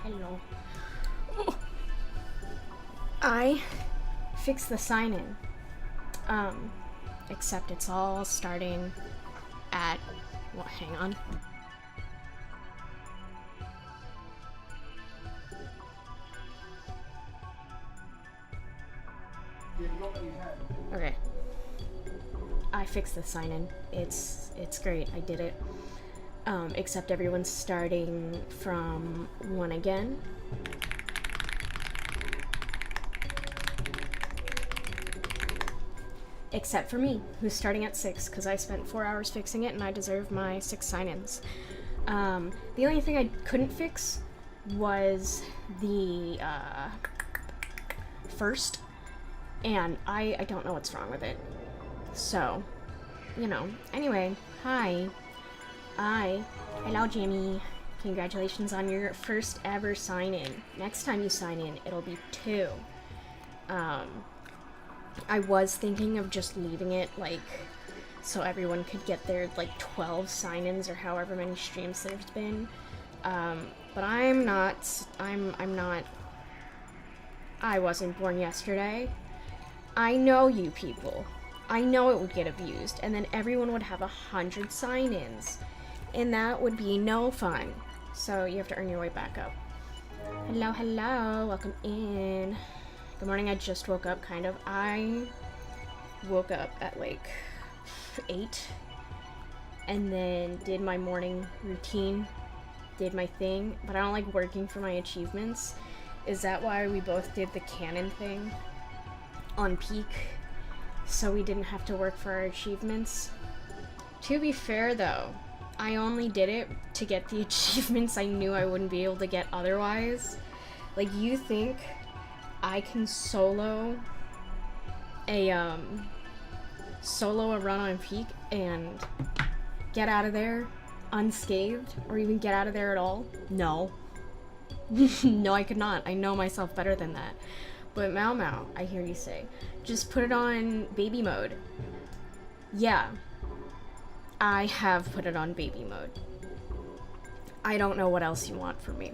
Hello. I fixed the sign-in. Except it's all starting at... Well, hang on. Okay. I fixed the sign-in. It's great. I did it. Except everyone's starting from 1 again. Except for me, who's starting at 6, because I spent 4 hours fixing it and I deserve my 6 sign-ins. The only thing I couldn't fix was the first, and I don't know what's wrong with it. So, you know. Anyway, hi. Hello, Jimmy. Congratulations on your first ever sign-in. Next time you sign in, it'll be 2. I was thinking of just leaving it, like, so everyone could get their, like, 12 sign-ins or however many streams there's been. But I'm not, I wasn't born yesterday. I know you people. I know it would get abused, and then everyone would have 100 sign-ins. And that would be no fun. So you have to earn your way back up. Hello, hello, welcome in. Good morning, I just woke up, kind of. I woke up at like 8 and then did my morning routine, did my thing, but I don't like working for my achievements. Is that why we both did the canon thing on peak? So we didn't have to work for our achievements? To be fair though, I only did it to get the achievements I knew I wouldn't be able to get otherwise. Like, you think I can solo a run on peak and get out of there unscathed, or even get out of there at all? No. No, I could not. I know myself better than that. But maomao, I hear you say, just put it on baby mode. Yeah, I have put it on baby mode. I don't know what else you want from me.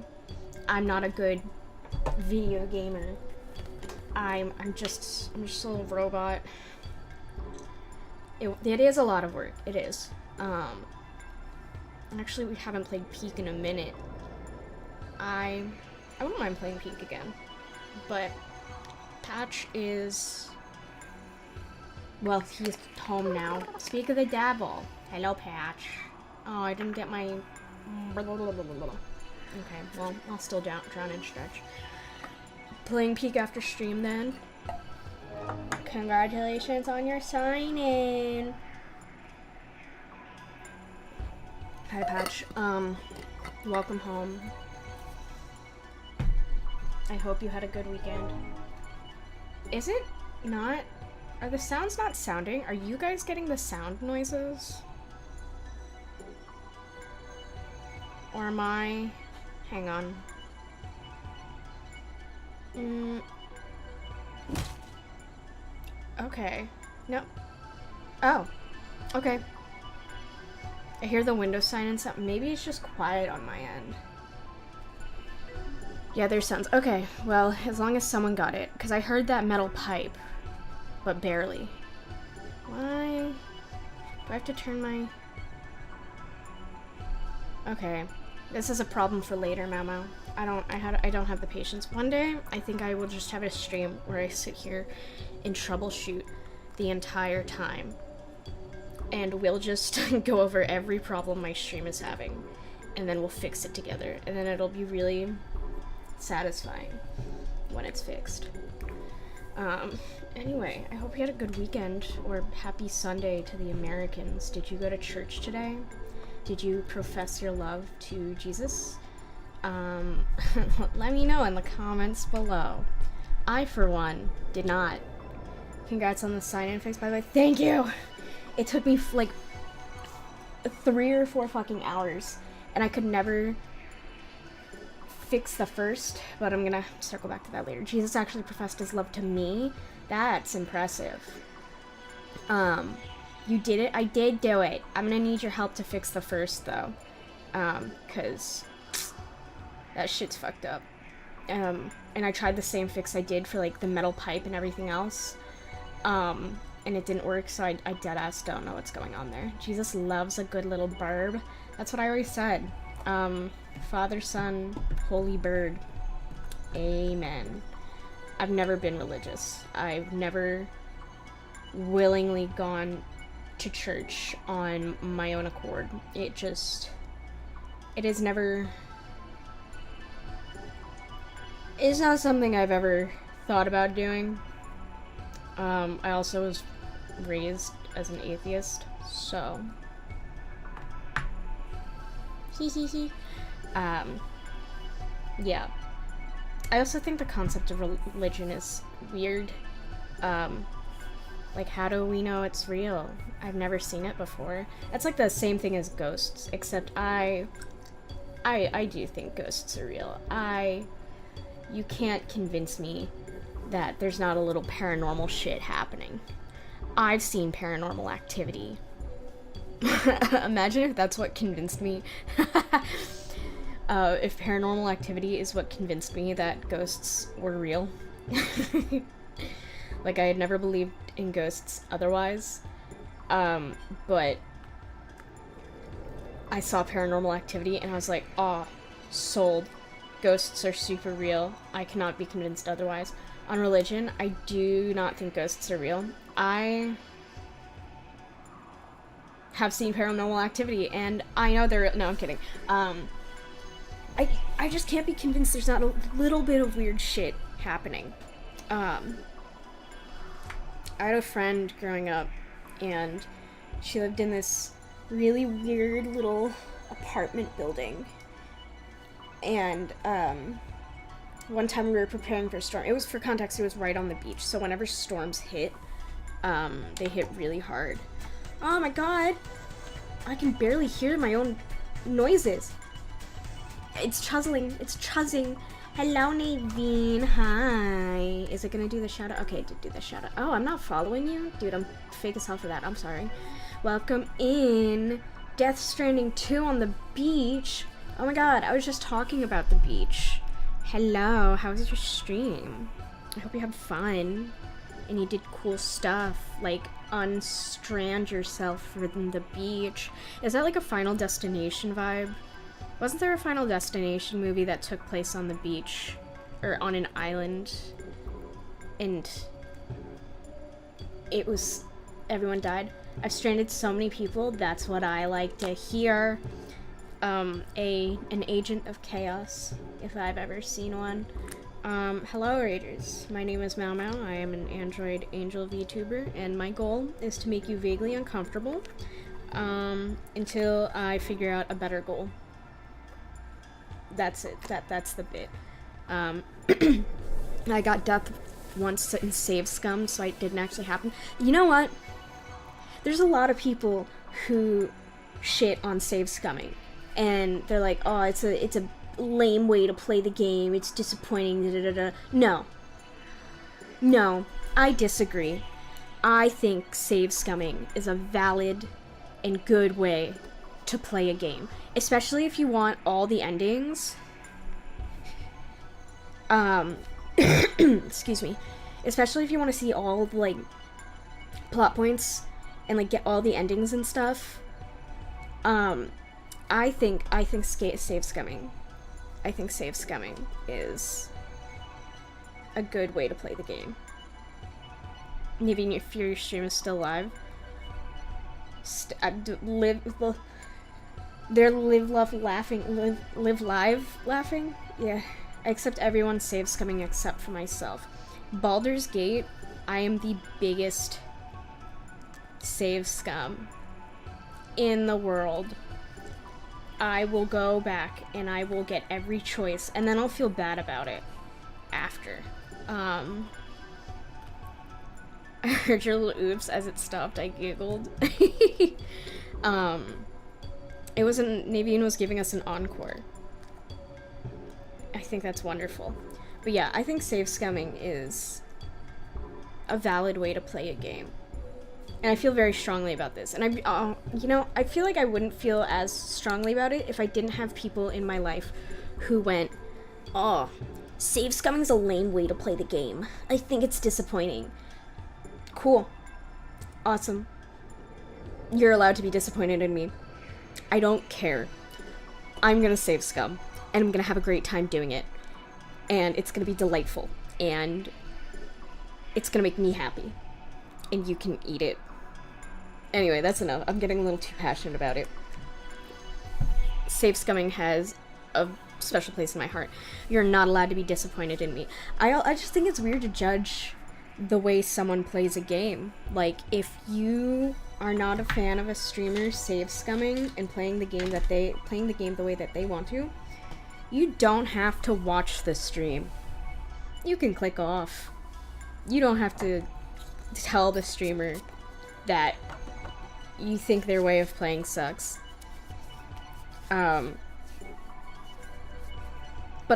I'm not a good video gamer. I'm just a little robot. It is a lot of work. It is. Actually, we haven't played Peak in a minute. I wouldn't mind playing Peak again, but Patch is, well, he's home now. Speak of the devil. Hello, Patch. Oh, I didn't get my. Okay, well, I'll still drown and stretch. Playing Peak after stream then. Congratulations on your sign-in. Hi, Patch. Welcome home. I hope you had a good weekend. Is it not? Are the sounds not sounding? Are you guys getting the sound noises? Or am I? Hang on. Okay. No. Oh. Okay. I hear the window sign and something. Maybe it's just quiet on my end. Yeah, there's sounds. Okay, well, as long as someone got it. Because I heard that metal pipe. But barely. Why? Do I have to turn my... Okay. This is a problem for later, maomao. I don't have the patience. One day, I think I will just have a stream where I sit here and troubleshoot the entire time. And we'll just go over every problem my stream is having. And then we'll fix it together. And then it'll be really satisfying when it's fixed. Anyway, I hope you had a good weekend, or happy Sunday to the Americans. Did you go to church today? Did you profess your love to Jesus? Let me know in the comments below. I, for one, did not. Congrats on the sign-in fix, by the way. Thank you! It took me, like, 3 or 4 fucking hours, and I could never fix the first, but I'm gonna circle back to that later. Jesus actually professed his love to me. That's impressive. You did it? I did do it. I'm gonna need your help to fix the first, though. Cause That shit's fucked up. And I tried the same fix I did for like the metal pipe and everything else. And it didn't work, so I deadass don't know what's going on there. Jesus loves a good little burb. That's what I always said. Father, Son, Holy Bird. Amen. I've never been religious. I've never willingly gone to church on my own accord. It is never... It's not something I've ever thought about doing. I also was raised as an atheist, so... yeah. I also think the concept of religion is weird. Like, how do we know it's real? I've never seen it before. It's like the same thing as ghosts, except I do think ghosts are real. You can't convince me that there's not a little paranormal shit happening. I've seen paranormal activity. Imagine if that's what convinced me. If paranormal activity is what convinced me that ghosts were real. Like, I had never believed in ghosts otherwise. But I saw paranormal activity and I was like, oh, sold. Ghosts are super real. I cannot be convinced otherwise. On religion, I do not think ghosts are real. I have seen paranormal activity, and I know they're real. No, I'm kidding. I just can't be convinced there's not a little bit of weird shit happening. I had a friend growing up, and she lived in this really weird little apartment building. And, one time we were preparing for a storm. It was, for context, it was right on the beach, so whenever storms hit, they hit really hard. Oh my god! I can barely hear my own noises. It's chuzzling. It's chuzzing. Hello, Nadine. Hi. Is it gonna do the shout out? Okay, it did do the shout out. Oh, I'm not following you? Dude, I'm fake as hell for that. I'm sorry. Welcome in. Death Stranding 2 on the beach. Oh my god, I was just talking about the beach. Hello, how was your stream? I hope you had fun and you did cool stuff, like unstrand yourself from the beach. Is that like a Final Destination vibe? Wasn't there a Final Destination movie that took place on the beach or on an island and it was, everyone died? I've stranded so many people. That's what I like to hear. An agent of chaos, if I've ever seen one. Hello, Ragers. My name is maomao. I am an Android Angel VTuber, and my goal is to make you vaguely uncomfortable, until I figure out a better goal. That's it. That's the bit. I got death once in Save Scum, so it didn't actually happen. You know what? There's a lot of people who shit on Save Scumming. And they're like, oh, it's a lame way to play the game. It's disappointing. Da, da, da, da. No, I disagree. I think save scumming is a valid and good way to play a game, especially if you want all the endings. Excuse me. Especially if you want to see all the, like, plot points and like get all the endings and stuff. I think save scumming. I think save scumming is a good way to play the game. Maybe if your stream is still live. Live live laughing? Yeah. I accept everyone save scumming except for myself. Baldur's Gate, I am the biggest save scum in the world. I will go back and I will get every choice and then I'll feel bad about it after. I heard your little oops as it stopped. I giggled. It wasn't, Naveen was giving us an encore. I think that's wonderful. But yeah, I think save scumming is a valid way to play a game. And I feel very strongly about this. And I feel like I wouldn't feel as strongly about it if I didn't have people in my life who went, Oh, save scumming is a lame way to play the game. I think it's disappointing. Cool. Awesome. You're allowed to be disappointed in me. I don't care. I'm gonna save scum, and I'm gonna have a great time doing it. And it's gonna be delightful, and it's gonna make me happy. And you can eat it. Anyway, that's enough. I'm getting a little too passionate about it. Save scumming has a special place in my heart. You're not allowed to be disappointed in me. I just think it's weird to judge the way someone plays a game. Like, if you are not a fan of a streamer save scumming and playing the game the way that they want to, you don't have to watch the stream. You can click off. You don't have to tell the streamer that you think their way of playing sucks. But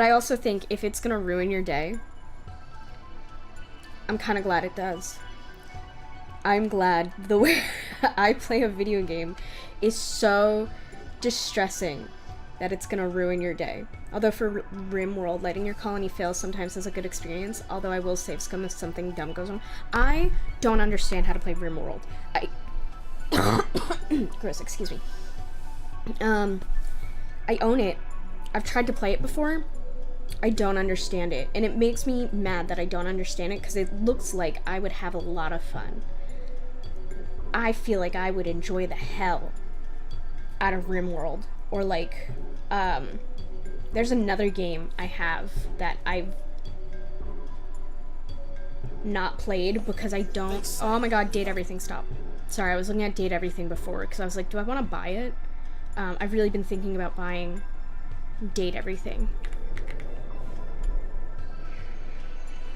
I also think if it's gonna ruin your day, I'm kind of glad it does. I'm glad the way I play a video game is so distressing that it's gonna ruin your day. Although for RimWorld, letting your colony fail sometimes is a good experience, although I will save scum if something dumb goes on. I don't understand how to play RimWorld. Gross, excuse me. I own it. I've tried to play it before. I don't understand it, and it makes me mad that I don't understand it because it looks like I would have a lot of fun. I feel like I would enjoy the hell out of RimWorld, or like, there's another game I have that I've not played because I don't. Oh my god, Date Everything, stop. Sorry, I was looking at Date Everything before because I was like, do I want to buy it? I've really been thinking about buying Date Everything.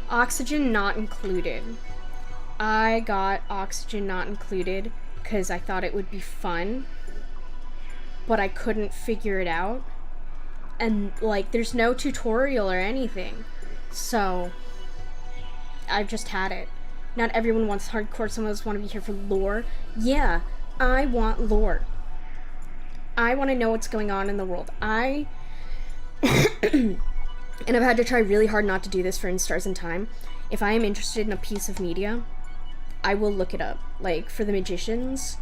Oxygen not included. I got Oxygen not included because I thought it would be fun, but I couldn't figure it out. And, like, there's no tutorial or anything. So, I've just had it. Not everyone wants hardcore, some of us want to be here for lore. Yeah, I want lore. I want to know what's going on in the world. And I've had to try really hard not to do this for In Stars in Time. If I am interested in a piece of media, I will look it up. Like, for The Magicians,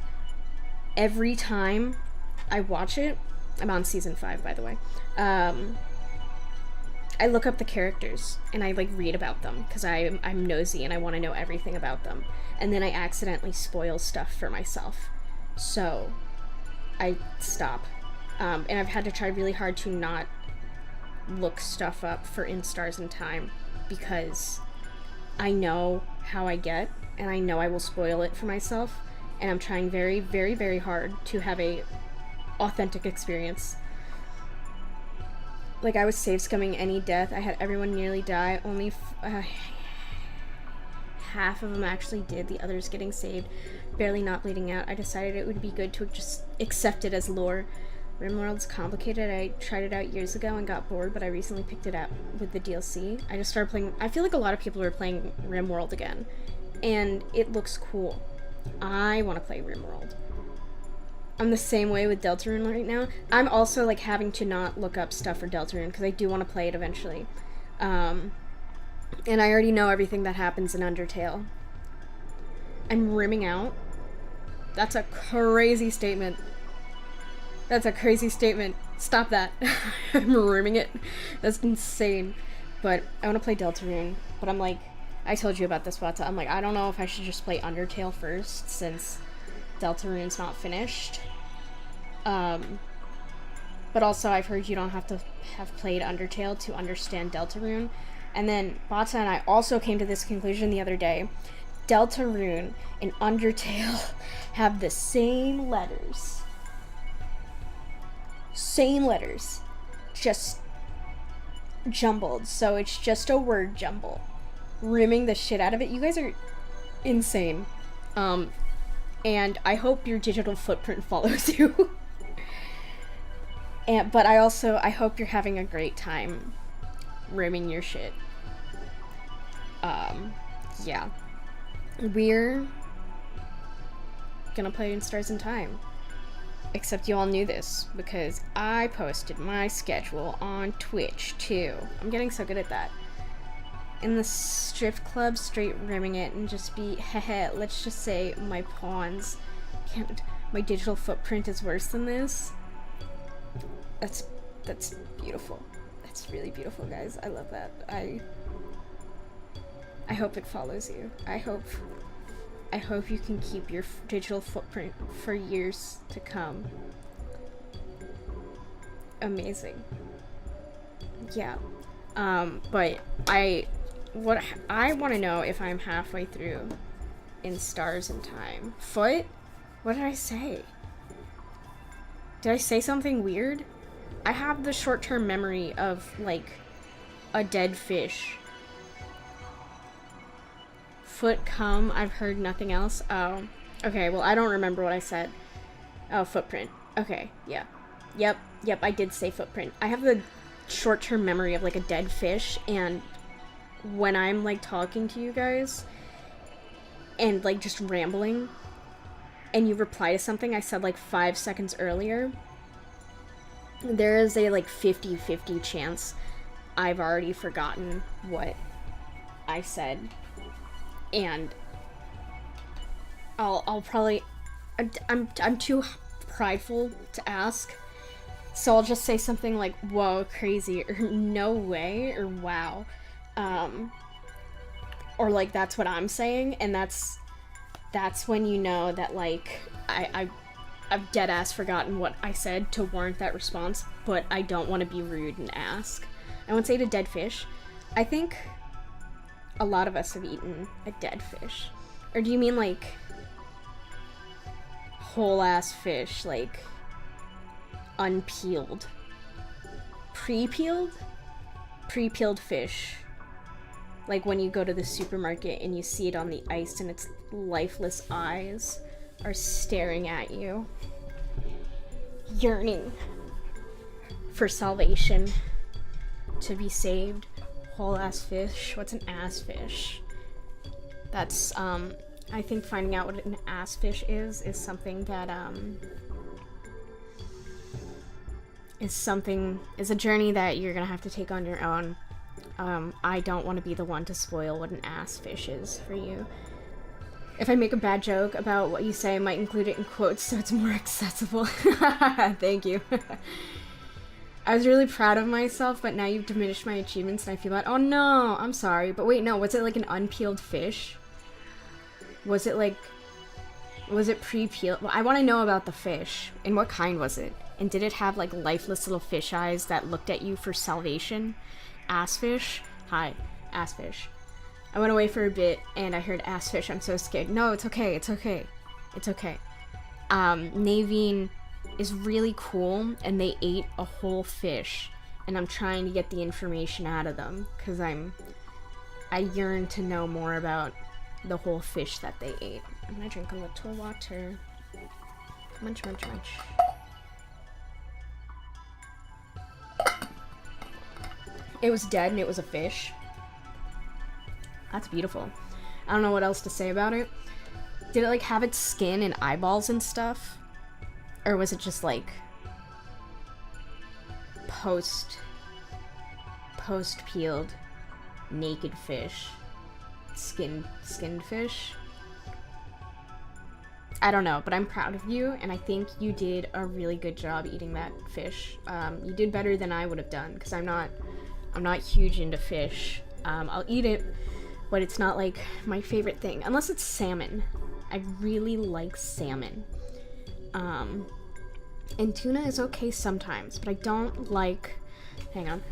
every time I watch it, I'm on season 5, by the way, I look up the characters, and I, like, read about them, because I'm nosy, and I want to know everything about them. And then I accidentally spoil stuff for myself. So, I stop. And I've had to try really hard to not look stuff up for In Stars in Time, because I know how I get, and I know I will spoil it for myself, and I'm trying very, very, very hard to have a authentic experience. Like, I was save scumming any death. I had everyone nearly die. Only half of them actually did. The others getting saved, barely not bleeding out. I decided it would be good to just accept it as lore. RimWorld's complicated. I tried it out years ago and got bored, but I recently picked it up with the DLC. I just started playing. I feel like a lot of people are playing RimWorld again, and it looks cool. I want to play RimWorld. I'm the same way with Deltarune right now. I'm also, like, having to not look up stuff for Deltarune because I do want to play it eventually. And I already know everything that happens in Undertale. I'm rimming out. That's a crazy statement. That's a crazy statement. Stop that. I'm rimming it. That's insane. But I want to play Deltarune. But I'm like, I told you about this, Wata. I'm like, I don't know if I should just play Undertale first, since Deltarune's not finished. But also I've heard you don't have to have played Undertale to understand Deltarune. And then Bata and I also came to this conclusion the other day. Deltarune and Undertale have the same letters. Same letters. Just jumbled. So it's just a word jumble. Rimming the shit out of it. You guys are insane. And I hope your digital footprint follows you. But I hope you're having a great time rimming your shit. Yeah. We're gonna play In Stars in Time. Except you all knew this because I posted my schedule on Twitch too. I'm getting so good at that. In the strip club, straight rimming it and just be, heh, let's just say my pawns can't, my digital footprint is worse than this. That's beautiful. That's really beautiful, guys. I love that. I hope it follows you. I hope you can keep your digital footprint for years to come. Amazing. Yeah. But what I want to know if I'm halfway through in Stars in Time. Foot? What did I say? Did I say something weird? I have the short-term memory of, like, a dead fish. Foot come, I've heard nothing else. Oh. Okay, well, I don't remember what I said. Oh, footprint. Okay, yeah. Yep, I did say footprint. I have the short-term memory of, like, a dead fish, and when I'm, like, talking to you guys, and, like, just rambling, and you reply to something I said, like, 5 seconds earlier, there is a, like, 50-50 chance I've already forgotten what I said. And I'll probably, I'm too prideful to ask, so I'll just say something like, whoa, crazy, or no way, or wow. Or, like, that's what I'm saying, and that's when you know that, like, I've dead-ass forgotten what I said to warrant that response, but I don't want to be rude and ask. I would say to dead fish. I think a lot of us have eaten a dead fish. Or do you mean, like, whole-ass fish, like, unpeeled? Pre-peeled? Pre-peeled fish. Like when you go to the supermarket and you see it on the ice and its lifeless eyes are staring at you, yearning for salvation, to be saved. Whole ass fish. What's an ass fish? That's I think finding out what an ass fish is something that is a journey that you're gonna have to take on your own. I don't want to be the one to spoil what an ass fish is for you. If I make a bad joke about what you say, I might include it in quotes so it's more accessible. Thank you. I was really proud of myself, but now you've diminished my achievements and I feel like, oh no, I'm sorry. But wait, no, was it like an unpeeled fish? Was it pre-peeled? Well, I want to know about the fish. And what kind was it? And did it have like lifeless little fish eyes that looked at you for salvation? Ass fish? Hi, ass fish. I went away for a bit and I heard ass fish. I'm so scared. No, it's okay. It's okay. It's okay. Naveen is really cool and they ate a whole fish and I'm trying to get the information out of them because I yearn to know more about the whole fish that they ate. I'm gonna drink a little water. Munch, munch, munch. It was dead and it was a fish. That's beautiful. I don't know what else to say about it. Did it like have its skin and eyeballs and stuff? Or was it just like post-peeled naked fish? Skinned fish? I don't know, but I'm proud of you and I think you did a really good job eating that fish. You did better than I would have done because I'm not huge into fish. I'll eat it, but it's not like my favorite thing unless it's salmon. I really like salmon. And tuna is okay sometimes, but I don't like, hang on.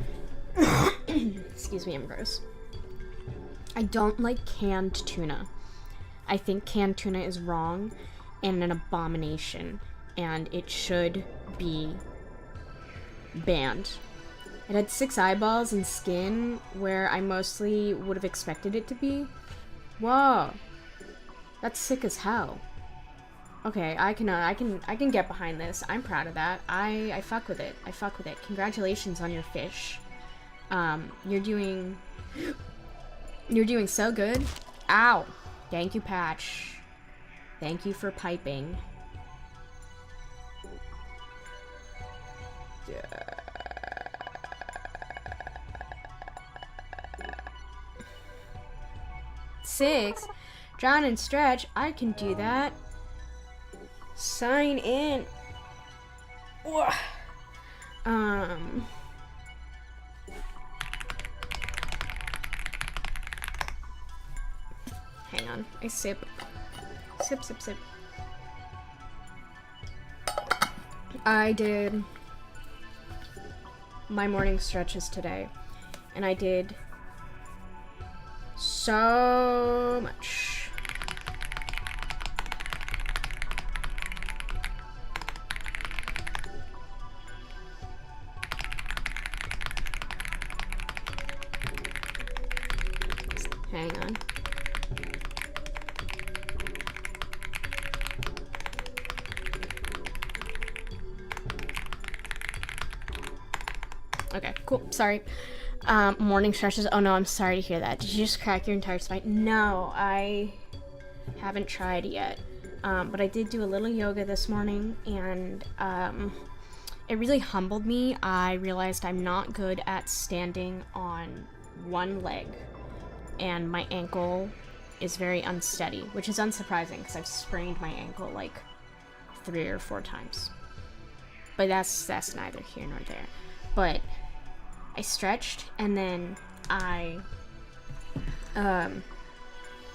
Excuse me, I'm gross. I don't like canned tuna. I think canned tuna is wrong and an abomination, and it should be banned. It had 6 eyeballs and skin where I mostly would have expected it to be. Whoa, that's sick as hell. Okay, I can get behind this. I'm proud of that. I fuck with it. I fuck with it. Congratulations on your fish. You're doing so good. Ow. Thank you, Patch. Thank you for piping. Six. Drawn and stretch. I can do that. Sign in. Hang on. I sip. Sip, sip, sip. I did my morning stretches today, and I did so much. Hang on. Okay, cool. Sorry. Morning stretches. Oh no, I'm sorry to hear that. Did you just crack your entire spine? No, I haven't tried yet. But I did do a little yoga this morning, and it really humbled me. I realized I'm not good at standing on one leg, and my ankle is very unsteady, which is unsurprising because I've sprained my ankle like 3 or 4 times. But that's neither here nor there. But I stretched, and then I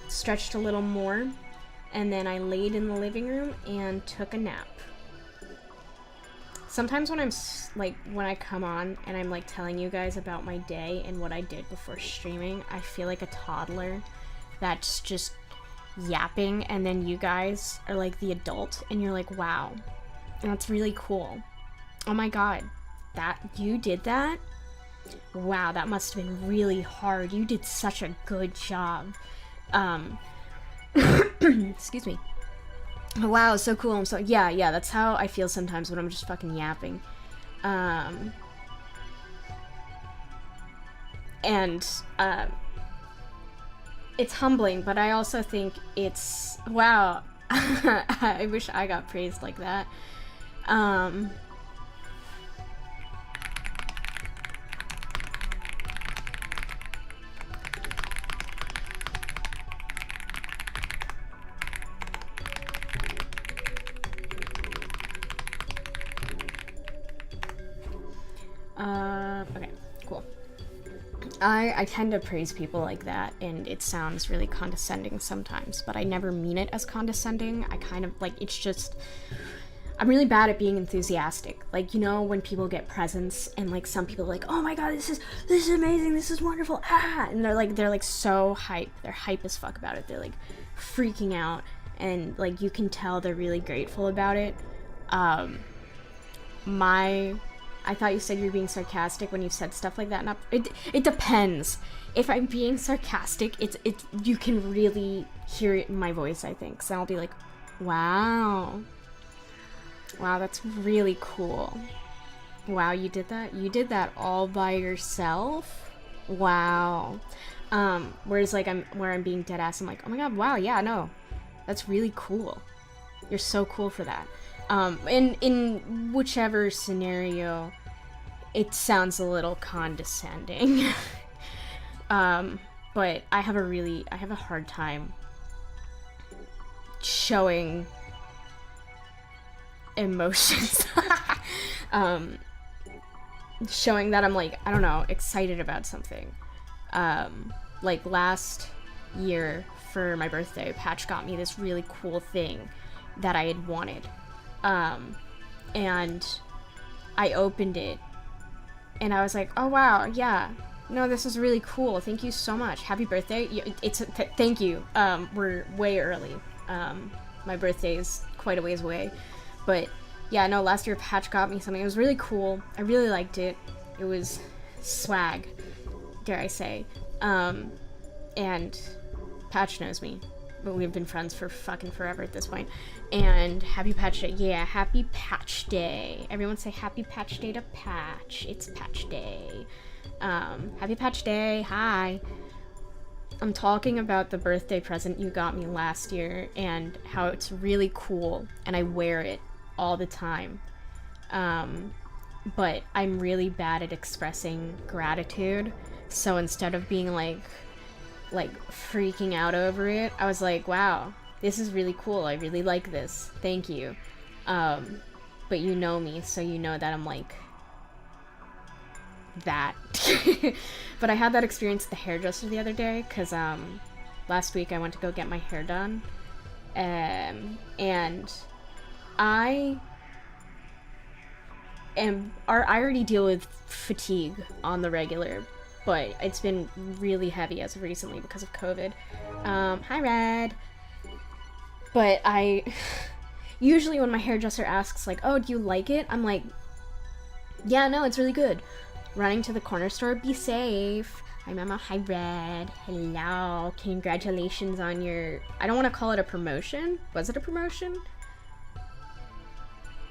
stretched a little more, and then I laid in the living room and took a nap. Sometimes when when I come on and I'm like telling you guys about my day and what I did before streaming, I feel like a toddler that's just yapping, and then you guys are like the adult and you're like, wow, that's really cool. Oh my god, that you did that? Wow, that must have been really hard. You did such a good job. Excuse me. Wow, so cool. I'm so yeah, that's how I feel sometimes when I'm just fucking yapping. It's humbling, but I also think it's wow. I wish I got praised like that. Okay, cool. I tend to praise people like that, and it sounds really condescending sometimes, but I never mean it as condescending. I kind of, like, it's just, I'm really bad at being enthusiastic. Like, you know, when people get presents, and, like, some people are like, oh my god, this is amazing, this is wonderful, and they're like, so hype. They're hype as fuck about it. They're, like, freaking out, and, like, you can tell they're really grateful about it. I thought you said you were being sarcastic when you said stuff like that. Not, it depends. If I'm being sarcastic, you can really hear it in my voice, I think. So I'll be like, wow. Wow, that's really cool. Wow, you did that? You did that all by yourself? Wow. Whereas like where I'm being dead ass, I'm like, oh my god, wow, yeah, no. That's really cool. You're so cool for that. In whichever scenario, it sounds a little condescending. But I have a hard time showing emotions. Showing that I'm like, I don't know, excited about something. Like last year for my birthday, Patch got me this really cool thing that I had wanted. And I opened it, and I was like, oh wow, yeah, no, this is really cool, thank you so much, happy birthday. Thank you. We're way early. My birthday is quite a ways away, but yeah, no, last year Patch got me something. It was really cool. I really liked it. It was swag, dare I say. And Patch knows me, but we've been friends for fucking forever at this point. And happy Patch Day. Yeah, happy Patch Day. Everyone say happy Patch Day to Patch. It's Patch Day. Happy Patch Day. Hi. I'm talking about the birthday present you got me last year and how it's really cool and I wear it all the time. but I'm really bad at expressing gratitude. So instead of being like freaking out over it, I was like, wow, this is really cool. I really like this. Thank you. But you know me, so you know that I'm like that. But I had that experience at the hairdresser the other day because last week I went to go get my hair done, and I already deal with fatigue on the regular, but it's been really heavy as of recently because of COVID. Hi, Red. But I usually when my hairdresser asks like, "Oh, do you like it?" I'm like, "Yeah, no, it's really good." Running to the corner store, be safe. Hi, Mama. Hi, Red. Hello. Congratulations on your... I don't want to call it a promotion. Was it a promotion?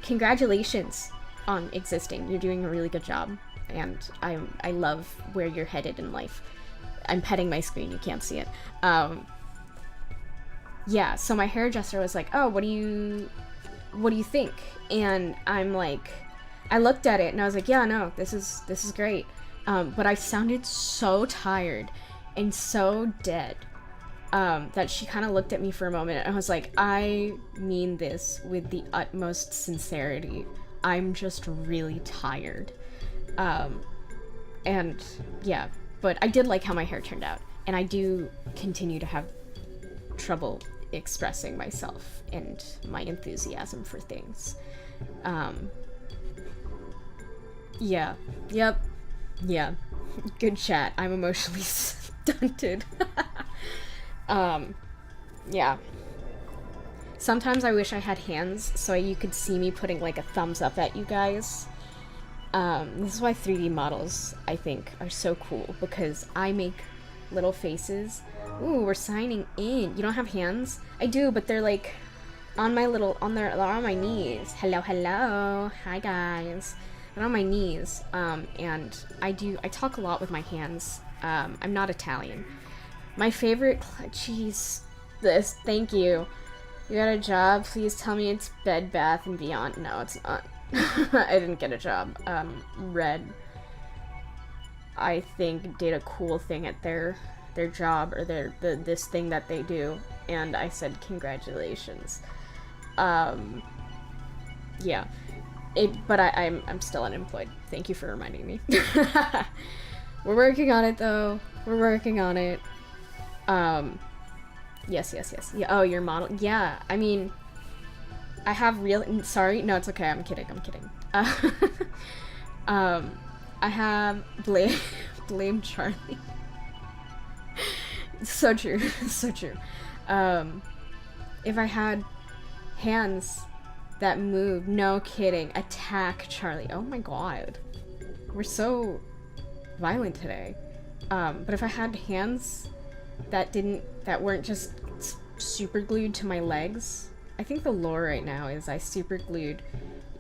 Congratulations on existing. You're doing a really good job. And I love where you're headed in life. I'm petting my screen. You can't see it. Yeah, so my hairdresser was like, "Oh, what do you think?" And I'm like, I looked at it and I was like, "Yeah, no, this is great." But I sounded so tired and so dead that she kind of looked at me for a moment and I was like, "I mean this with the utmost sincerity. I'm just really tired." And yeah, but I did like how my hair turned out, and I do continue to have trouble expressing myself and my enthusiasm for things. Yeah. Yep. Yeah. Good chat. I'm emotionally stunted. Yeah. Sometimes I wish I had hands so you could see me putting like a thumbs up at you guys. This is why 3D models, I think, are so cool, because I make little faces. Ooh, we're signing in. You don't have hands? I do, but they're like on my little, they're on my knees. Hello, hello. Hi, guys. They're on my knees. And I talk a lot with my hands. I'm not Italian. My favorite, jeez, this, thank you. You got a job? Please tell me it's Bed Bath and Beyond. No, it's not. I didn't get a job. Red, I think, did a cool thing at their job, or this thing that they do, and I said congratulations. Yeah. But I'm still unemployed. Thank you for reminding me. We're working on it though. We're working on it. Yes. Yeah, oh, your model. Yeah, I mean, I have sorry, no, it's okay, I'm kidding. I have blame Charlie. So true. So true. If I had hands that move, no kidding, attack Charlie. Oh my god, we're so violent today. But if I had hands that weren't just super glued to my legs, I think the lore right now is I super glued.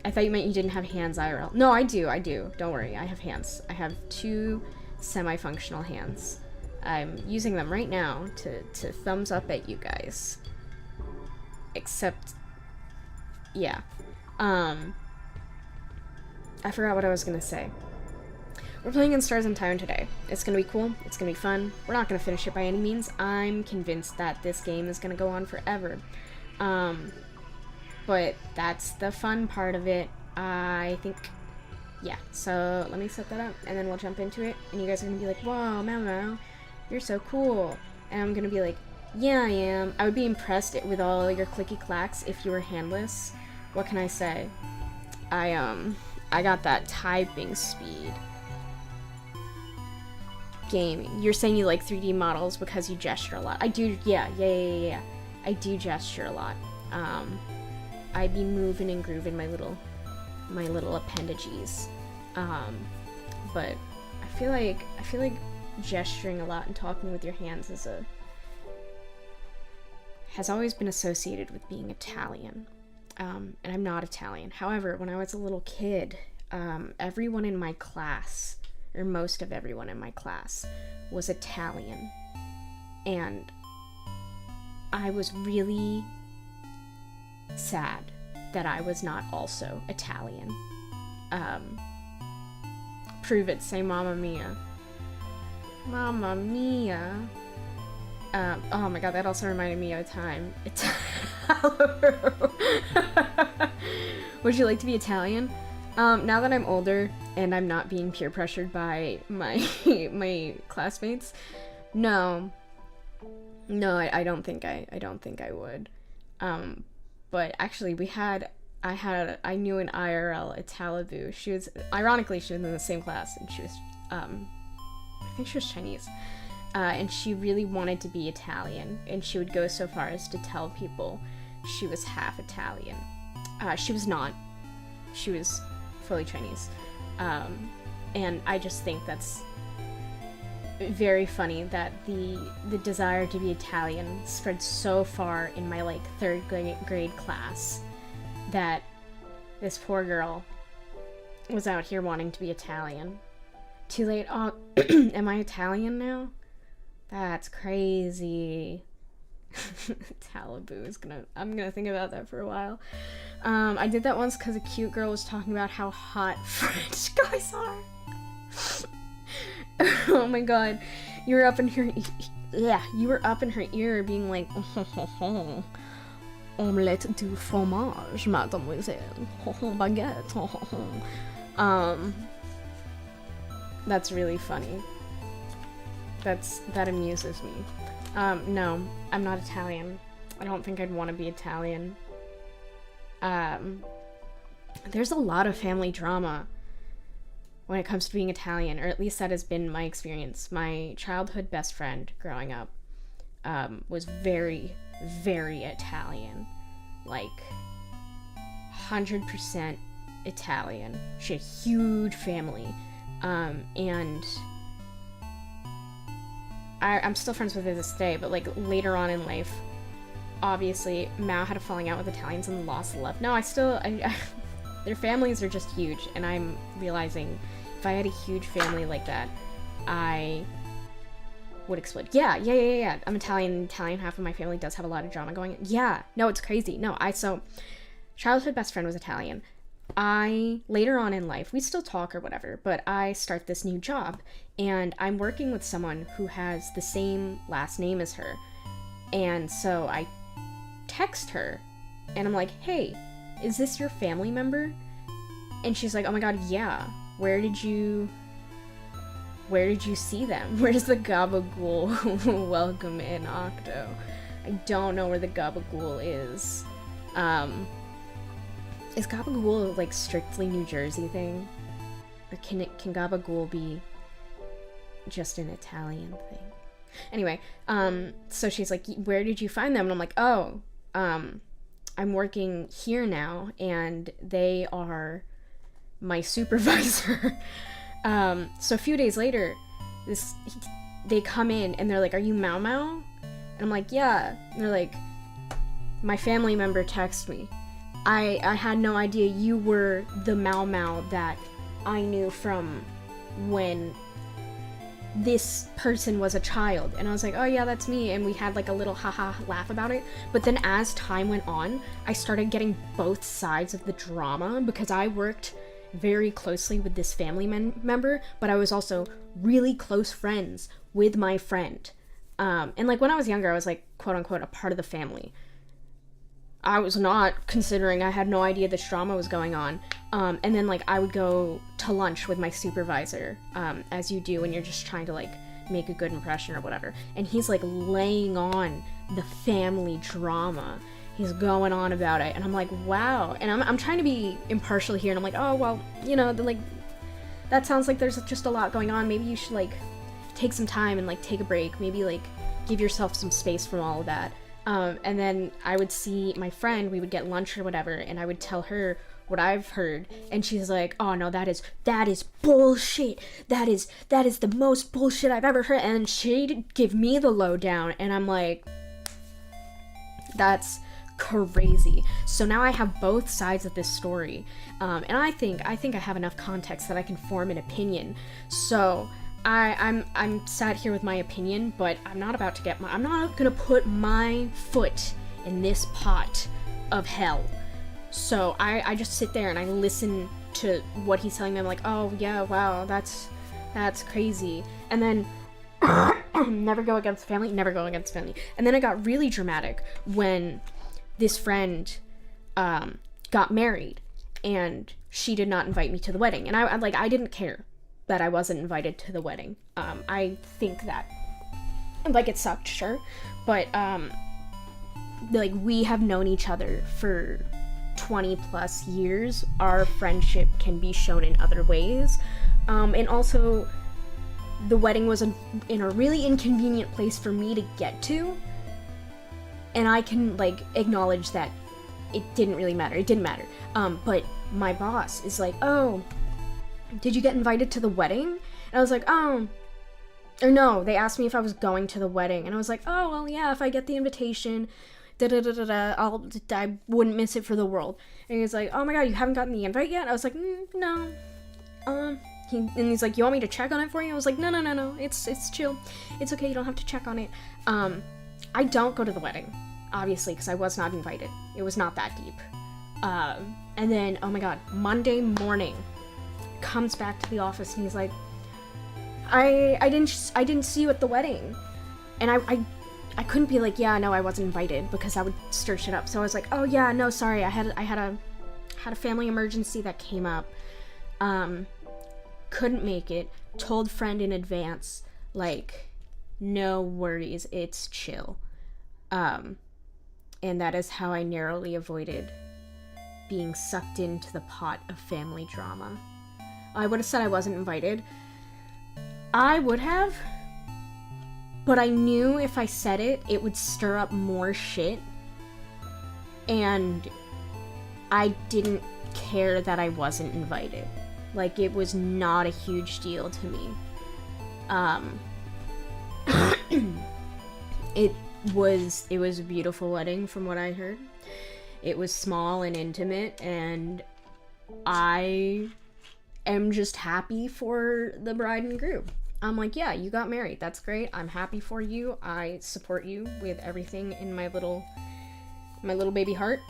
I thought you meant you didn't have hands IRL. No, I do. Don't worry, I have hands. I have 2 semi-functional hands. I'm using them right now to thumbs up at you guys. Except, yeah. I forgot what I was gonna say. We're playing in Stars in Town today. It's gonna be cool. It's gonna be fun. We're not gonna finish it by any means. I'm convinced that this game is gonna go on forever. But that's the fun part of it, I think. Yeah, so let me set that up, and then we'll jump into it, and you guys are gonna be like, "Whoa, Maomao, you're so cool." And I'm gonna be like, "Yeah, I am. I would be impressed with all your clicky clacks if you were handless. What can I say? I got that typing speed." Gaming. You're saying you like 3D models because you gesture a lot. I do, yeah. I do gesture a lot. I be moving and grooving my little appendages. But I feel like gesturing a lot and talking with your hands has always been associated with being Italian. And I'm not Italian. However, when I was a little kid, everyone in my class, or most of everyone in my class, was Italian. And I was really sad that I was not also Italian. Prove it. Say Mamma Mia. Mamma Mia. Oh my god, that also reminded me of a time. Would you like to be Italian? Now that I'm older and I'm not being peer pressured by my classmates, no, I don't think I would. But actually, I knew an IRL Italiboo. She was in the same class, and she was, I think she was Chinese. And she really wanted to be Italian, and she would go so far as to tell people she was half Italian. She was not. She was fully Chinese. And I just think that's very funny that the desire to be Italian spread so far in my, like, third grade class that this poor girl was out here wanting to be Italian. Too late. Oh, am I Italian now? That's crazy. Taliboo is I'm gonna think about that for a while. I did that once because a cute girl was talking about how hot French guys are. Oh my god. You were up in her ear being like, omelette du fromage, mademoiselle. Baguette. That's really funny. That amuses me. No, I'm not Italian. I don't think I'd want to be Italian. There's a lot of family drama when it comes to being Italian, or at least that has been my experience. My childhood best friend growing up was very, very Italian. Like, 100% Italian. She had a huge family. And I'm still friends with her to this day, but, like, later on in life, obviously, Mao had a falling out with Italians and lost love. No, their families are just huge, and I'm realizing if I had a huge family like that, I would explode. Yeah. I'm Italian, half of my family does have a lot of drama going on. Yeah, no, it's crazy. No, so, childhood best friend was Italian. Later on in life, we still talk or whatever, but I start this new job, and I'm working with someone who has the same last name as her. And so I text her, and I'm like, hey, is this your family member? And she's like, oh my god, yeah. Where did you see them? Where's the gabagool? Welcome in, Octo. I don't know where the gabagool is. Is gabagool, like, strictly New Jersey thing? Or can gabagool be just an Italian thing? Anyway, so she's like, where did you find them? And I'm like, I'm working here now, and they are my supervisor. So a few days later, they come in, and they're like, are you maomao? And I'm like, yeah. And they're like, my family member texted me. I had no idea you were the maomao that I knew from when this person was a child. And I was like, oh yeah, that's me. And we had like a little haha laugh about it. But then as time went on, I started getting both sides of the drama, because I worked very closely with this family member, but I was also really close friends with my friend. And like when I was younger, I was like, quote unquote, a part of the family. I was not, considering I had no idea this drama was going on. And then, like, I would go to lunch with my supervisor, as you do when you're just trying to, like, make a good impression or whatever. And he's, like, laying on the family drama. He's going on about it. And I'm like, wow. And I'm trying to be impartial here. And I'm like, oh, well, you know, like, that sounds like there's just a lot going on. Maybe you should, like, take some time and, like, take a break. Maybe, like, give yourself some space from all of that. And then I would see my friend, we would get lunch or whatever, and I would tell her what I've heard, and she's like, oh no, that is bullshit. That is the most bullshit I've ever heard. And she'd give me the lowdown, and I'm like, that's crazy. So now I have both sides of this story, and I think I have enough context that I can form an opinion. So I'm sat here with my opinion, but I'm not gonna put my foot in this pot of hell. So I just sit there and I listen to what he's telling me, I'm like, oh yeah, wow, that's crazy. And then never go against family. And then it got really dramatic when this friend got married, and she did not invite me to the wedding. And I didn't care that I wasn't invited to the wedding. I think that, like, it sucked, sure, but like, we have known each other for 20 plus years. Our friendship can be shown in other ways, and also the wedding was in a really inconvenient place for me to get to, and I can, like, acknowledge that it didn't matter. But my boss is like, oh, did you get invited to the wedding? And I was like, oh, or no, they asked me if I was going to the wedding, and I was like, oh, well, yeah, if I get the invitation, I wouldn't miss it for the world. And he's like, oh my god, you haven't gotten the invite yet? I was like, no. And he's like, you want me to check on it for you? I was like, no, it's chill. It's okay, you don't have to check on it. I don't go to the wedding, obviously, because I was not invited. It was not that deep. And then, oh my god, Monday morning, comes back to the office, and he's like, I didn't see you at the wedding. And I couldn't be like, yeah, no, I wasn't invited, because that would stir shit up. So I was like, oh yeah, no, sorry, I had a family emergency that came up. Couldn't make it. Told friend in advance, like, no worries, it's chill. And that is how I narrowly avoided being sucked into the pot of family drama. I would have said I wasn't invited. I would have, but I knew if I said it, it would stir up more shit, and I didn't care that I wasn't invited. Like, it was not a huge deal to me. It was a beautiful wedding from what I heard. It was small and intimate, and I am just happy for the bride and groom. I'm like, yeah, you got married. That's great. I'm happy for you. I support you with everything in my little baby heart.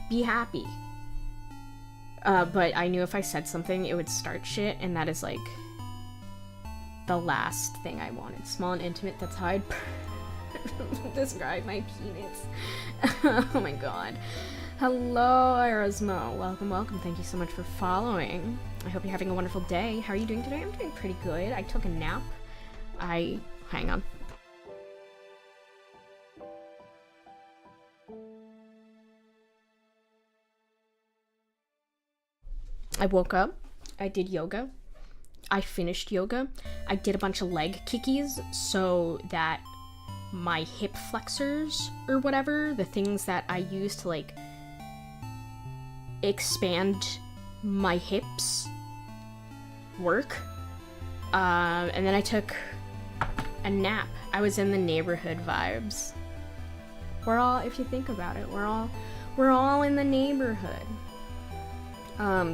Be happy. But I knew if I said something, it would start shit, and that is, like, the last thing I wanted. Small and intimate, that's how I'd describe my penis. Oh my god. Hello, Erasmo. Welcome. Thank you so much for following. I hope you're having a wonderful day. How are you doing today? I'm doing pretty good. I took a nap. Hang on. I woke up. I did yoga. I finished yoga. I did a bunch of leg kickies so that my hip flexors or whatever, the things that I use to, like, expand my hips, work. And then I took a nap. I was in the neighborhood vibes. We're all, if you think about it, we're all in the neighborhood.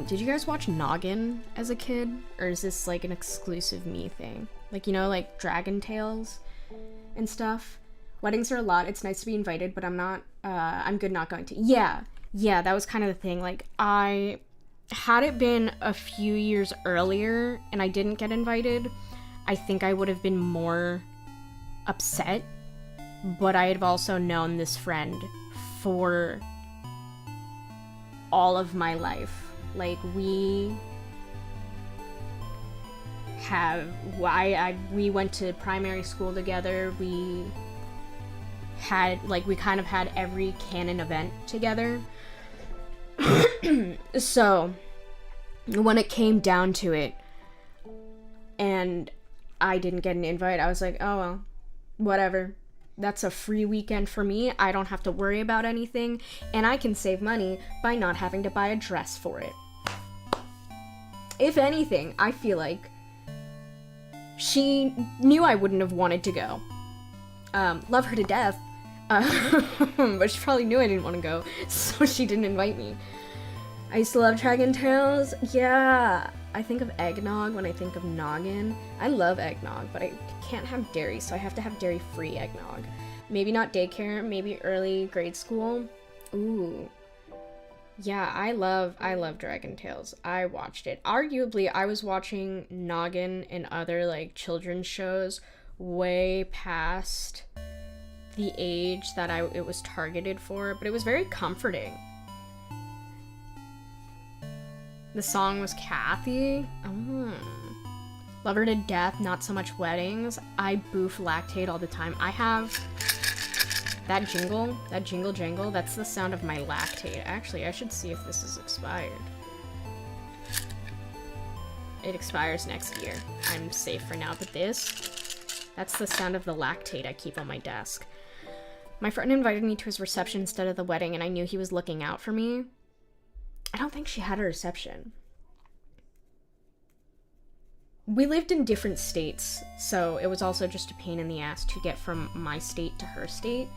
Did you guys watch Noggin as a kid? Or is this, like, an exclusive me thing? Like, you know, like Dragon Tales and stuff? Weddings are a lot. It's nice to be invited, but I'm good not going to. Yeah, that was kind of the thing. Like, had it been a few years earlier and I didn't get invited, I think I would have been more upset. But I have also known this friend for all of my life. Like, we went to primary school together. We kind of had every canon event together. So, when it came down to it, and I didn't get an invite, I was like, oh well, whatever. That's a free weekend for me. I don't have to worry about anything, and I can save money by not having to buy a dress for it. If anything, I feel like she knew I wouldn't have wanted to go. Love her to death, but she probably knew I didn't want to go, so she didn't invite me. I used to love Dragon Tales. Yeah, I think of eggnog when I think of noggin. I love eggnog, but I can't have dairy, so I have to have dairy-free eggnog. Maybe not daycare, maybe early grade school. Ooh. Yeah, I love Dragon Tales. I watched it. Arguably, I was watching Noggin and other like children's shows way past the age that it was targeted for, but it was very comforting. The song was Kathy. Love her to death, not so much weddings. I boof lactate all the time. I have that jingle jangle, that's the sound of my lactate. Actually, I should see if this is expired. It expires next year. I'm safe for now, but that's the sound of the lactate I keep on my desk. My friend invited me to his reception instead of the wedding, and I knew he was looking out for me. I don't think she had a reception. We lived in different states, so it was also just a pain in the ass to get from my state to her state.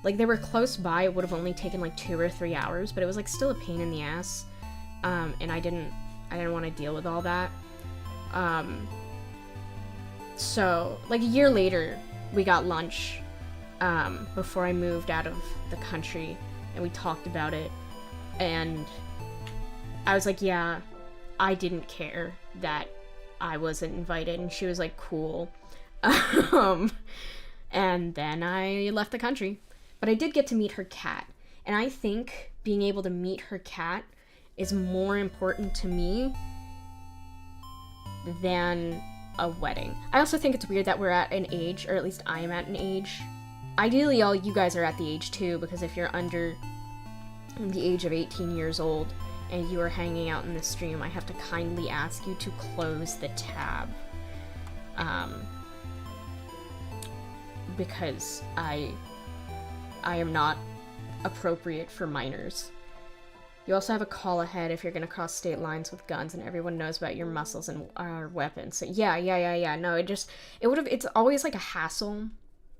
Like, they were close by, it would have only taken like 2 or 3 hours, but it was like still a pain in the ass. And I didn't want to deal with all that. So, like, a year later, we got lunch, before I moved out of the country, and we talked about it, and I was like, yeah, I didn't care that I wasn't invited, and she was like, cool. And then I left the country. But I did get to meet her cat, and I think being able to meet her cat is more important to me than a wedding. I also think it's weird that we're at an age, or at least I am at an age. Ideally, all you guys are at the age too, because if you're under the age of 18 years old, and you are hanging out in the stream, I have to kindly ask you to close the tab. Because I am not appropriate for minors. You also have a call ahead if you're gonna cross state lines with guns, and everyone knows about your muscles and weapons. So yeah. No, it's always like a hassle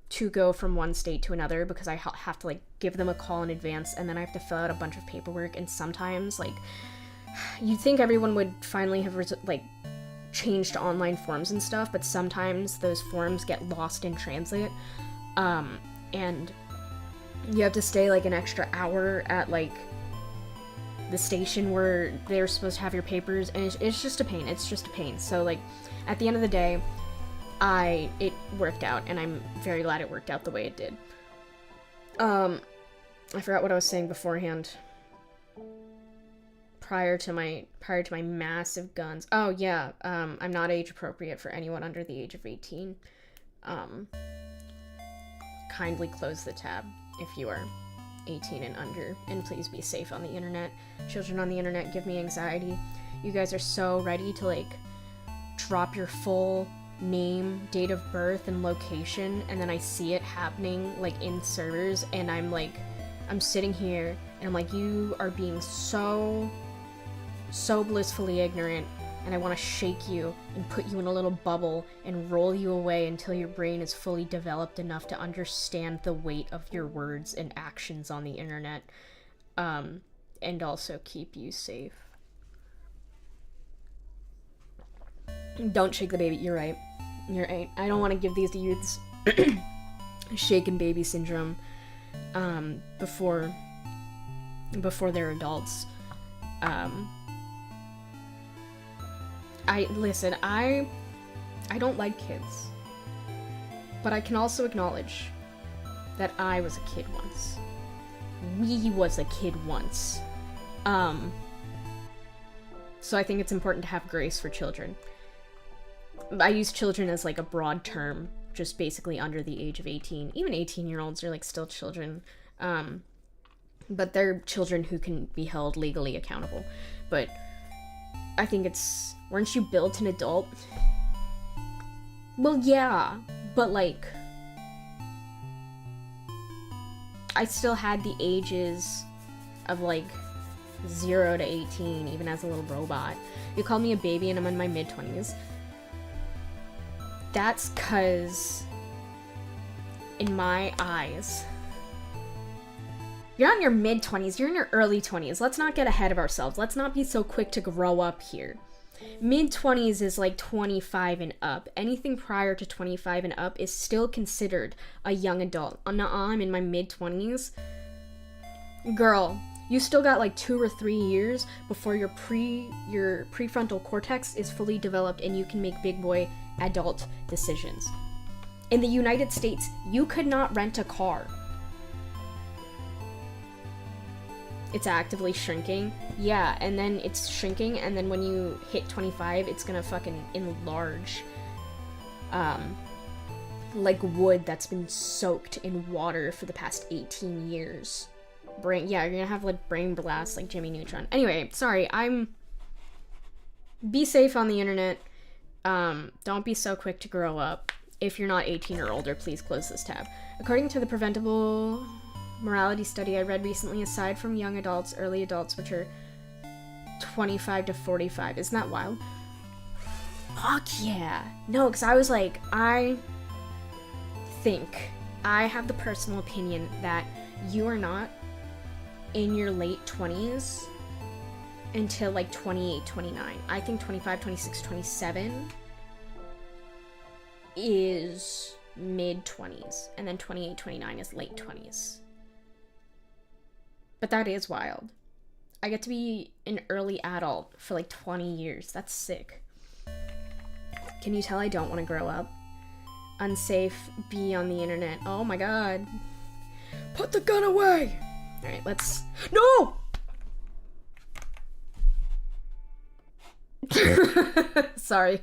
to go from one state to another, because I have to like give them a call in advance, and then I have to fill out a bunch of paperwork, and sometimes like you'd think everyone would finally have changed to online forms and stuff, but sometimes those forms get lost in transit, and you have to stay like an extra hour at like the station where they're supposed to have your papers, and it's just a pain. So like at the end of the day, it worked out, and I'm very glad it worked out the way it did. I forgot what I was saying beforehand. Prior to my massive guns. Oh yeah, I'm not age appropriate for anyone under the age of 18. Kindly close the tab if you are 18 and under, and please be safe on the internet. Children on the internet give me anxiety. You guys are so ready to like drop your full name, date of birth, and location, and then I see it happening like in servers, and I'm sitting here and I'm like, you are being so blissfully ignorant, and I want to shake you and put you in a little bubble and roll you away until your brain is fully developed enough to understand the weight of your words and actions on the internet, and also keep you safe. Don't shake the baby. You're right. I don't want to give these youths shaken baby syndrome before they're adults. I don't like kids, but I can also acknowledge that I was a kid once. We was a kid once. So I think it's important to have grace for children. I use children as like a broad term, just basically under the age of 18. Even 18-year-olds are like still children. But they're children who can be held legally accountable. But I think weren't you built an adult? Well, yeah, but like, I still had the ages of like 0 to 18, even as a little robot. You called me a baby and I'm in my mid-20s. That's 'cause, in my eyes, you're not in your mid-20s, you're in your early 20s. Let's not get ahead of ourselves. Let's not be so quick to grow up here. Mid-20s is like 25 and up. Anything prior to 25 and up is still considered a young adult. Now I'm in my mid-20s. Girl, you still got like 2 or 3 years before your prefrontal cortex is fully developed and you can make big boy adult decisions. In the United States, you could not rent a car. It's actively shrinking. Yeah, and then it's shrinking, and then when you hit 25, it's gonna fucking enlarge. Like wood that's been soaked in water for the past 18 years. Yeah, you're gonna have like brain blast like Jimmy Neutron. Anyway, sorry, be safe on the internet. Don't be so quick to grow up. If you're not 18 or older, please close this tab. According to the preventable morality study I read recently, aside from young adults, early adults, which are 25 to 45. Isn't that wild? Fuck yeah. No, because I was like, I have the personal opinion that you are not in your late 20s until like 28, 29. I think 25, 26, 27 is mid 20s, and then 28, 29 is late 20s. But that is wild. I get to be an early adult for like 20 years. That's sick. Can you tell I don't want to grow up? Unsafe, be on the internet. Oh my god. Put the gun away! Alright, let's... No! Sorry.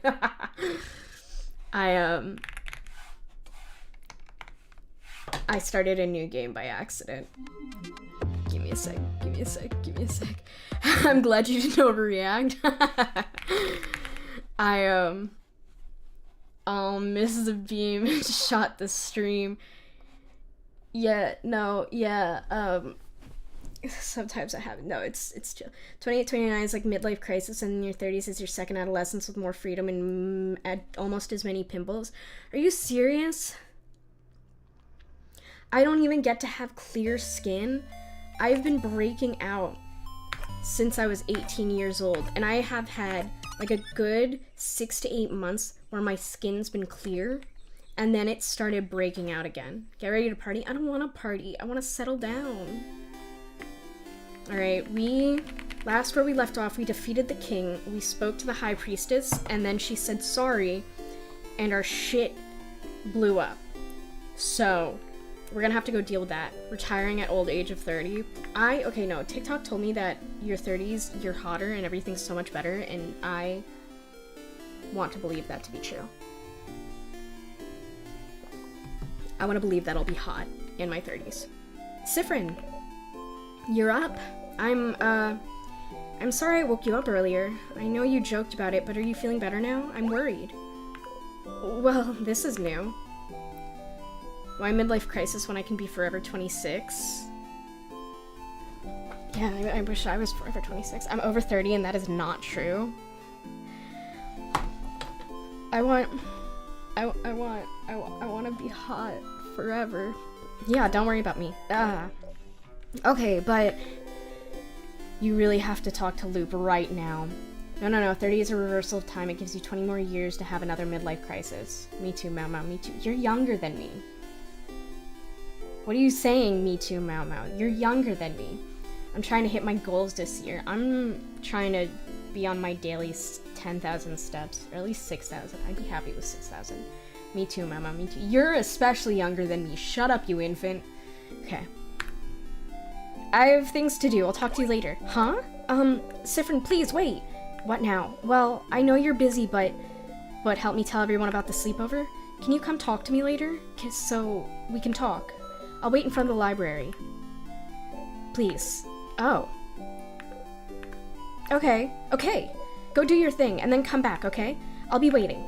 I started a new game by accident. Give me a sec. I'm glad you didn't overreact. Miss the beam and shot the stream. Sometimes I haven't. No, it's chill. 28, 29 is like midlife crisis, and in your 30s is your second adolescence with more freedom and almost as many pimples. Are you serious? I don't even get to have clear skin. I've been breaking out since I was 18 years old, and I have had like a good 6 to 8 months where my skin's been clear, and then it started breaking out again. Get ready to party? I don't want to party. I want to settle down. Alright, last where we left off, we defeated the king, we spoke to the high priestess, and then she said sorry, and our shit blew up. So, we're gonna have to go deal with that. Retiring at old age of 30. TikTok told me that your 30s, you're hotter and everything's so much better, and I want to believe that to be true. I want to believe that I'll be hot in my 30s. Sifrin, you're up. I'm sorry I woke you up earlier. I know you joked about it, but are you feeling better now? I'm worried. Well, this is new. Why midlife crisis when I can be forever 26? Yeah, I wish I was forever 26. I'm over 30 and that is not true. I want to be hot forever. Yeah, don't worry about me. Okay, but you really have to talk to Loop right now. No, 30 is a reversal of time. It gives you 20 more years to have another midlife crisis. Me too, maomao, me too. You're younger than me. What are you saying, me too, maomao? You're younger than me. I'm trying to hit my goals this year. I'm trying to be on my daily 10,000 steps, or at least 6,000. I'd be happy with 6,000. Me too, maomao, me too. You're especially younger than me. Shut up, you infant. Okay. I have things to do. I'll talk to you later. Huh? Sifrin, please, wait. What now? Well, I know you're busy, but help me tell everyone about the sleepover? Can you come talk to me later? So we can talk. I'll wait in front of the library. Please. Oh. Okay. Go do your thing, and then come back, okay? I'll be waiting.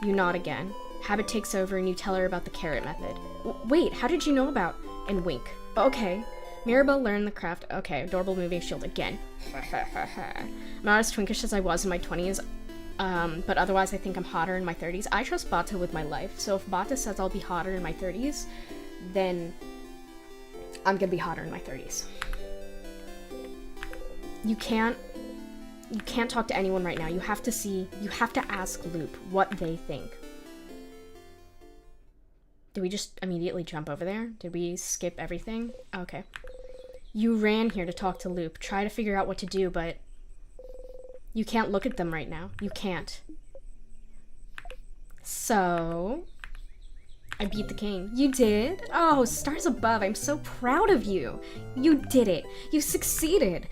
You nod again. Habit takes over, and you tell her about the carrot method. Wait, how did you know about... And wink. Okay. Mirabelle learned the craft. Okay, adorable moving shield again. I'm not as twinkish as I was in my 20s, but otherwise I think I'm hotter in my 30s. I trust Bata with my life, so if Bata says I'll be hotter in my 30s, then I'm gonna be hotter in my 30s. You can't talk to anyone right now. You have to ask Loop what they think. Did we just immediately jump over there? Did we skip everything? Okay. You ran here to talk to Loop, try to figure out what to do, but you can't look at them right now. You can't. So, I beat the king. You did? Oh, stars above. I'm so proud of you. You did it. You succeeded.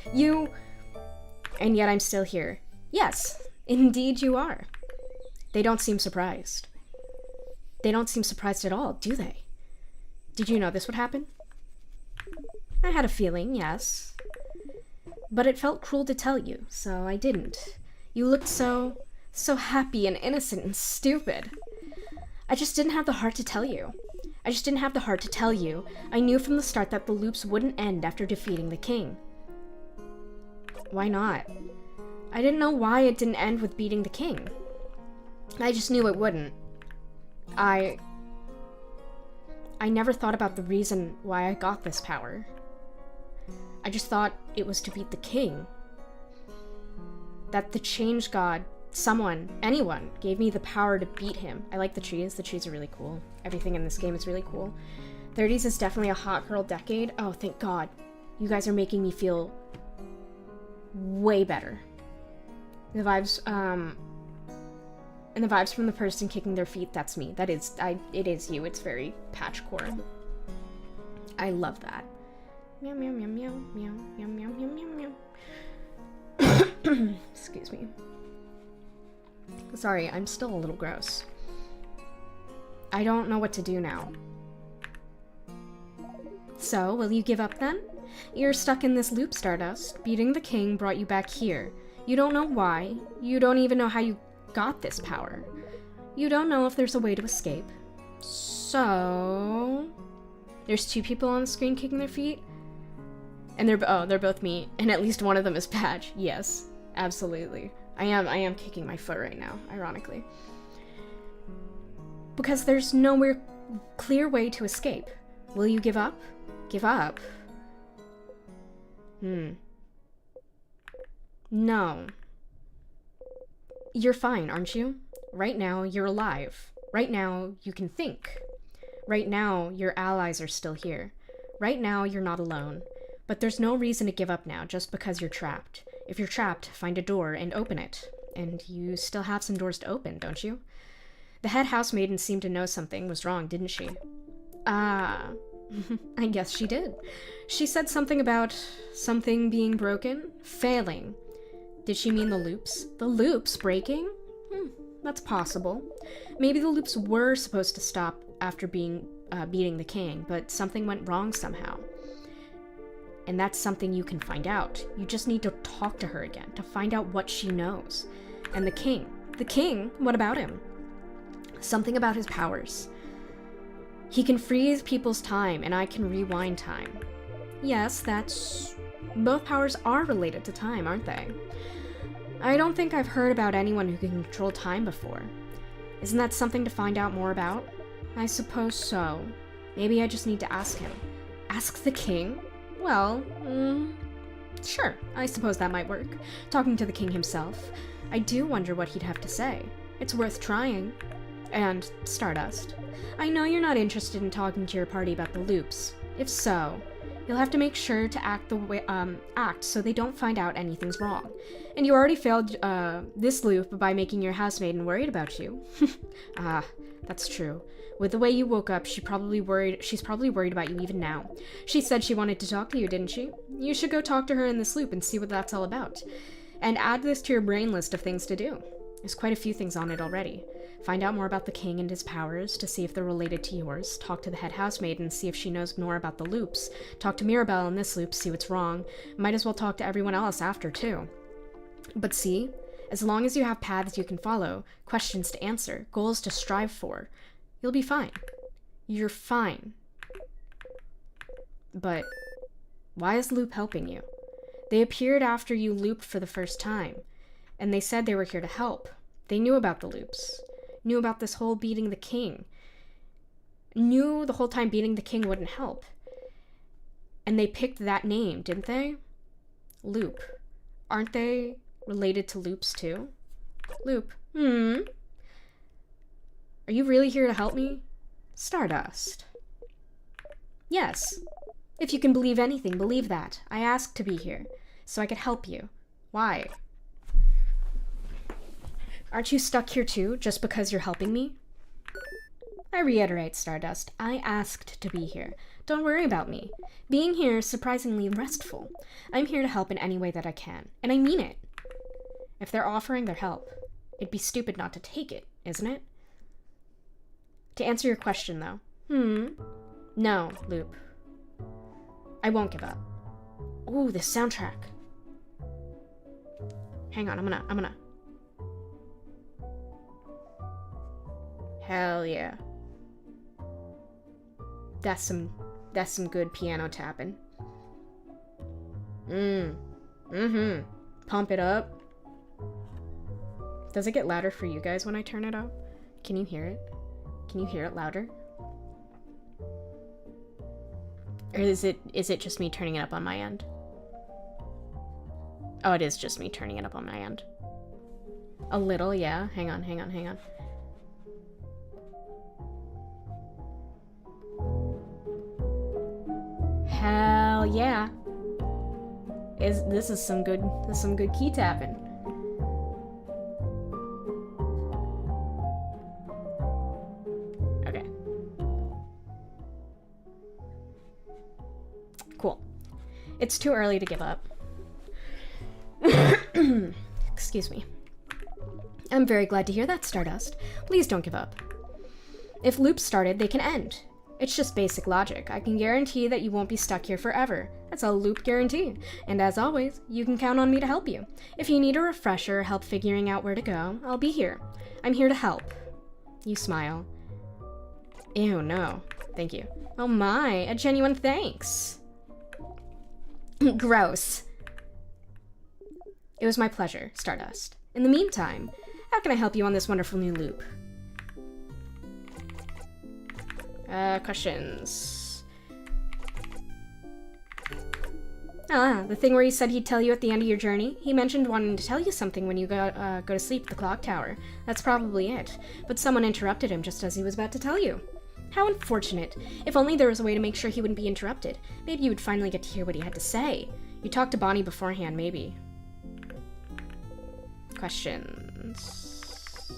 And yet I'm still here. Yes, indeed you are. They don't seem surprised. They don't seem surprised at all, do they? Did you know this would happen? I had a feeling, yes. But it felt cruel to tell you, so I didn't. You looked so happy and innocent and stupid. I just didn't have the heart to tell you. I knew from the start that the loops wouldn't end after defeating the king. Why not? I didn't know why it didn't end with beating the king. I just knew it wouldn't. I never thought about the reason why I got this power. I just thought it was to beat the king. That the change god, someone, anyone, gave me the power to beat him. I like the trees. The trees are really cool. Everything in this game is really cool. 30s is definitely a hot girl decade. Oh, thank God. You guys are making me feel way better. The vibes, and the vibes from the person kicking their feet, that's me. It is you. It's very patchcore. I love that. Meow, meow, meow, meow, meow, meow, meow, meow, meow, meow. Excuse me. Sorry, I'm still a little gross. I don't know what to do now. So, will you give up then? You're stuck in this loop, Stardust. Beating the king brought you back here. You don't know why. You don't even know how you got this power. You don't know if there's a way to escape. So... There's two people on the screen kicking their feet? And they're both me. And at least one of them is Patch. Yes, absolutely. I am kicking my foot right now, ironically. Because there's no clear way to escape. Will you give up? Give up? No. You're fine, aren't you? Right now, you're alive. Right now, you can think. Right now, your allies are still here. Right now, you're not alone. But there's no reason to give up now, just because you're trapped. If you're trapped, find a door and open it. And you still have some doors to open, don't you? The head housemaiden seemed to know something was wrong, didn't she? Ah, I guess she did. She said something about something being broken, failing. Did she mean the loops? The loops breaking? That's possible. Maybe the loops were supposed to stop after beating the king, but something went wrong somehow. And that's something you can find out. You just need to talk to her again to find out what she knows. And the king. The king? What about him? Something about his powers. He can freeze people's time, and I can rewind time. Yes, both powers are related to time, aren't they? I don't think I've heard about anyone who can control time before. Isn't that something to find out more about? I suppose so. Maybe I just need to ask him. Ask the king? Well, sure, I suppose that might work. Talking to the king himself. I do wonder what he'd have to say. It's worth trying. And Stardust, I know you're not interested in talking to your party about the loops. If so, you'll have to make sure to act so they don't find out anything's wrong. And you already failed this loop by making your housemaiden worried about you. Ah, that's true. With the way you woke up, she's probably worried about you even now. She said she wanted to talk to you, didn't she? You should go talk to her in this loop and see what that's all about. And add this to your brain list of things to do. There's quite a few things on it already. Find out more about the king and his powers to see if they're related to yours. Talk to the head housemaid and see if she knows more about the loops. Talk to Mirabelle in this loop, see what's wrong. Might as well talk to everyone else after, too. But see, as long as you have paths you can follow, questions to answer, goals to strive for, you'll be fine. You're fine. But why is Loop helping you? They appeared after you looped for the first time, and they said they were here to help. They knew about the loops. Knew about this whole beating the king. Knew the whole time beating the king wouldn't help. And they picked that name, didn't they? Loop. Aren't they related to loops too? Loop. Are you really here to help me? Stardust. Yes. If you can believe anything, believe that. I asked to be here, so I could help you. Why? Aren't you stuck here too, just because you're helping me? I reiterate, Stardust. I asked to be here. Don't worry about me. Being here is surprisingly restful. I'm here to help in any way that I can, and I mean it. If they're offering their help, it'd be stupid not to take it, isn't it? To answer your question, though. No, Loop. I won't give up. Ooh, this soundtrack. Hang on, I'm gonna. Hell yeah. That's some good piano tapping. Pump it up. Does it get louder for you guys when I turn it up? Can you hear it? Can you hear it louder? Or is it just me turning it up on my end? Oh, it is just me turning it up on my end. A little, yeah. Hang on. Hell yeah. This is some good key tapping. Okay. Cool. It's too early to give up. Excuse me. I'm very glad to hear that, Stardust. Please don't give up. If loops started, they can end. It's just basic logic. I can guarantee that you won't be stuck here forever. That's a loop guarantee. And as always, you can count on me to help you. If you need a refresher or help figuring out where to go, I'll be here. I'm here to help. You smile. Ew, no. Thank you. Oh my, a genuine thanks. Gross. It was my pleasure, Stardust. In the meantime, how can I help you on this wonderful new loop? Questions. The thing where he said he'd tell you at the end of your journey? He mentioned wanting to tell you something when you go to sleep at the clock tower. That's probably it. But someone interrupted him just as he was about to tell you. How unfortunate. If only there was a way to make sure he wouldn't be interrupted. Maybe you would finally get to hear what he had to say. You talked to Bonnie beforehand, maybe. Questions.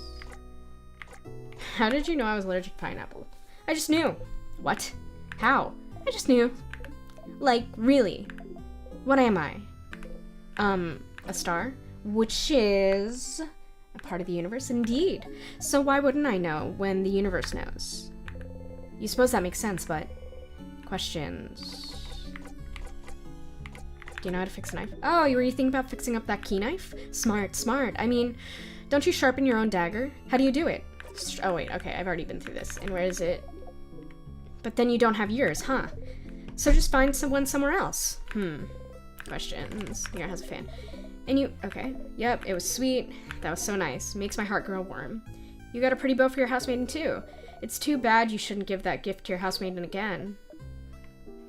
How did you know I was allergic to pineapple? I just knew. What? How? I just knew. Like, really? What am I? A star? Which is a part of the universe, indeed. So why wouldn't I know when the universe knows? You suppose that makes sense, but... Questions. Do you know how to fix a knife? Oh, were you thinking about fixing up that key knife? Smart, smart. I mean, don't you sharpen your own dagger? How do you do it? Oh wait, okay, I've already been through this. And where is it? But then you don't have yours, huh? So just find someone somewhere else. Questions. Here has a fan. And you, okay. Yep, it was sweet. That was so nice. Makes my heart grow warm. You got a pretty bow for your housemaiden too. It's too bad you shouldn't give that gift to your housemaiden again.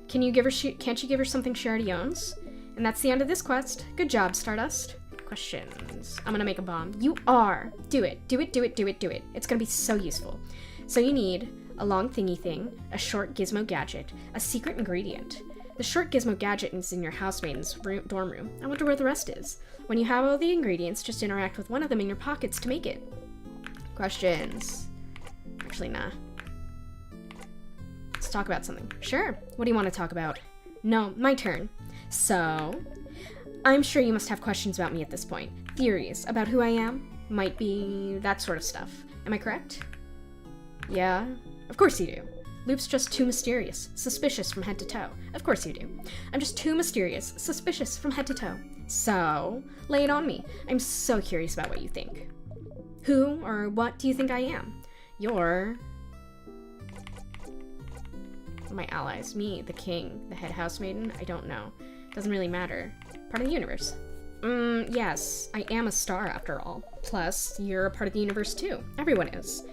Can't you give her something she already owns? And that's the end of this quest. Good job, Stardust. Questions. I'm gonna make a bomb. You are. Do it. Do it, do it, do it, do it. It's gonna be so useful. So you need a long thingy thing, a short gizmo gadget, a secret ingredient. The short gizmo gadget is in your housemaiden's dorm room. I wonder where the rest is. When you have all the ingredients, just interact with one of them in your pockets to make it. Questions. Actually, nah. Let's talk about something. Sure. What do you want to talk about? No, my turn. So, I'm sure you must have questions about me at this point. Theories about who I am, might be that sort of stuff. Am I correct? Yeah, of course you do. Loop's just too mysterious, suspicious from head to toe. Of course you do. I'm just too mysterious, suspicious from head to toe. So, lay it on me. I'm so curious about what you think. Who or what do you think I am? You're... my allies. Me, the king, the head housemaiden, I don't know. Doesn't really matter. Part of the universe. Yes, I am a star after all. Plus, you're a part of the universe too. Everyone is.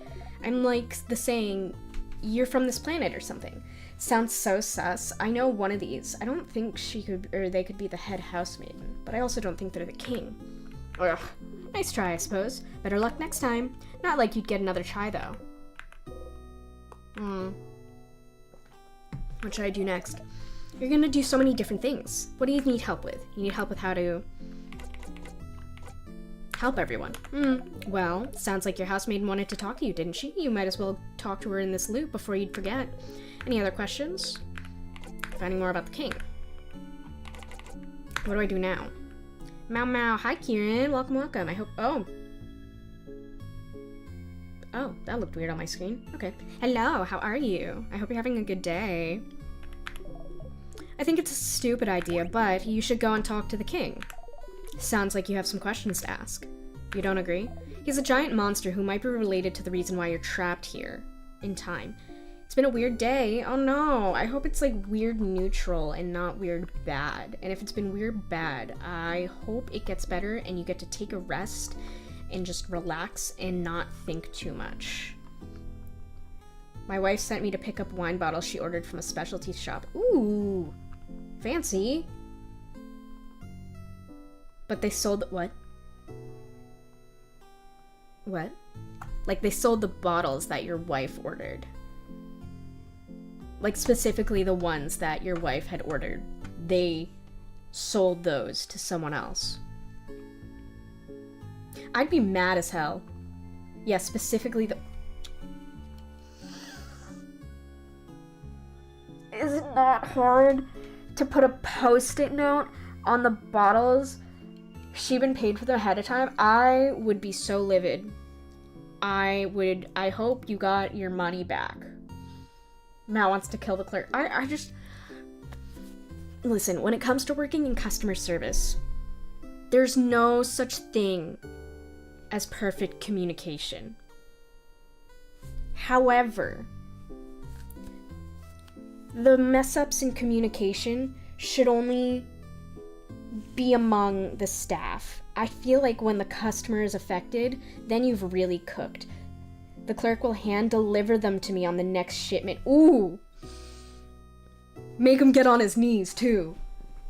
I'm like the saying, you're from this planet or something. Sounds so sus. I know one of these. I don't think they could be the head housemaiden, but I also don't think they're the king. Ugh. Nice try, I suppose. Better luck next time. Not like you'd get another try, though. What should I do next? You're gonna do so many different things. What do you need help with? You need help with how to help everyone. Well, sounds like your housemaid wanted to talk to you, didn't she? You might as well talk to her in this loop before you'd forget. Any other questions? Finding more about the king. What do I do now? Maomao. Hi, Kieran. Welcome. I hope... Oh, that looked weird on my screen. Okay. Hello, how are you? I hope you're having a good day. I think it's a stupid idea, but you should go and talk to the king. Sounds like you have some questions to ask. You don't agree? He's a giant monster who might be related to the reason why you're trapped here in time. It's been a weird day. Oh no, I hope it's like weird neutral and not weird bad. And if it's been weird bad, I hope it gets better and you get to take a rest and just relax and not think too much. My wife sent me to pick up wine bottles she ordered from a specialty shop. Ooh, fancy. But they sold, what? What? Like they sold the bottles that your wife ordered. Like specifically the ones that your wife had ordered. They sold those to someone else. I'd be mad as hell. Yeah, specifically the... Is it not hard to put a post-it note on the bottles? She been paid for them ahead of time. I would be so livid. I hope you got your money back. Matt wants to kill the clerk. I just... Listen, when it comes to working in customer service, there's no such thing as perfect communication. However, the mess-ups in communication should only be among the staff. I feel like when the customer is affected, then you've really cooked. The clerk will hand-deliver them to me on the next shipment. Ooh! Make him get on his knees, too.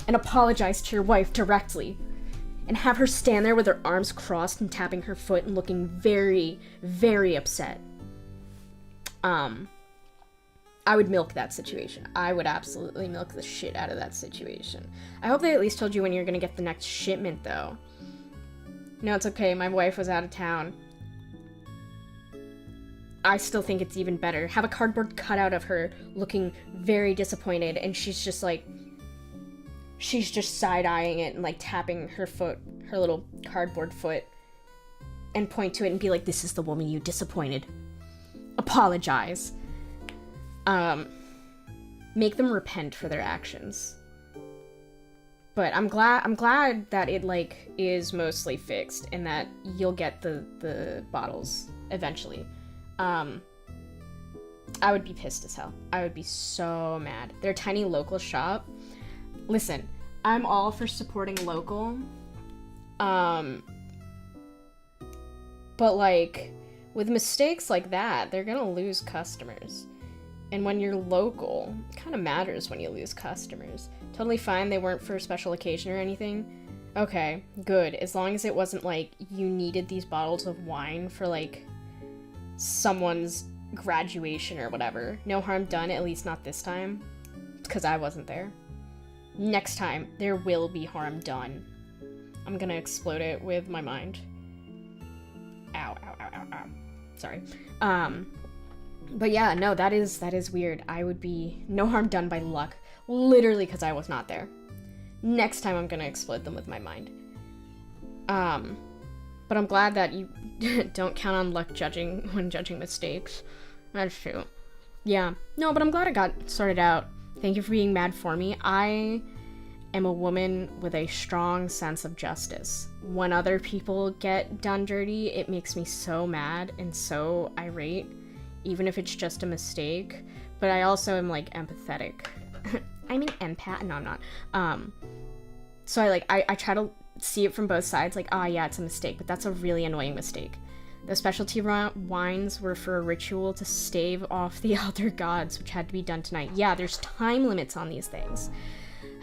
And apologize to your wife directly. And have her stand there with her arms crossed and tapping her foot and looking very, very upset. I would milk that situation. I would absolutely milk the shit out of that situation. I hope they at least told you when you're gonna get the next shipment, though. No, it's okay. My wife was out of town. I still think it's even better. Have a cardboard cutout of her looking very disappointed, and she's just like... She's just side-eyeing it and, like, tapping her foot, her little cardboard foot, and point to it and be like, this is the woman you disappointed. Apologize. Make them repent for their actions. But I'm glad that it, like, is mostly fixed and that you'll get the bottles eventually. I would be pissed as hell. I would be so mad. They're a tiny local shop. Listen, I'm all for supporting local. But, like, with mistakes like that, they're gonna lose customers. And when you're local, it kind of matters when you lose customers. Totally fine, they weren't for a special occasion or anything. Okay, good. As long as it wasn't like you needed these bottles of wine for like someone's graduation or whatever. No harm done, at least not this time. Because I wasn't there. Next time, there will be harm done. I'm gonna explode it with my mind. Ow, ow, ow, ow, ow. Sorry. But yeah, no, that is weird. I would be no harm done by luck. Literally because I was not there. Next time I'm gonna explode them with my mind. But I'm glad that you don't count on luck judging when judging mistakes. That's true. Yeah. No, but I'm glad it got sorted out. Thank you for being mad for me. I am a woman with a strong sense of justice. When other people get done dirty, it makes me so mad and so irate, even if it's just a mistake. But I also am, like, empathetic. I'm an empath. No, I'm not. So I try to see it from both sides. Like, yeah, it's a mistake, but that's a really annoying mistake. The specialty wines were for a ritual to stave off the elder gods, which had to be done tonight. Yeah, there's time limits on these things.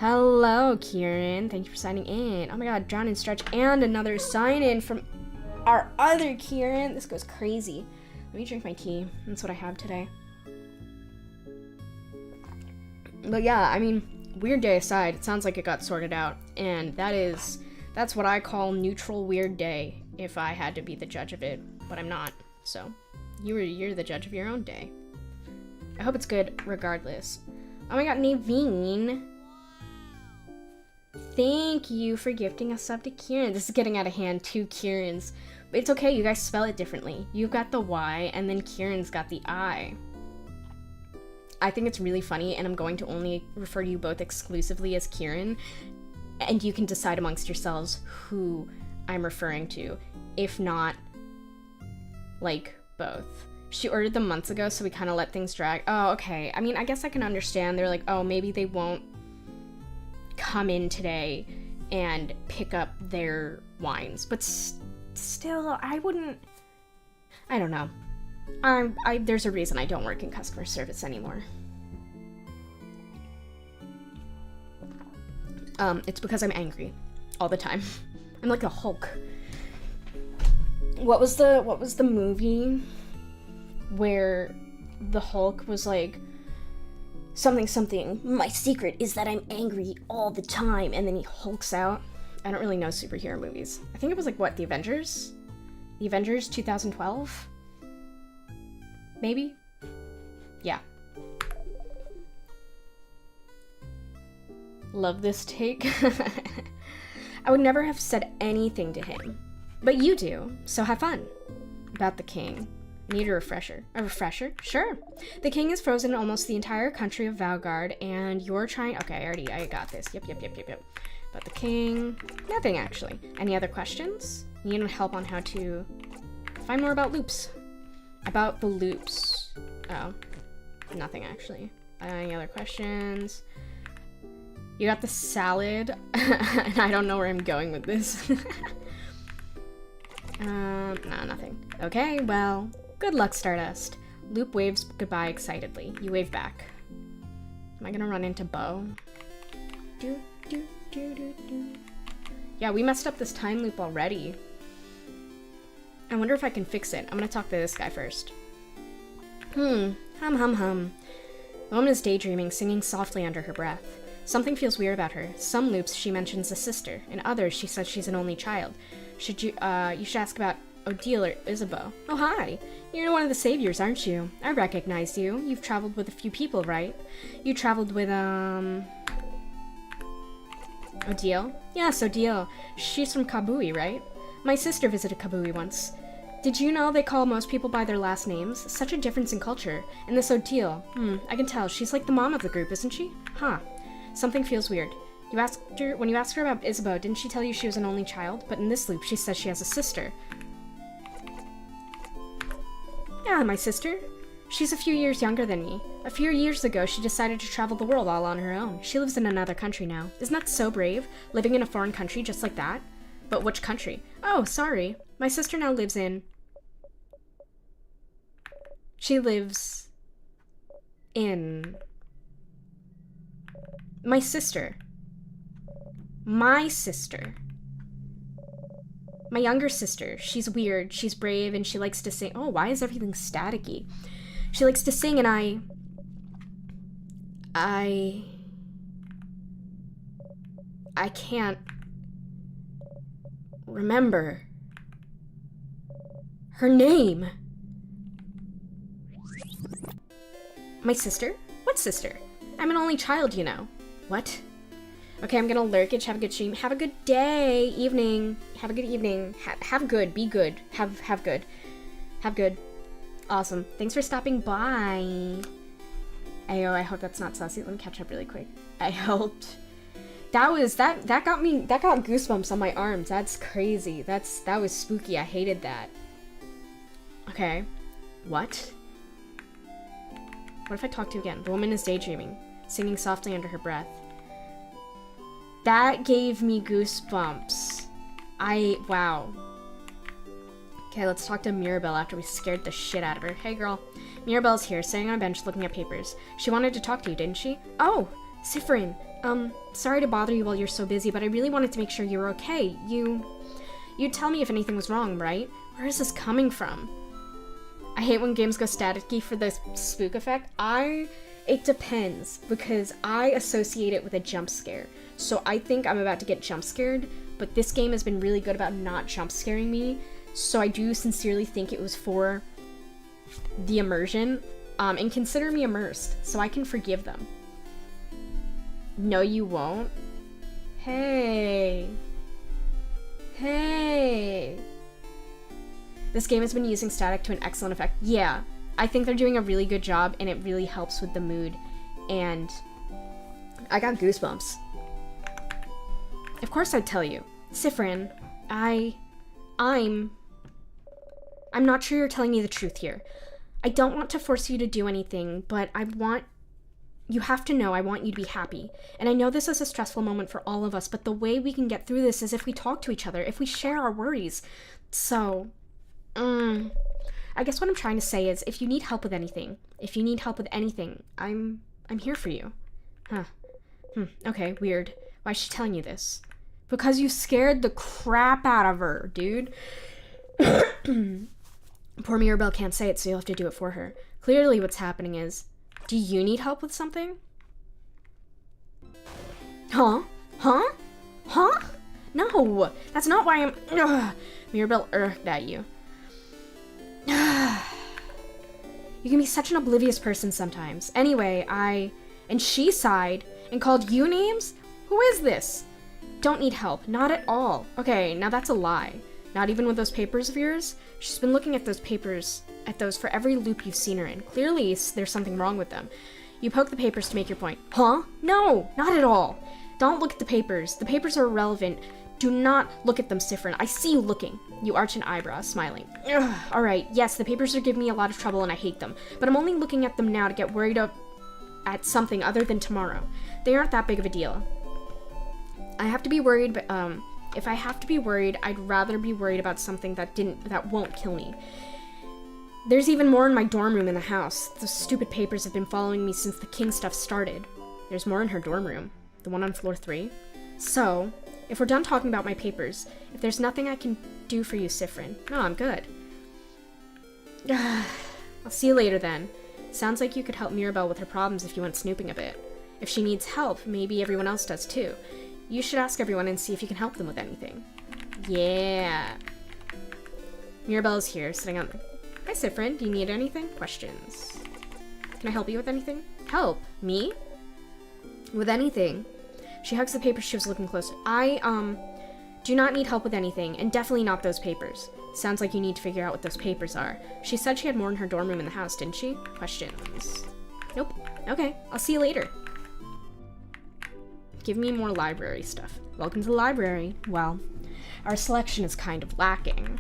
Hello, Kieran. Thank you for signing in. Oh my god, John and Stretch, and another sign-in from our other Kieran. This goes crazy. Let me drink my tea. That's what I have today. But yeah, I mean, weird day aside, it sounds like it got sorted out, and that's what I call neutral weird day if I had to be the judge of it, but I'm not. So, you're the judge of your own day. I hope it's good regardless. Oh my god, Naveen. Thank you for gifting a sub to Kieran. This is getting out of hand, 2 Kierans. But it's okay, you guys spell it differently. You've got the Y, and then Kieran's got the I. I think it's really funny, and I'm going to only refer to you both exclusively as Kieran, and you can decide amongst yourselves who I'm referring to, if not, like, both. She ordered them months ago, so we kind of let things drag. Oh, okay. I mean, I guess I can understand. They're like, oh, maybe they won't come in today and pick up their wines. But still, I wouldn't... I don't know. There's a reason I don't work in customer service anymore. It's because I'm angry all the time. I'm like a Hulk. What was the movie where the Hulk was like, something, my secret is that I'm angry all the time, and then he hulks out? I don't really know superhero movies. I think it was like, what, The Avengers? The Avengers 2012? Maybe? Yeah. Love this take. I would never have said anything to him. But you do, so have fun. About the king. Need a refresher. A refresher? Sure. The king has frozen almost the entire country of Valgard, and you're trying... Okay, I got this. Yep. About the king... Nothing, actually. Any other questions? You need help on how to find more about loops. About the loops. Oh. Nothing, actually. Any other questions? You got the salad, and I don't know where I'm going with this. No, nothing. Okay, well, good luck, Stardust. Loop waves goodbye excitedly. You wave back. Am I gonna run into Bo? Yeah, we messed up this time loop already. I wonder if I can fix it. I'm gonna talk to this guy first. Hum. The woman is daydreaming, singing softly under her breath. Something feels weird about her. Some loops she mentions a sister. In others, she says she's an only child. You should ask about Odile or Isabeau. Oh, hi! You're one of the saviors, aren't you? I recognize you. You've traveled with a few people, right? You traveled with, Odile? Yes, Odile. She's from Kabui, right? My sister visited Kabui once. Did you know they call most people by their last names? Such a difference in culture. And this Odile, I can tell. She's like the mom of the group, isn't she? Huh. Something feels weird. When you asked her about Isabeau, didn't she tell you she was an only child? But in this loop, she says she has a sister. Yeah, my sister. She's a few years younger than me. A few years ago, she decided to travel the world all on her own. She lives in another country now. Isn't that so brave? Living in a foreign country just like that? But which country? Oh, sorry. My sister now lives in... She lives... in... My sister. My younger sister. She's weird, she's brave, and she likes to sing. Oh, why is everything staticky? She likes to sing, and I can't remember her name. My sister? What sister? I'm an only child, you know. What? Okay, I'm gonna lurkage. Have a good stream. Have a good day, evening. Have a good evening. Have good. Be good. Have good. Have good. Awesome. Thanks for stopping by. Ayo, I hope that's not sassy. Let me catch up really quick. I helped. That got goosebumps on my arms. That's crazy. That was spooky. I hated that. Okay. What? What if I talk to you again? The woman is daydreaming, singing softly under her breath. That gave me goosebumps. Wow. Okay, let's talk to Mirabelle after we scared the shit out of her. Hey girl. Mirabelle's here, sitting on a bench looking at papers. She wanted to talk to you, didn't she? Oh, Sifrin. Sorry to bother you while you're so busy, but I really wanted to make sure you were okay. You'd tell me if anything was wrong, right? Where is this coming from? I hate when games go staticky for the spook effect. It depends, because I associate it with a jump scare. So I think I'm about to get jump scared, but this game has been really good about not jump scaring me. So I do sincerely think it was for the immersion, and consider me immersed, so I can forgive them. No, you won't. Hey. Hey. This game has been using static to an excellent effect. Yeah, I think they're doing a really good job, and it really helps with the mood. And I got goosebumps. Of course I'd tell you. Sifrin, I'm not sure you're telling me the truth here. I don't want to force you to do anything, but you have to know I want you to be happy. And I know this is a stressful moment for all of us, but the way we can get through this is if we talk to each other, if we share our worries. So, I guess what I'm trying to say is, if you need help with anything, I'm here for you. Huh. Okay, weird. Why is she telling you this? Because you scared the crap out of her, dude. Poor Mirabelle can't say it, so you'll have to do it for her. Clearly what's happening is, do you need help with something? Huh? No, that's not why I'm... Mirabelle urged at you. You can be such an oblivious person sometimes. Anyway, and she sighed and called you names? Who is this? Don't need help. Not at all. Okay, now that's a lie. Not even with those papers of yours? She's been looking at those papers, for every loop you've seen her in. Clearly, there's something wrong with them. You poke the papers to make your point. Huh? No, not at all. Don't look at the papers. The papers are irrelevant. Do not look at them, Sifrin. I see you looking. You arch an eyebrow, smiling. Alright, yes, the papers are giving me a lot of trouble and I hate them. But I'm only looking at them now to get worried at something other than tomorrow. They aren't that big of a deal. I have to be worried, but, if I have to be worried, I'd rather be worried about something that won't kill me. There's even more in my dorm room in the house. Those stupid papers have been following me since the king stuff started. There's more in her dorm room. The one on floor 3. So, if we're done talking about my papers, if there's nothing I can do for you, Sifrin. No, I'm good. I'll see you later then. Sounds like you could help Mirabelle with her problems if you went snooping a bit. If she needs help, maybe everyone else does too. You should ask everyone and see if you can help them with anything. Yeah. Mirabelle is here, sitting on... Hi, Sifrin. Do you need anything? Questions. Can I help you with anything? Help? Me? With anything. She hugs the paper she was looking closer. I do not need help with anything, and definitely not those papers. Sounds like you need to figure out what those papers are. She said she had more in her dorm room in the house, didn't she? Questions. Nope. Okay, I'll see you later. Give me more library stuff. Welcome to the library. Well, our selection is kind of lacking.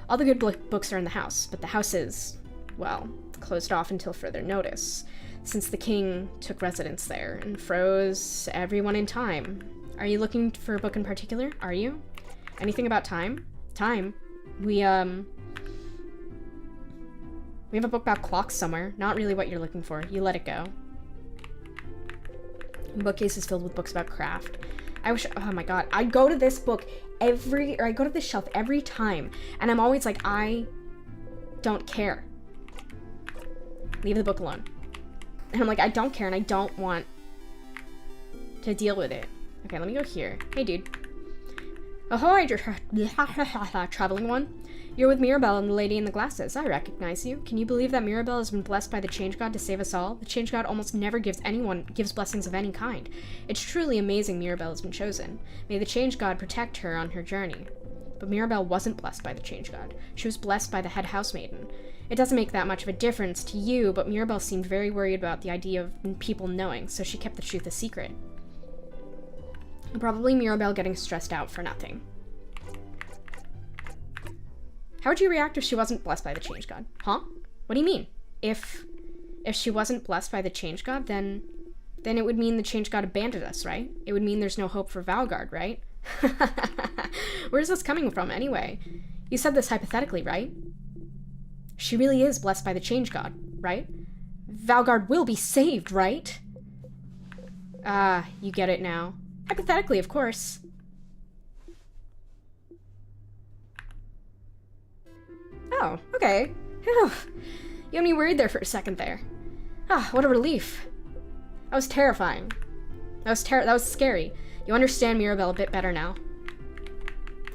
All the good books are in the house, but the house is, well, closed off until further notice, since the king took residence there and froze everyone in time. Are you looking for a book in particular? Are you? Anything about time? Time? We have a book about clocks somewhere. Not really what you're looking for. You let it go. The bookcase is filled with books about craft. I wish, oh my god, I go to this I go to this shelf every time, and I'm always like, I don't care. Leave the book alone. And I'm like, I don't care, and I don't want to deal with it. Okay, let me go here. Hey, dude. Ahoy, traveling one. You're with Mirabelle and the lady in the glasses. I recognize you. Can you believe that Mirabelle has been blessed by the Change God to save us all? The Change God almost never gives blessings of any kind. It's truly amazing Mirabelle has been chosen. May the Change God protect her on her journey. But Mirabelle wasn't blessed by the Change God. She was blessed by the head housemaiden. It doesn't make that much of a difference to you, but Mirabelle seemed very worried about the idea of people knowing, so she kept the truth a secret. Probably Mirabelle getting stressed out for nothing. How would you react if she wasn't blessed by the Change God? Huh? What do you mean? If she wasn't blessed by the Change God, then it would mean the Change God abandoned us, right? It would mean there's no hope for Valgard, right? Where's this coming from, anyway? You said this hypothetically, right? She really is blessed by the Change God, right? Valgard will be saved, right? Ah, you get it now. Hypothetically, of course. Oh, okay. Whew. You had me worried there for a second there. Ah, what a relief. That was terrifying. That was scary. You understand Mirabelle a bit better now.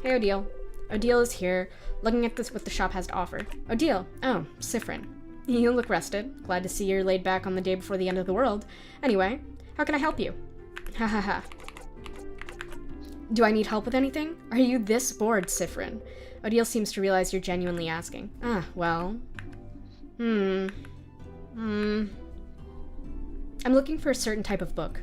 Hey, Odile. Odile is here, looking at what the shop has to offer. Odile. Oh, Siffrin. You look rested. Glad to see you're laid back on the day before the end of the world. Anyway, how can I help you? Ha ha ha. Do I need help with anything? Are you this bored, Siffrin? Odile seems to realize you're genuinely asking. Ah, well... I'm looking for a certain type of book.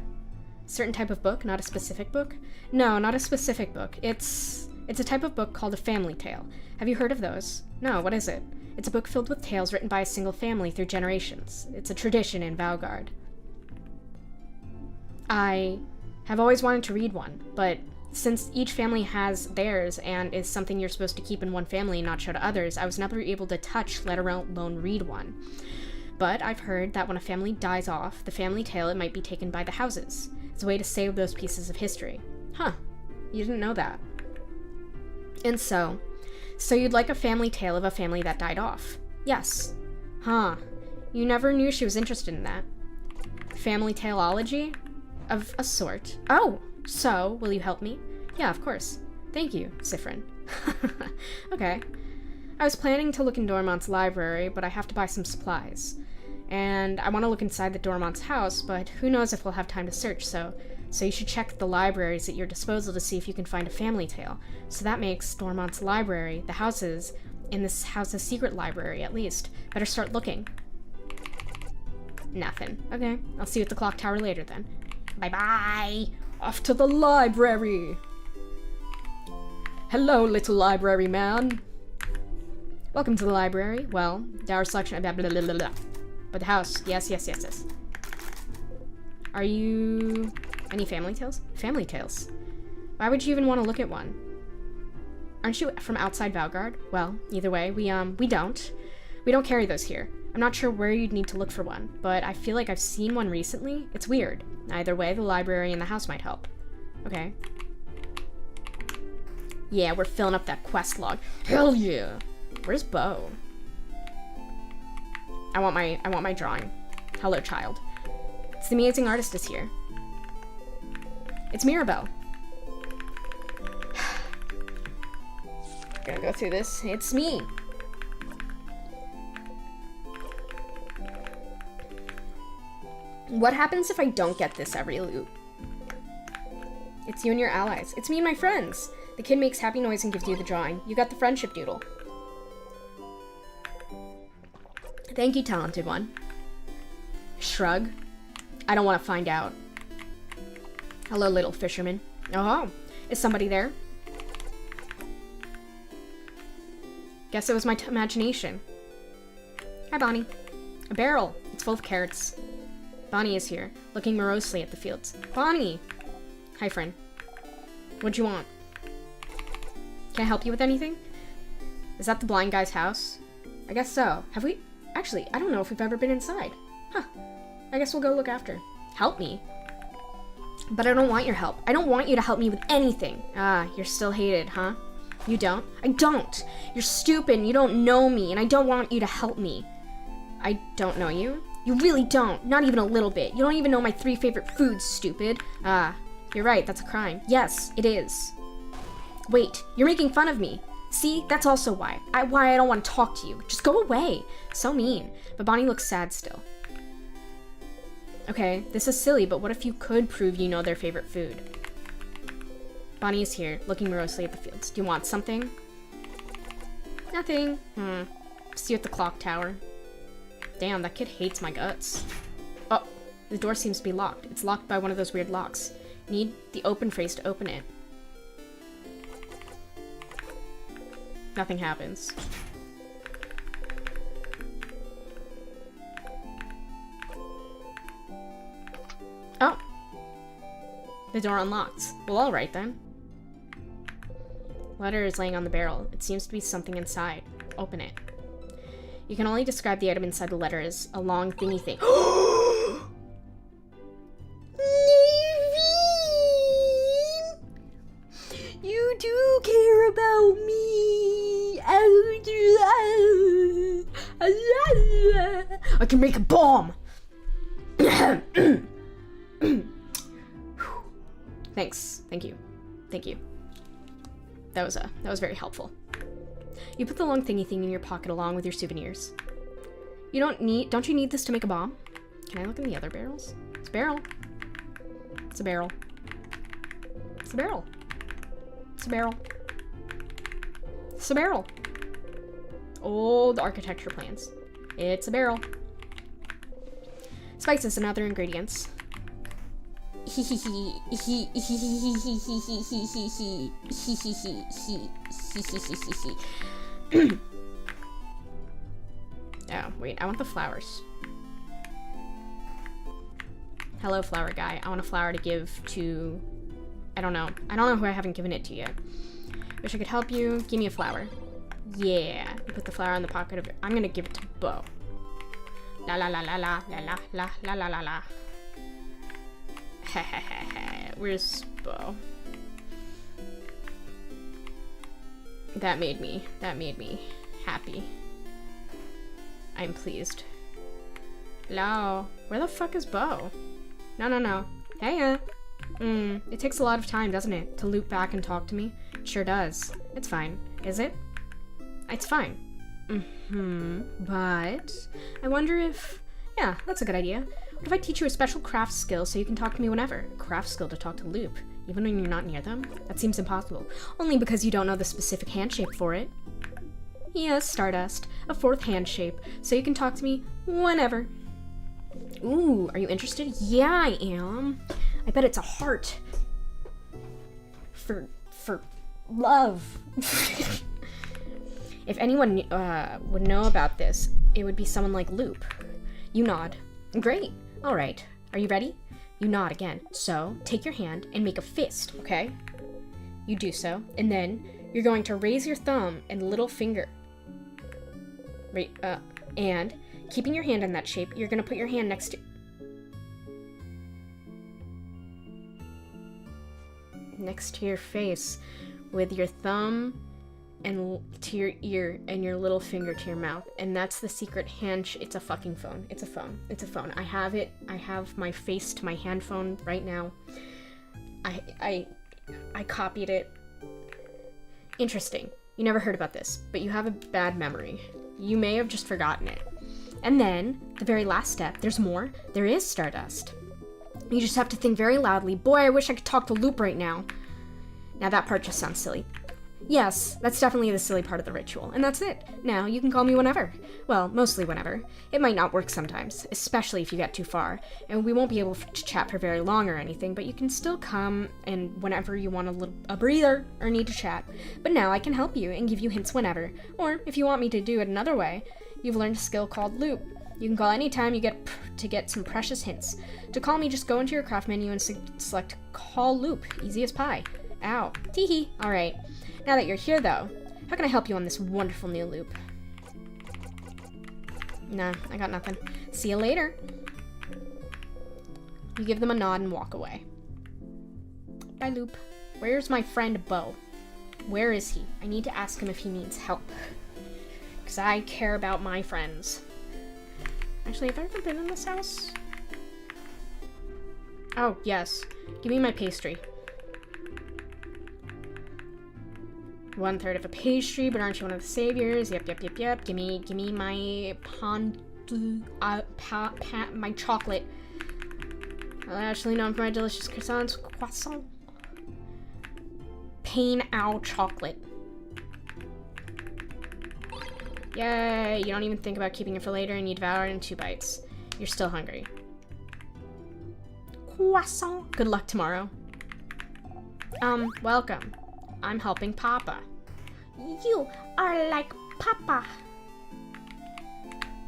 Certain type of book, not a specific book? No, not a specific book. It's a type of book called a family tale. Have you heard of those? No, what is it? It's a book filled with tales written by a single family through generations. It's a tradition in Valgard. I have always wanted to read one, but since each family has theirs and is something you're supposed to keep in one family and not show to others, I was never able to touch, let alone read one. But I've heard that when a family dies off, the family tale, it might be taken by the houses. It's a way to save those pieces of history. Huh, you didn't know that. And so you'd like a family tale of a family that died off? Yes. Huh, you never knew she was interested in that. Family taleology? Of a sort. Oh, so, will you help me? Yeah, of course. Thank you, Siffrin. Okay. I was planning to look in Dormont's library, but I have to buy some supplies. And I want to look inside the Dormont's house, but who knows if we'll have time to search, so you should check the libraries at your disposal to see if you can find a family tale. So that makes Dormont's library, the houses, in this house's secret library, at least. Better start looking. Nothing. Okay, I'll see you at the clock tower later then. Bye-bye! Off to the library! Hello, little library man. Welcome to the library. Well, our selection of blah, blah, blah, blah, blah. But the house, yes. Are you... any family tales? Family tales? Why would you even want to look at one? Aren't you from outside Valgard? Well, either way, we don't. We don't carry those here. I'm not sure where you'd need to look for one, but I feel like I've seen one recently. It's weird. Either way, the library and the house might help. Okay. Yeah, we're filling up that quest log. Hell yeah! Where's Bo? I want my drawing. Hello, child. It's the amazing artist is here. It's Mirabelle. Gonna go through this. It's me. What happens if I don't get this every loot? It's you and your allies. It's me and my friends. The kid makes happy noise and gives you the drawing. You got the friendship doodle. Thank you, talented one. Shrug. I don't want to find out. Hello, little fisherman. Oh, is somebody there? Guess it was my imagination. Hi, Bonnie. A barrel. It's full of carrots. Bonnie is here, looking morosely at the fields. Bonnie! Hi, friend. What'd you want? Can I help you with anything? Is that the blind guy's house? I guess so. Have we... Actually, I don't know if we've ever been inside. Huh. I guess we'll go look after. Help me? But I don't want your help. I don't want you to help me with anything. Ah, you're still hated, huh? You don't? I don't! You're stupid and you don't know me, and I don't want you to help me. I don't know you? You really don't. Not even a little bit. You don't even know my 3 favorite foods, stupid. Ah, you're right. That's a crime. Yes, it is. Wait, you're making fun of me. See, that's also why I don't want to talk to you. Just go away. So mean. But Bonnie looks sad still. Okay, this is silly, but what if you could prove you know their favorite food? Bonnie is here, looking morosely at the fields. Do you want something? Nothing. See you at the clock tower. Damn, that kid hates my guts. Oh, the door seems to be locked. It's locked by one of those weird locks. Need the open phrase to open it. Nothing happens. Oh! The door unlocked. Well, alright then. Letter is laying on the barrel. It seems to be something inside. Open it. You can only describe the item inside the letter as a long thingy thing. You do care about me. I can make a bomb. Thanks. Thank you. Thank you. That was very helpful. You put the long thingy thing in your pocket along with your souvenirs. Don't you need this to make a bomb? Can I look in the other barrels? It's a barrel. It's a barrel. It's a barrel. It's a barrel. It's a barrel. Old architecture plans. It's a barrel. Spices and other ingredients. Oh, wait, I want the flowers. Hello, flower guy. I want a flower to give to... I don't know who I haven't given it to yet. Wish I could help you. Give me a flower. Yeah. You put the flower in the pocket of it. I'm gonna give it to Bo. La la la la la la la la la la la la. Where's Bo? That made me happy. I'm pleased. Hello. Where the fuck is Bo? No. Hey, it takes a lot of time, doesn't it, to loop back and talk to me? Sure does. It's fine. Is it? It's fine. But I wonder if... Yeah, that's a good idea. What if I teach you a special craft skill so you can talk to me whenever? A craft skill to talk to Loop, even when you're not near them? That seems impossible. Only because you don't know the specific hand shape for it. Yes, Stardust. A fourth hand shape, so you can talk to me whenever. Ooh, are you interested? Yeah, I am. I bet it's a heart. For love. If anyone would know about this, it would be someone like Loop. You nod. Great. All right. Are you ready? You nod again. So, take your hand and make a fist, okay? You do so, and then you're going to raise your thumb and little finger. And keeping your hand in that shape, you're going to put your hand next to your face with your thumb and to your ear and your little finger to your mouth, and that's the secret hand. It's a fucking phone. It's a phone. It's a phone. I have it. I have my face to my hand phone right now. I copied it. Interesting. You never heard about this, but you have a bad memory. You may have just forgotten it. And then the very last step. There's more. There is Stardust. You just have to think very loudly. Boy, I wish I could talk to Loop right now. Now that part just sounds silly. Yes, that's definitely the silly part of the ritual, and that's it. Now, you can call me whenever. Well, mostly whenever. It might not work sometimes, especially if you get too far, and we won't be able to chat for very long or anything, but you can still come and whenever you want a breather or need to chat. But now I can help you and give you hints whenever. Or, if you want me to do it another way, you've learned a skill called Loop. You can call anytime you get some precious hints. To call me, just go into your craft menu and select Call Loop. Easy as pie. Ow. Teehee. Alright. Now that you're here, though, how can I help you on this wonderful new loop? Nah, I got nothing. See you later. You give them a nod and walk away. Bye, Loop. Where's my friend Bo? Where is he? I need to ask him if he needs help. Because I care about my friends. Actually, have I ever been in this house? Oh, yes. Give me my pastry. 1/3 of a pastry, but aren't you one of the saviors? Yep. Give me my my chocolate. Actually known for my delicious croissants. Croissant. Pain-ow chocolate. Yay! You don't even think about keeping it for later, and you devour it in 2 bites. You're still hungry. Croissant. Good luck tomorrow. Welcome. I'm helping Papa. You are like Papa.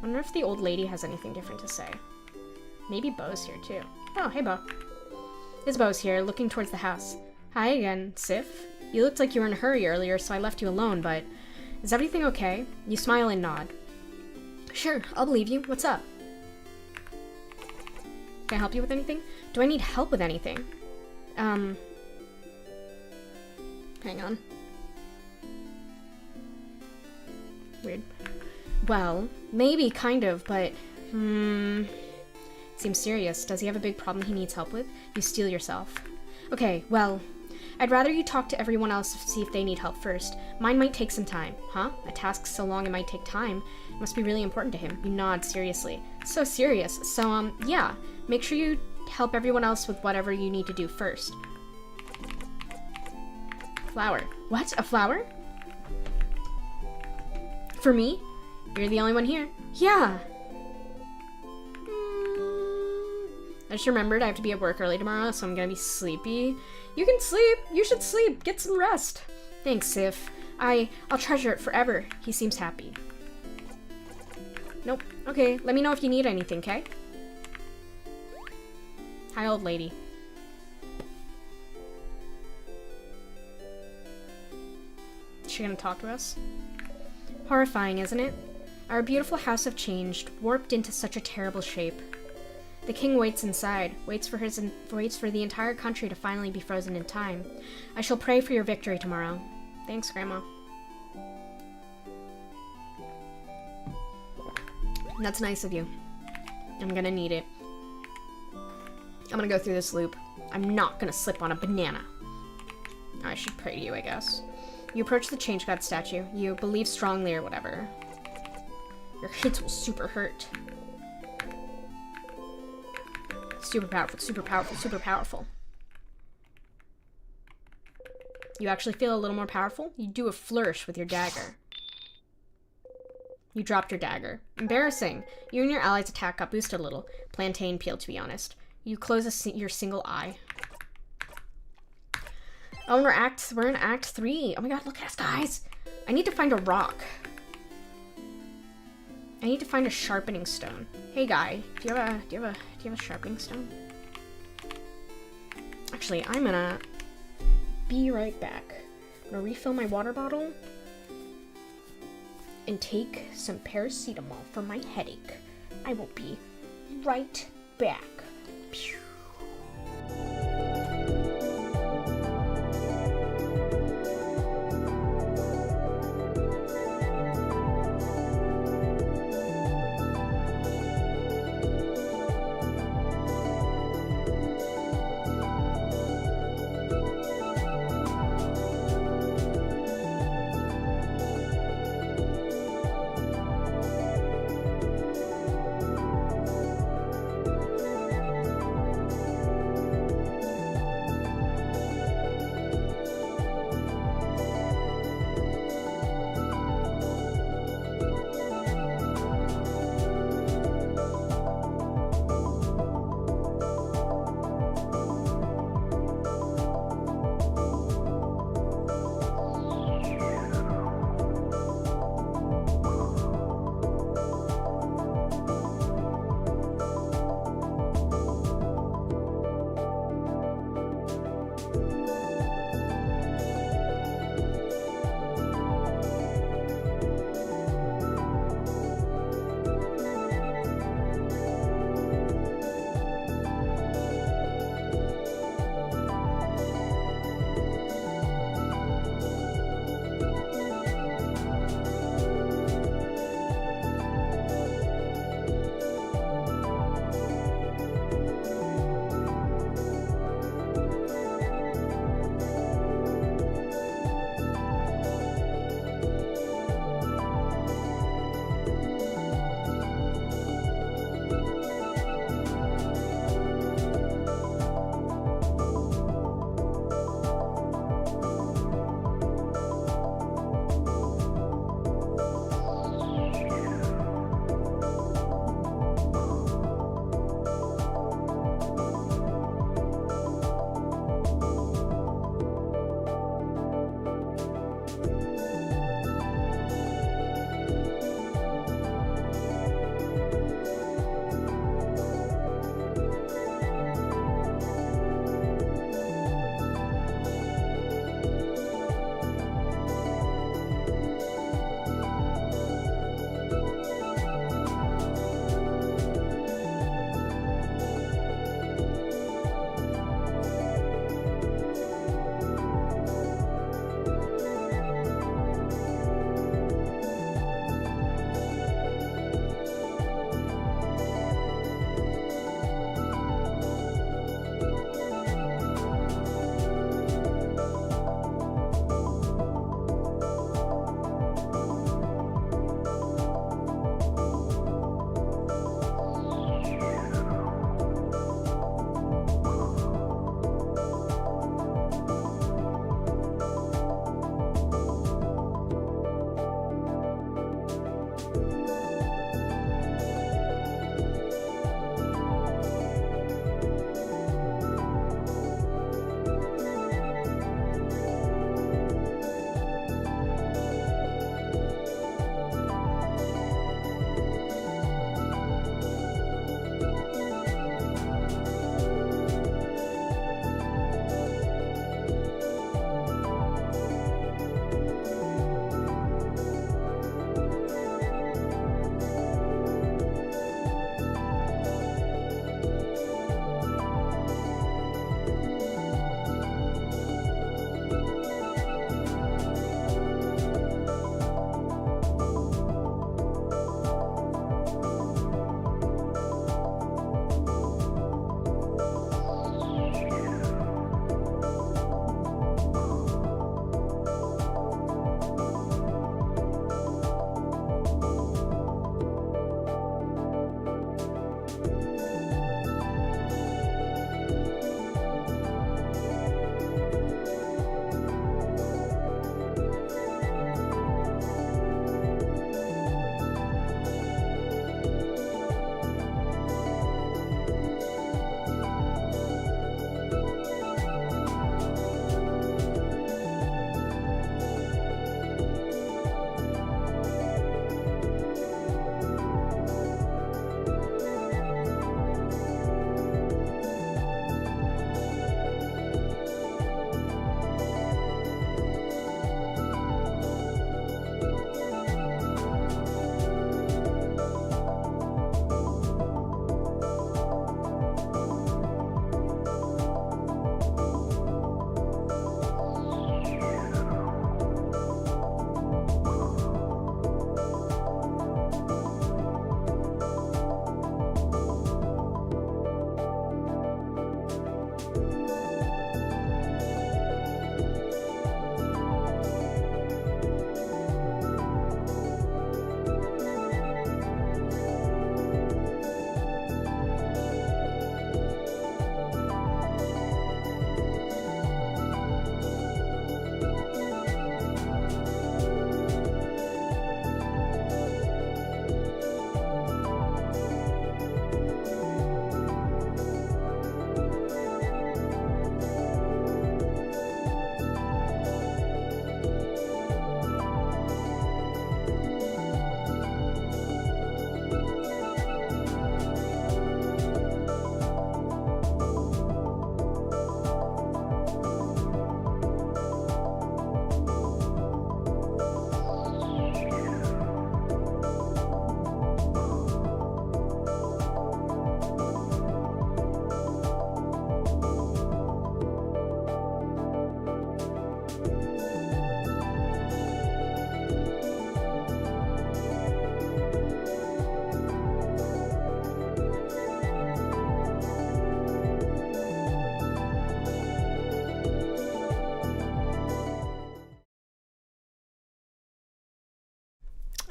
Wonder if the old lady has anything different to say. Maybe Bo's here too. Oh, hey Bo. Isbo's here, looking towards the house. Hi again, Sif. You looked like you were in a hurry earlier, so I left you alone, but is everything okay? You smile and nod. Sure, I'll believe you. What's up? Can I help you with anything? Do I need help with anything? Hang on. Weird. Well, maybe, kind of, but, Seems serious. Does he have a big problem he needs help with? You steel yourself. Okay, well, I'd rather you talk to everyone else to see if they need help first. Mine might take some time. Huh? A task so long it might take time. It must be really important to him. You nod seriously. So serious. So, yeah. Make sure you help everyone else with whatever you need to do first. Flower. What? A flower? For me? You're the only one here. Yeah. I just remembered I have to be at work early tomorrow, so I'm gonna be sleepy. You can sleep. You should sleep. Get some rest. Thanks, Sif. I'll treasure it forever. He seems happy. Nope. Okay, let me know if you need anything, okay? Hi, old lady. Is she gonna talk to us? Horrifying, isn't it? Our beautiful house have changed, warped into such a terrible shape. The king waits inside, waits for the entire country to finally be frozen in time. I shall pray for your victory tomorrow. Thanks, Grandma. That's nice of you. I'm gonna need it. I'm gonna go through this loop. I'm not gonna slip on a banana. I should pray to you, I guess. You approach the Change God statue. You believe strongly or whatever. Your hits will super hurt. Super powerful, super powerful, super powerful. You actually feel a little more powerful? You do a flourish with your dagger. You dropped your dagger. Embarrassing. You and your allies' attack got boosted a little. Plantain peel, to be honest. You close your single eye. Oh, we're in Act 3. Oh my god, look at us, guys. I need to find a rock. I need to find a sharpening stone. Hey, guy, do you have a sharpening stone? Actually, I'm gonna be right back. I'm gonna refill my water bottle and take some paracetamol for my headache. I will be right back. Pew.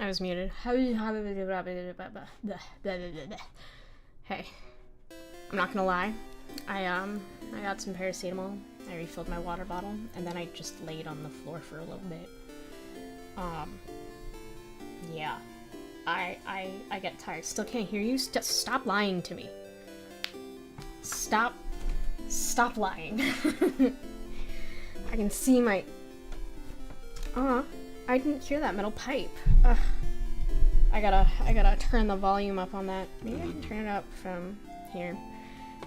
I was muted. Hey, I'm not gonna lie. I got some paracetamol. I refilled my water bottle, and then I just laid on the floor for a little bit. Yeah. I get tired. Still can't hear you. Stop lying to me. Stop lying. I can see my... I didn't hear that metal pipe. I gotta turn the volume up on that. Maybe I can turn it up from here.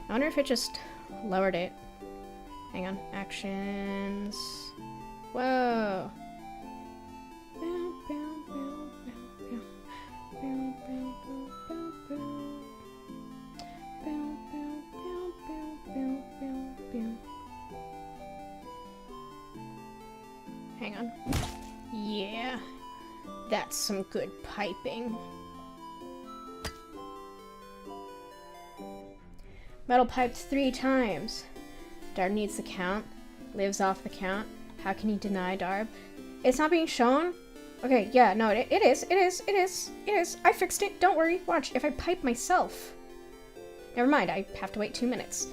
I wonder if it just lowered it. Hang on. Actions. Whoa. Hang on. Yeah. That's some good piping. Metal piped 3 times. Darb needs the count. Lives off the count. How can he deny Darb? It's not being shown? Okay, yeah, no, it is. I fixed it. Don't worry. Watch, if I pipe myself. Never mind, I have to wait 2 minutes.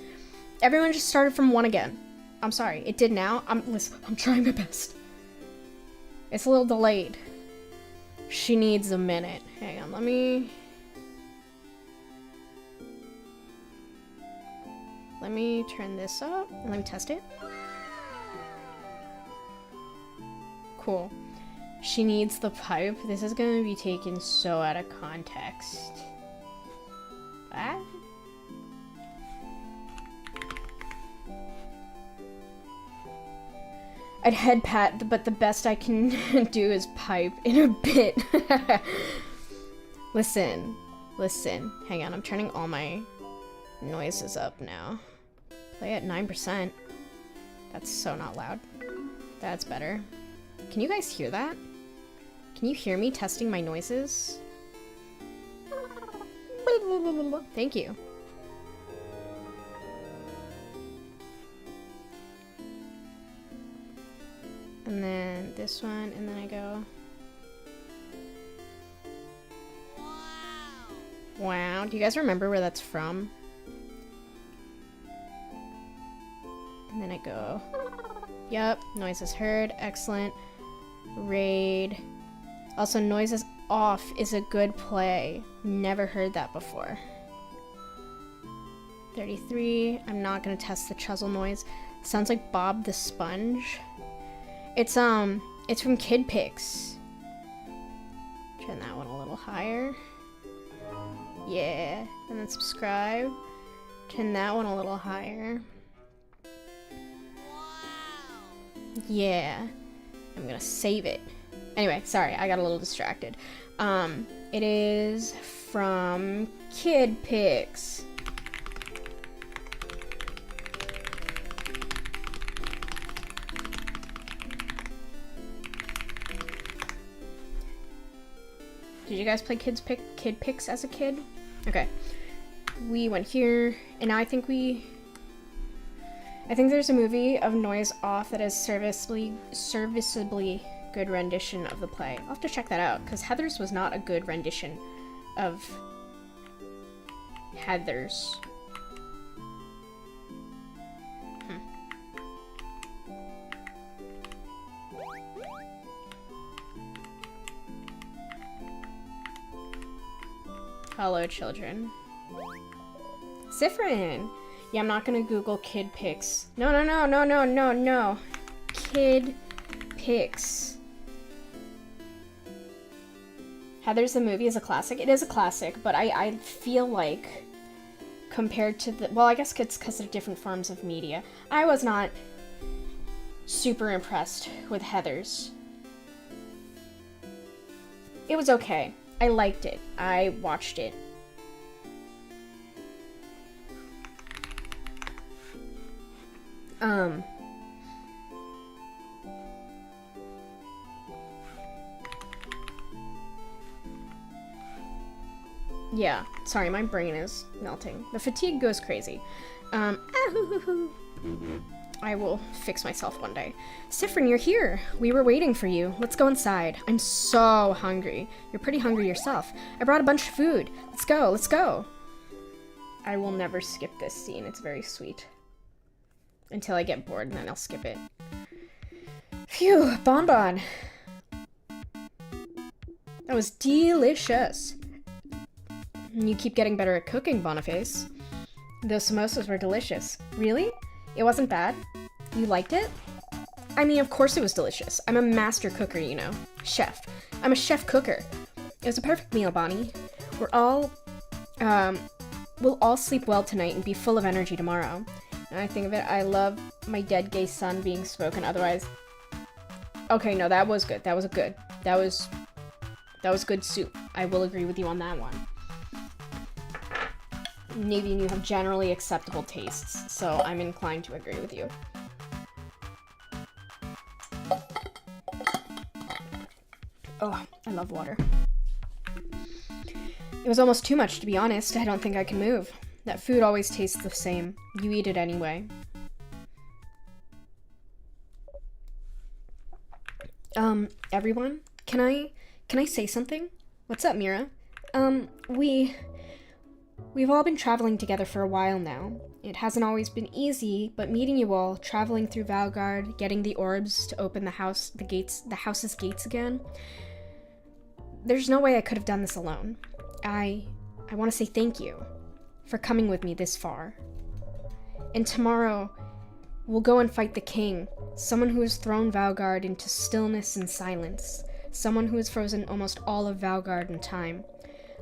Everyone just started from 1 again. I'm sorry, it did now. Listen, I'm trying my best. It's a little delayed. She needs a minute. Hang on, let me turn this up and let me test it. Cool. She needs the pipe. This is gonna be taken so out of context. What? I'd head pat, but the best I can do is pipe in a bit. Listen. Hang on, I'm turning all my noises up now. Play at 9%. That's so not loud. That's better. Can you guys hear that? Can you hear me testing my noises? Thank you. And then this one, and then I go... Wow. Do you guys remember where that's from? And then I go... Yup, noises heard. Excellent. Raid. Also, noises off is a good play. Never heard that before. 33. I'm not gonna test the chuzzle noise. Sounds like Bob the Sponge. It's from Kid Pics. Turn that one a little higher. Yeah. And then subscribe. Turn that one a little higher. Yeah. I'm gonna save it. Anyway, sorry, I got a little distracted. It is from Kid Pics. Did you guys play Kid Pics as a kid? Okay. We went here, and now I think there's a movie of Noise Off that is serviceably good rendition of the play. I'll have to check that out, because Heather's was not a good rendition of Heather's. Hello, children. Sifrin! Yeah, I'm not gonna Google Kid Pics. No. Kid Pics. Heather's the movie is a classic. It is a classic, but I feel like compared to the... Well, I guess it's because they're different forms of media. I was not super impressed with Heather's. It was okay. I liked it. I watched it. Yeah, sorry, my brain is melting. The fatigue goes crazy. I will fix myself one day. Siffrin, you're here. We were waiting for you. Let's go inside. I'm so hungry. You're pretty hungry yourself. I brought a bunch of food. Let's go, let's go. I will never skip this scene. It's very sweet. Until I get bored, and then I'll skip it. Phew, bonbon. That was delicious. You keep getting better at cooking, Boniface. Those samosas were delicious. Really? It wasn't bad? You liked it? I mean, of course it was delicious. I'm a master cooker, you know. Chef. I'm a chef cooker. It was a perfect meal, Bonnie. We'll all sleep well tonight and be full of energy tomorrow. Now I think of it, I love my dead gay son being spoken, otherwise... Okay, no, that was good. That was good. That was good soup. I will agree with you on that one. Navy and you have generally acceptable tastes, so I'm inclined to agree with you. Oh, I love water. It was almost too much, to be honest. I don't think I can move. That food always tastes the same. You eat it anyway. Everyone? Can I say something? What's up, Mira? We've all been traveling together for a while now. It hasn't always been easy, but meeting you all, traveling through Valgard, getting the orbs to open the house's gates again. There's no way I could have done this alone. I want to say thank you for coming with me this far. And tomorrow, we'll go and fight the king, someone who has thrown Valgard into stillness and silence, someone who has frozen almost all of Valgard in time.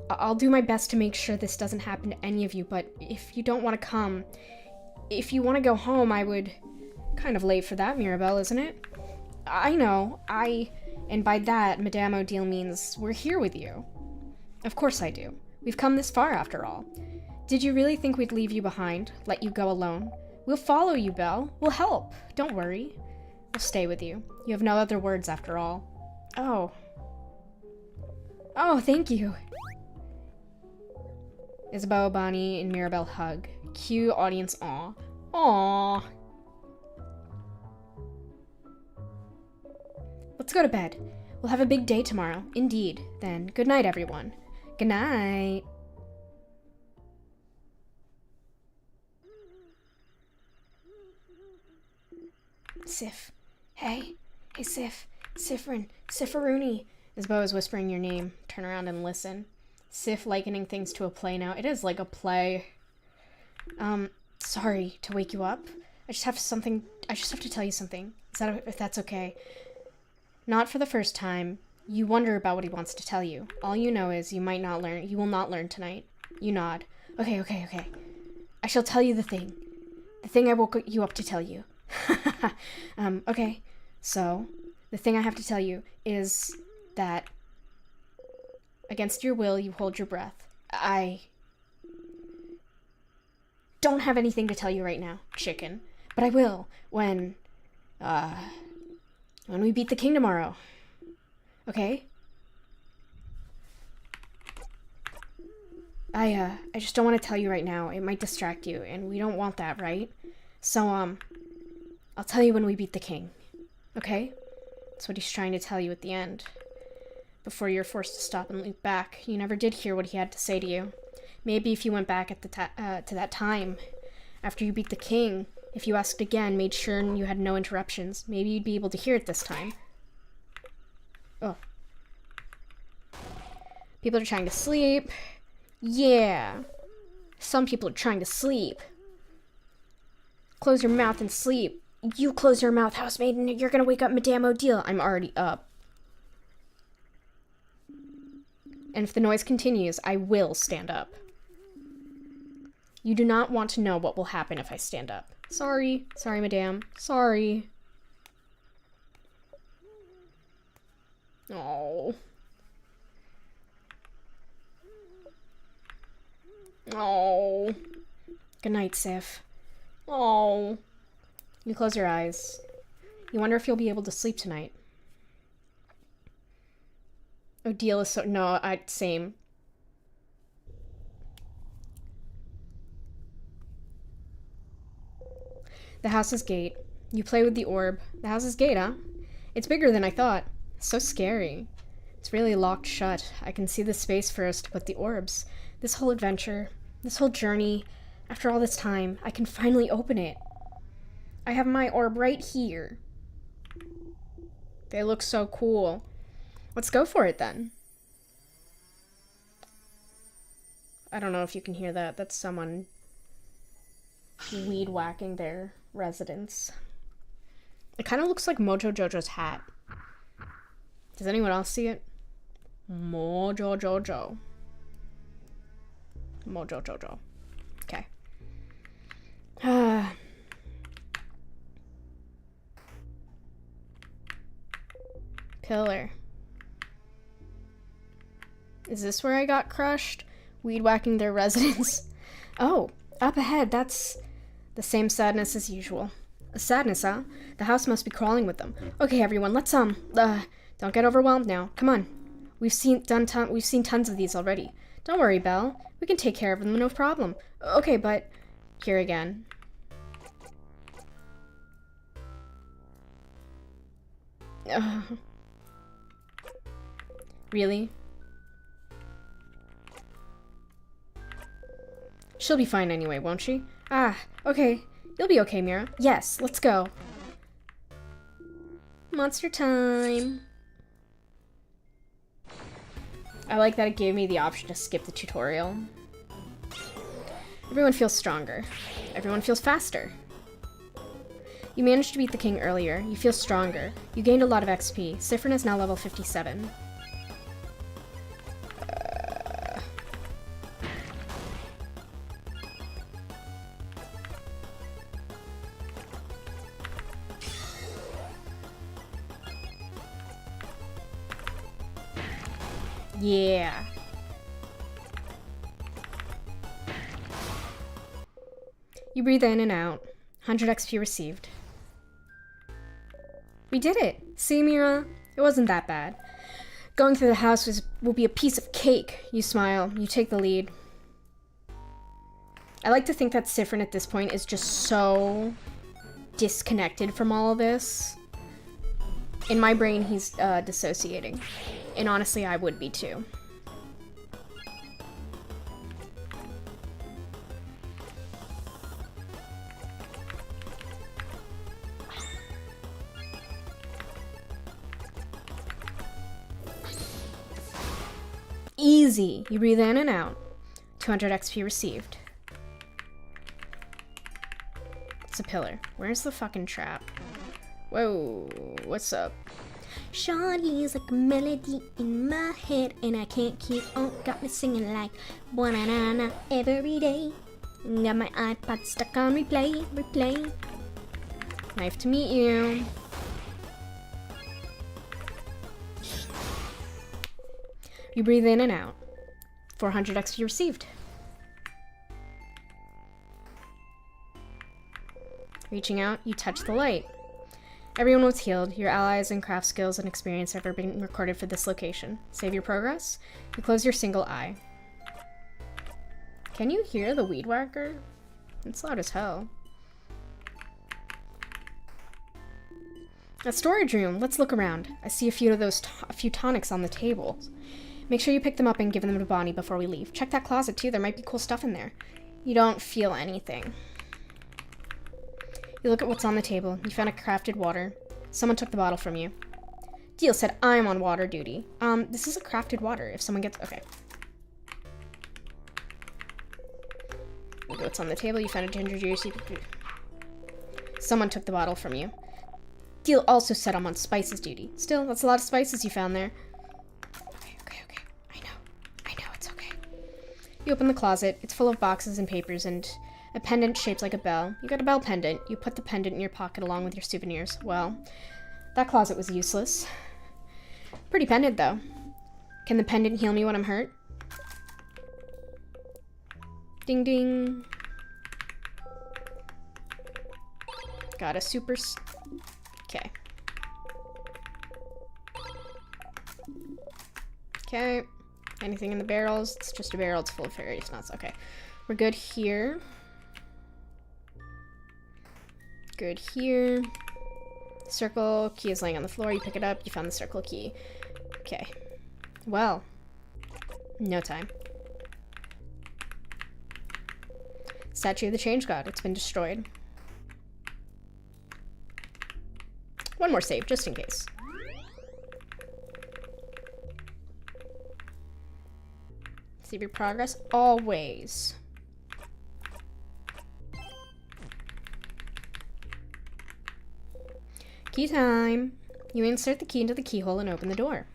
I'll do my best to make sure this doesn't happen to any of you, but if you don't want to come, if you want to go home, I would... Kind of late for that, Mirabelle, isn't it? I know, and by that, Madame Odile means we're here with you. Of course I do. We've come this far, after all. Did you really think we'd leave you behind? Let you go alone? We'll follow you, Belle. We'll help. Don't worry. We'll stay with you. You have no other words, after all. Oh. Oh, thank you. Isabeau, Bonnie, and Mirabelle hug. Cue audience aw. Aww. Let's go to bed. We'll have a big day tomorrow. Indeed. Then, good night, everyone. Good night. Sif. Hey. Hey, Sif. Siffrin. Sifferoony. Isabeau is whispering your name. Turn around and listen. Sif likening things to a play now. It is like a play. Sorry to wake you up. I just have to tell you something. If that's okay. Not for the first time. You wonder about what he wants to tell you. All you know is you will not learn tonight. You nod. Okay. I shall tell you the thing. The thing I woke you up to tell you. Okay. So, the thing I have to tell you is that against your will, you hold your breath. I don't have anything to tell you right now, chicken. But I will when we beat the king tomorrow. Okay? I just don't want to tell you right now. It might distract you, and we don't want that, right? So, I'll tell you when we beat the king. Okay? That's what he's trying to tell you at the end. Before you're forced to stop and loop back. You never did hear what he had to say to you. Maybe if you went back at to that time, after you beat the king, if you asked again, made sure you had no interruptions, maybe you'd be able to hear it this time. Oh. People are trying to sleep. Yeah. Some people are trying to sleep. Close your mouth and sleep. You close your mouth, housemaiden. You're gonna wake up Madame Odile. I'm already up. And if the noise continues, I will stand up. You do not want to know what will happen if I stand up. Sorry. Sorry, madame. Sorry. Oh. Oh. Good night, Sif. Oh. You close your eyes. You wonder if you'll be able to sleep tonight. Odile is so... No, same. The house's gate. You play with the orb. The house's gate, huh? It's bigger than I thought. So scary. It's really locked shut. I can see the space for us to put the orbs. This whole adventure, this whole journey, after all this time, I can finally open it. I have my orb right here. They look so cool. Let's go for it then. I don't know if you can hear that. That's someone weed whacking their residence. It kind of looks like Mojo Jojo's hat. Does anyone else see it? Mojo Jojo. Mojo Jojo. Okay. Pillar. Is this where I got crushed? Weed whacking their residence. Oh, up ahead, that's the same sadness as usual. A sadness, huh? The house must be crawling with them. Okay, everyone, let's don't get overwhelmed now. Come on. We've seen tons of these already. Don't worry, Belle. We can take care of them, no problem. Okay, but here again. Really? She'll be fine anyway, won't she? Ah, okay. You'll be okay, Mira. Yes, let's go. Monster time. I like that it gave me the option to skip the tutorial. Everyone feels stronger. Everyone feels faster. You managed to beat the king earlier. You feel stronger. You gained a lot of XP. Sifrin is now level 57. Yeah. You breathe in and out. 100 XP received. We did it! See, Mira? It wasn't that bad. Going through the house will be a piece of cake. You smile. You take the lead. I like to think that Sifrin at this point is just so disconnected from all of this. In my brain, he's dissociating. And honestly, I would be too. Easy. You breathe in and out. 200 XP received. It's a pillar. Where's the fucking trap? Whoa, what's up? Shawty's like a melody in my head, and I can't keep on. Got me singing like banana every day. Got my iPod stuck on replay. Nice to meet you. You breathe in and out. 400 XP received. Reaching out, you touch the light. Everyone was healed. Your allies and craft skills and experience have been recorded for this location. Save your progress. You close your single eye. Can you hear the weed whacker? It's loud as hell. A storage room. Let's look around. I see a few of those a few tonics on the tables. Make sure you pick them up and give them to Bonnie before we leave. Check that closet too. There might be cool stuff in there. You don't feel anything. You look at what's on the table. You found a crafted water. Someone took the bottle from you. Deal said I'm on water duty. This is a crafted water. If someone gets... Okay. Look at what's on the table. You found a ginger juice. Someone took the bottle from you. Deal also said I'm on spices duty. Still, that's a lot of spices you found there. Okay. I know, it's okay. You open the closet. It's full of boxes and papers and a pendant shaped like a bell. You got a bell pendant. You put the pendant in your pocket along with your souvenirs. Well, that closet was useless. Pretty pendant, though. Can the pendant heal me when I'm hurt? Ding ding. Got a super... Okay. Okay. Anything in the barrels? It's just a barrel. It's full of fairy nuts. Okay. We're good here. Good here. Circle key is laying on the floor. You pick it up. You found the circle key. Okay. Well, no time. Statue of the Change God. It's been destroyed. One more save, just in case. Save your progress always. Key time. You insert the key into the keyhole and open the door.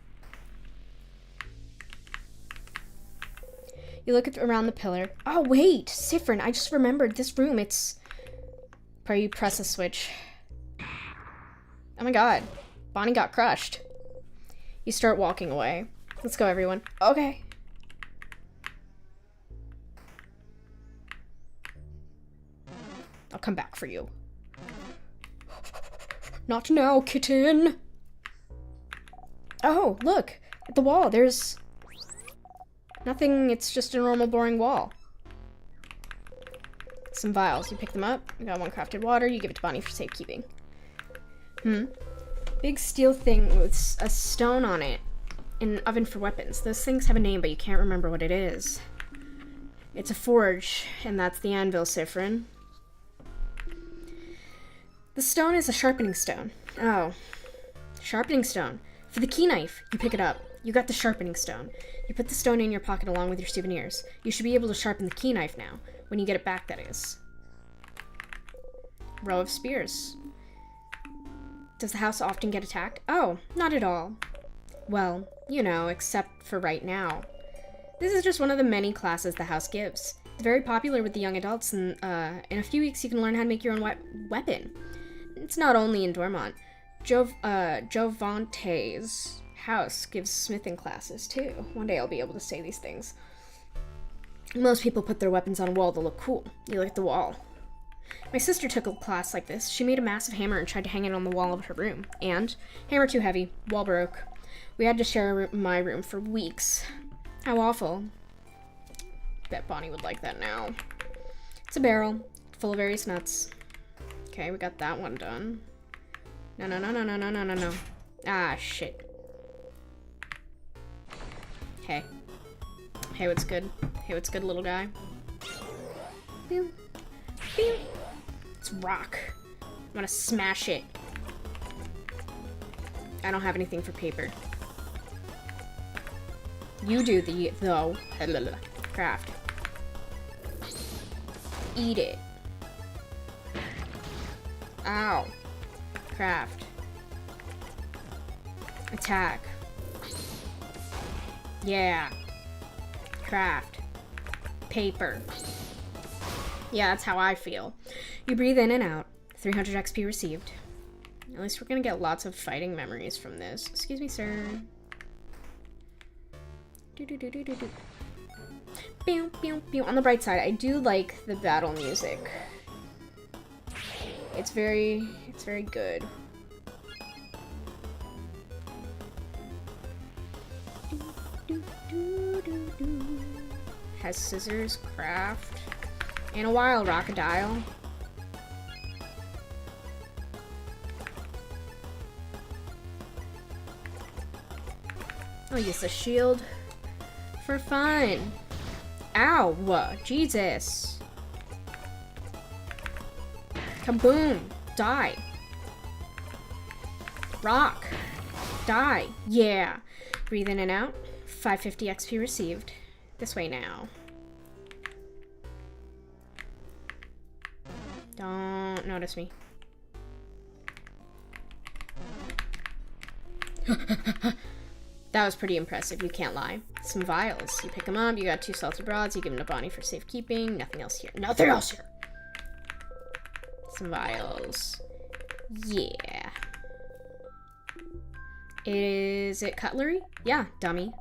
You look around the pillar. Oh, wait! Siffrin, I just remembered this room. It's... You press a switch. Oh my god. Bonnie got crushed. You start walking away. Let's go, everyone. Okay. I'll come back for you. Not now, kitten! Oh, look! At the wall, there's... nothing, it's just a normal, boring wall. Some vials. You pick them up. You got one crafted water. You give it to Bonnie for safekeeping. Big steel thing with a stone on it. An oven for weapons. Those things have a name, but you can't remember what it is. It's a forge, and that's the anvil, Siffrin. The stone is a sharpening stone. Oh. Sharpening stone. For the key knife, you pick it up. You got the sharpening stone. You put the stone in your pocket along with your souvenirs. You should be able to sharpen the key knife now. When you get it back, that is. Row of spears. Does the house often get attacked? Oh, not at all. Well, you know, except for right now. This is just one of the many classes the house gives. It's very popular with the young adults, and in a few weeks you can learn how to make your own weapon. It's not only in Dormont. Jovante's house gives smithing classes, too. One day I'll be able to say these things. Most people put their weapons on a wall to look cool. You look at the wall. My sister took a class like this. She made a massive hammer and tried to hang it on the wall of her room. And, hammer too heavy, wall broke. We had to share my room for weeks. How awful. Bet Bonnie would like that now. It's a barrel, full of various nuts. Okay, we got that one done. No. Ah, shit. Hey. Hey, what's good? Hey, what's good, little guy? Pew. Pew. It's rock. I'm gonna smash it. I don't have anything for paper. You do though. Craft. Eat it. Ow. Craft. Attack. Yeah. Craft. Paper. Yeah, that's how I feel. You breathe in and out. 300 XP received. At least we're gonna get lots of fighting memories from this. Excuse me, sir. Pew, pew, pew. On the bright side, I do like the battle music. It's very good. Has scissors, craft, and a wild crocodile. I'll use the shield for fun. Ow! Jesus! Kaboom! Die! Rock! Die! Yeah! Breathe in and out. 550 XP received. This way now. Don't notice me. That was pretty impressive, you can't lie. Some vials. You pick them up, you got 2 salted broads, you give them to Bonnie for safekeeping. Nothing else here. Nothing else here! Some vials. Yeah. Is it cutlery? Yeah, dummy.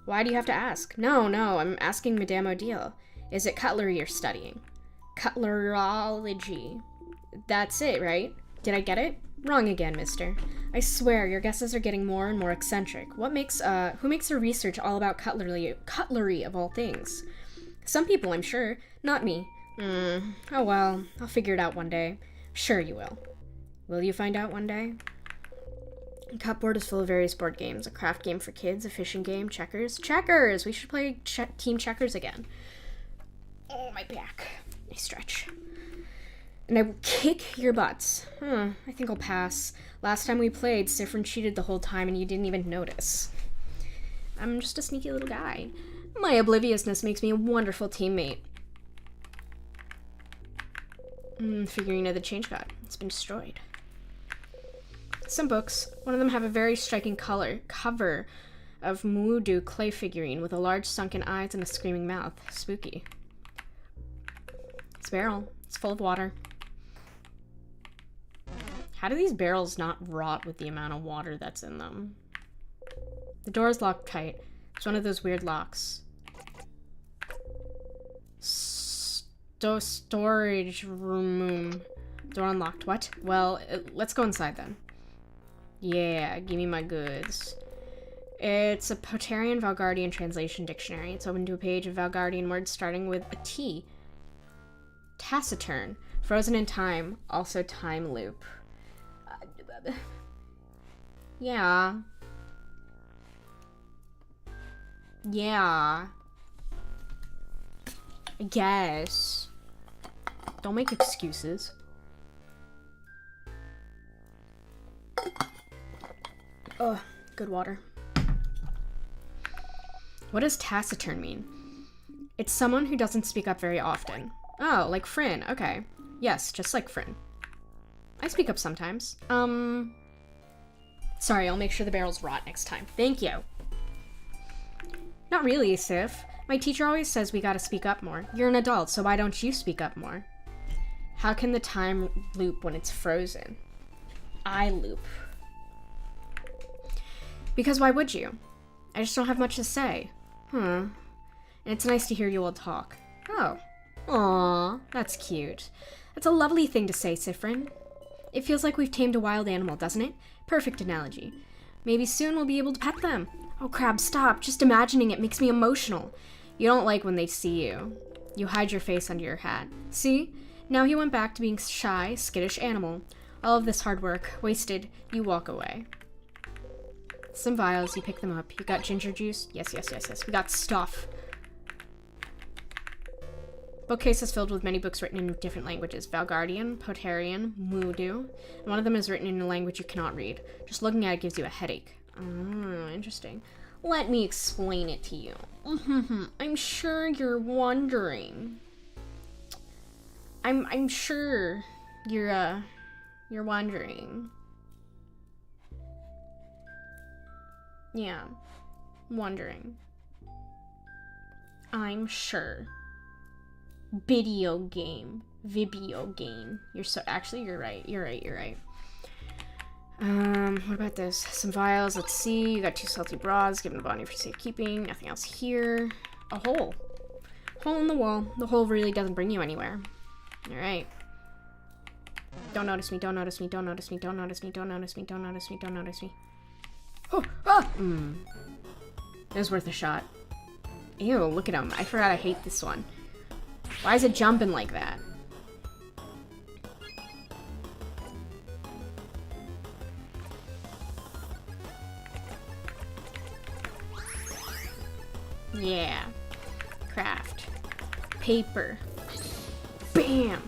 Why do you have to ask? No, I'm asking Madame Odile. Is it cutlery you're studying? Cutlerology. That's it, right? Did I get it? Wrong again, mister. I swear, your guesses are getting more and more eccentric. Who makes their research all about cutlery of all things? Some people, I'm sure. Not me. Oh well, I'll figure it out one day. Sure you will. Will you find out one day? The cupboard is full of various board games. A craft game for kids, a fishing game, checkers. Checkers! We should play team checkers again. Oh, my back. I stretch. And I will kick your butts. I think I'll pass. Last time we played, Sifrin cheated the whole time and you didn't even notice. I'm just a sneaky little guy. My obliviousness makes me a wonderful teammate. Figuring out the change card. It's been destroyed. Some books. One of them have a very striking cover of Mudu clay figurine with a large sunken eyes and a screaming mouth. Spooky. It's a barrel. It's full of water. How do these barrels not rot with the amount of water that's in them? The door is locked tight. It's one of those weird locks. Storage room. Door unlocked. What? Well, let's go inside then. Yeah, give me my goods. It's a Potarian Valgardian translation dictionary. It's open to a page of Valgardian words starting with a T. Taciturn. Frozen in time. Also time loop. Yeah. Yeah. I guess. Don't make excuses. Oh, good water. What does taciturn mean? It's someone who doesn't speak up very often. Oh, like Fryn. Okay. Yes, just like Fryn. I speak up sometimes. Sorry, I'll make sure the barrels rot next time. Thank you. Not really, Sif. My teacher always says we gotta speak up more. You're an adult, so why don't you speak up more? How can the time loop when it's frozen? I loop. Because why would you? I just don't have much to say. And it's nice to hear you all talk. Oh. Aww, that's cute. That's a lovely thing to say, Sifrin. It feels like we've tamed a wild animal, doesn't it? Perfect analogy. Maybe soon we'll be able to pet them. Oh crap, stop. Just imagining it makes me emotional. You don't like when they see you. You hide your face under your hat. See? Now he went back to being shy, skittish animal. All of this hard work, wasted. You walk away. Some vials, you pick them up. You got ginger juice? Yes. We got stuff. Bookcase is filled with many books written in different languages. Valgardian, Potarian, Mudu. And one of them is written in a language you cannot read. Just looking at it gives you a headache. Oh, interesting. Let me explain it to you. I'm sure you're wondering. I'm sure you're wondering. Yeah, wondering. I'm sure. Video game. You're right. What about this? Some vials, let's see. You got 2 salty broths, given to Bonnie for safekeeping. Nothing else here. A hole. Hole in the wall. The hole really doesn't bring you anywhere. Alright. Don't notice me. Oh! Ah! It was worth a shot. Ew, look at him. I forgot I hate this one. Why is it jumping like that? Yeah. Craft. Paper. Bam!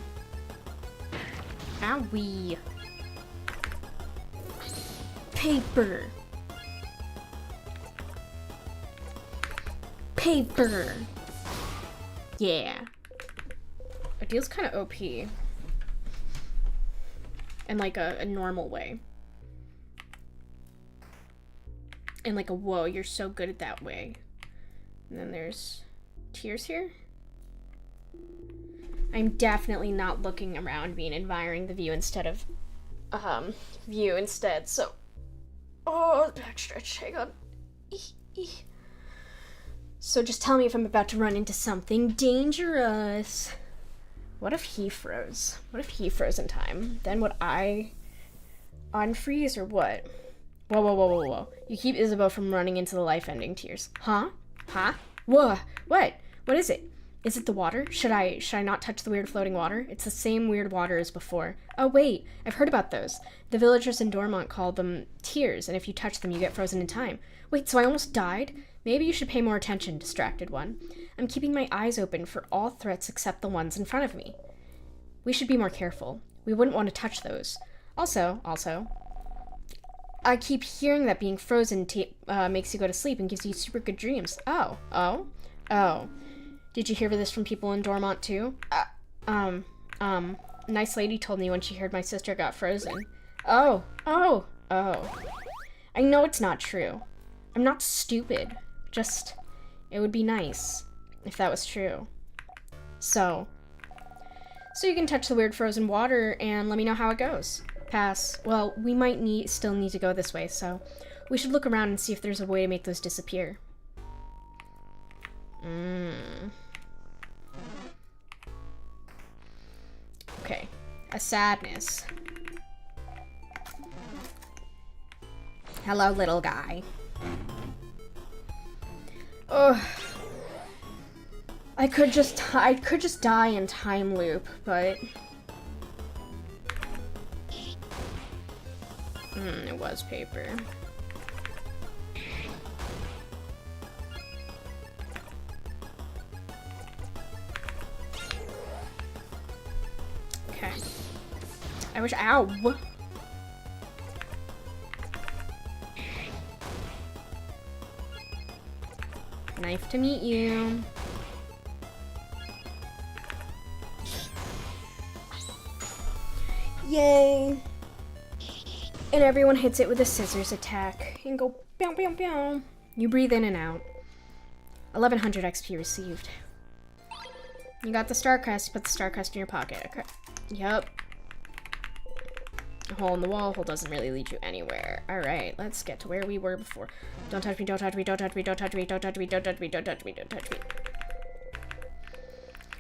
Owie. Paper. Paper. Yeah. Ordeal's kind of OP. In like a normal way. In like a whoa, you're so good at that way. And then there's tears here. I'm definitely not looking around me and admiring the view instead of so oh, backstretch, hang on. So just tell me if I'm about to run into something dangerous. What if he froze? What if he froze in time? Then would I unfreeze or what? Whoa. You keep Isabeau from running into the life-ending tears. Huh? Whoa. What? What is it? Is it the water? Should I not touch the weird floating water? It's the same weird water as before. Oh wait, I've heard about those. The villagers in Dormont call them tears, and if you touch them, you get frozen in time. Wait, so I almost died? Maybe you should pay more attention, distracted one. I'm keeping my eyes open for all threats except the ones in front of me. We should be more careful. We wouldn't want to touch those. Also, I keep hearing that being frozen makes you go to sleep and gives you super good dreams. Oh. Did you hear this from people in Dormont too? Nice lady told me when she heard my sister got frozen. Oh. I know it's not true. I'm not stupid. Just, it would be nice if that was true. So you can touch the weird frozen water and let me know how it goes. Pass. Well, we might still need to go this way, so we should look around and see if there's a way to make those disappear. Okay. A sadness. Hello, little guy. Ugh. I could just die in time loop, but it was paper. Okay. I wish. Ow! Knife to meet you. Yay! And everyone hits it with a scissors attack and go bow bow bow. You breathe in and out. 1100 XP received. You got the star crest, put the star crest in your pocket. Okay. Yep. A hole in the wall. Hole doesn't really lead you anywhere. Alright, let's get to where we were before. Don't touch me, don't touch me, don't touch me, don't touch me, don't touch me, don't touch me, don't touch me, don't touch me.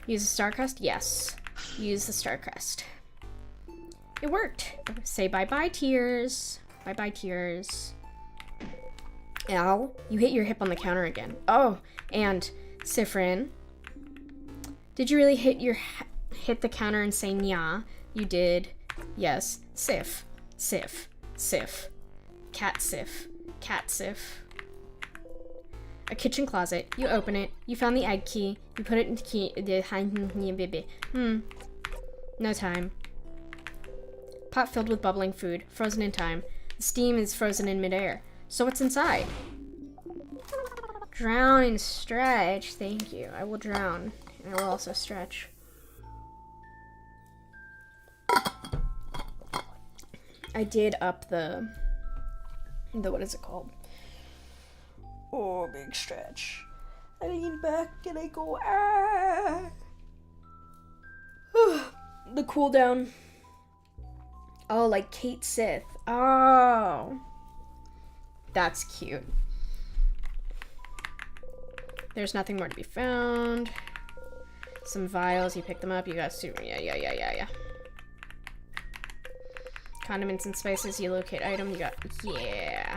Use the star crest? Yes. Use the star crest. It worked. Say bye-bye, tears. Bye-bye, tears. Ow. You hit your hip on the counter again. Oh, and Sifrin. Did you really hit the counter and say nya? You did. Yes. Sif. Sif. Sif. Cat sif. Cat sif. A kitchen closet. You open it. You found the egg key. You put it in the key. No time. Pot filled with bubbling food. Frozen in time. The steam is frozen in midair. So what's inside? Drown and stretch. Thank you. I will drown. And I will also stretch. I did up the what is it called? Oh, big stretch. I lean back and I go, ah. The cooldown. Oh, like Kate Sith. Oh. That's cute. There's nothing more to be found. Some vials, you pick them up, you got super, yeah. Condiments and spices, you locate item, you got, yeah.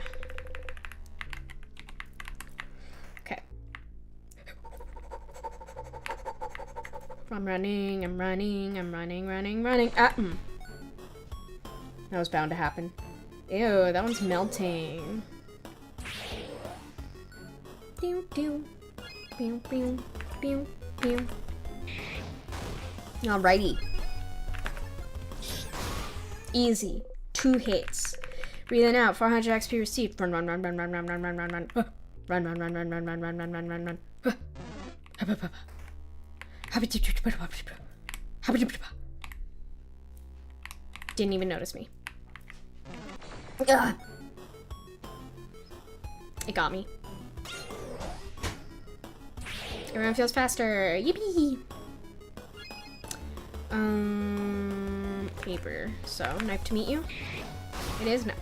Okay. I'm running. Ah, That was bound to happen. Ew, that one's melting. Pew, pew. Pew, pew, pew, pew. Alrighty. Easy. 2 hits. Breathing out. 400 XP received. Run. Run. Didn't even notice me. Ugh. It got me. Everyone feels faster. Yippee! Paper. So, knife to meet you? It is now.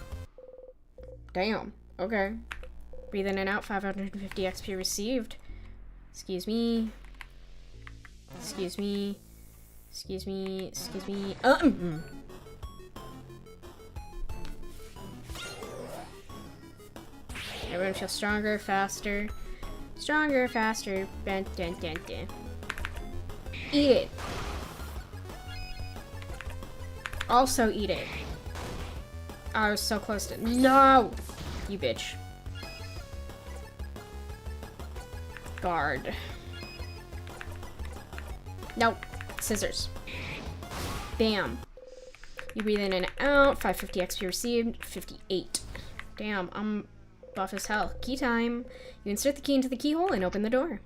Damn. Okay. Breathe in and out. 550 XP received. Excuse me. Everyone feels stronger, faster. Stronger, faster. Dun, dun, dun, dun. Eat it. Also eat it. I was so close to... No! You bitch. Guard. Nope. Scissors. Bam. You breathe in and out. 550 XP received. 58. Damn, I'm buff as hell. Key time. You insert the key into the keyhole and open the door.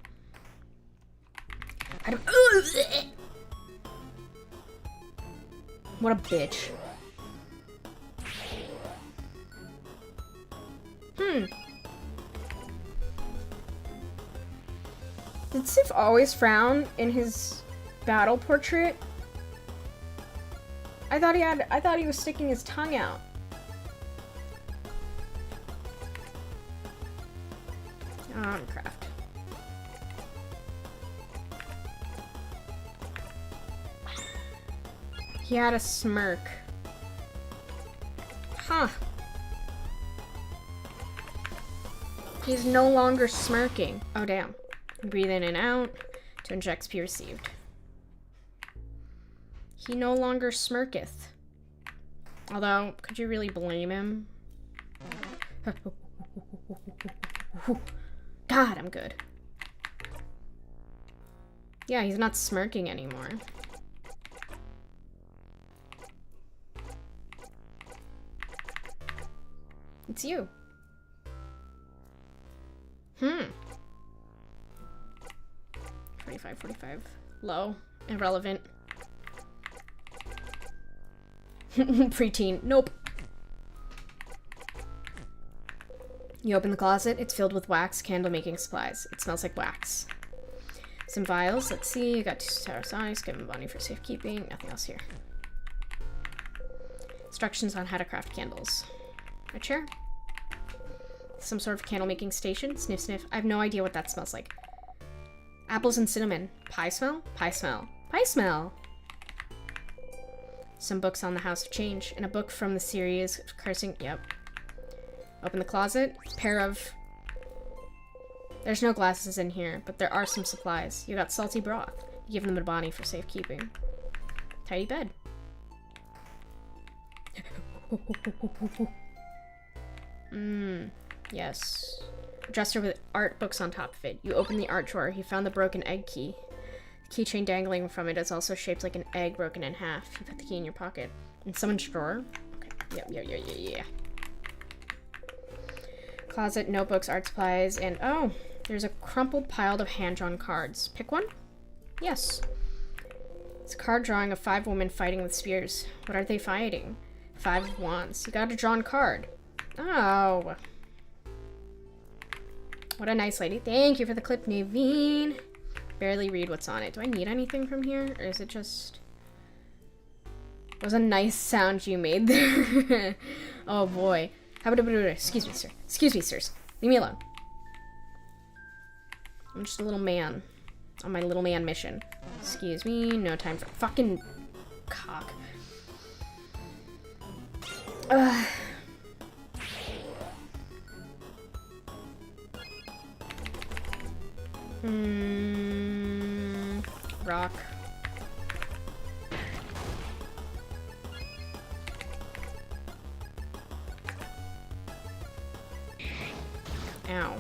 I don't... What a bitch. Did Sif always frown in his battle portrait? I thought he was sticking his tongue out. Craft. He had a smirk. Huh. He's no longer smirking. Oh, damn. Breathe in and out to inject XP received. He no longer smirketh. Although, could you really blame him? God, I'm good. Yeah, he's not smirking anymore. It's you. 45. Low. Irrelevant. Preteen. Nope. You open the closet. It's filled with wax candle making supplies. It smells like wax. Some vials. Let's see. You got 2 Tarasonics. Give him money for safekeeping. Nothing else here. Instructions on how to craft candles. A chair. Some sort of candle making station. Sniff, sniff. I have no idea what that smells like. Apples and cinnamon. Pie smell? Pie smell. Pie smell! Some books on the House of Change. And a book from the series of Cursing. Yep. Open the closet. Pair of... There's no glasses in here, but there are some supplies. You got salty broth. You give them a body for safekeeping. Tidy bed. Yes. A dresser with art books on top of it. You open the art drawer. You found the broken egg key. The keychain dangling from it is also shaped like an egg broken in half. You put the key in your pocket. In someone's drawer? Okay. Yeah. Closet, notebooks, art supplies, and oh, there's a crumpled pile of hand-drawn cards. Pick one? Yes. It's a card drawing of 5 women fighting with spears. What are they fighting? 5 of Wands. You got a drawn card. Oh. What a nice lady. Thank you for the clip, Naveen. Barely read what's on it. Do I need anything from here? Or is it just... It was a nice sound you made there. Oh boy. How about excuse me, sir. Excuse me, sirs. Leave me alone. I'm just a little man. On my little man mission. Excuse me. No time for fucking cock. Rock. Ow.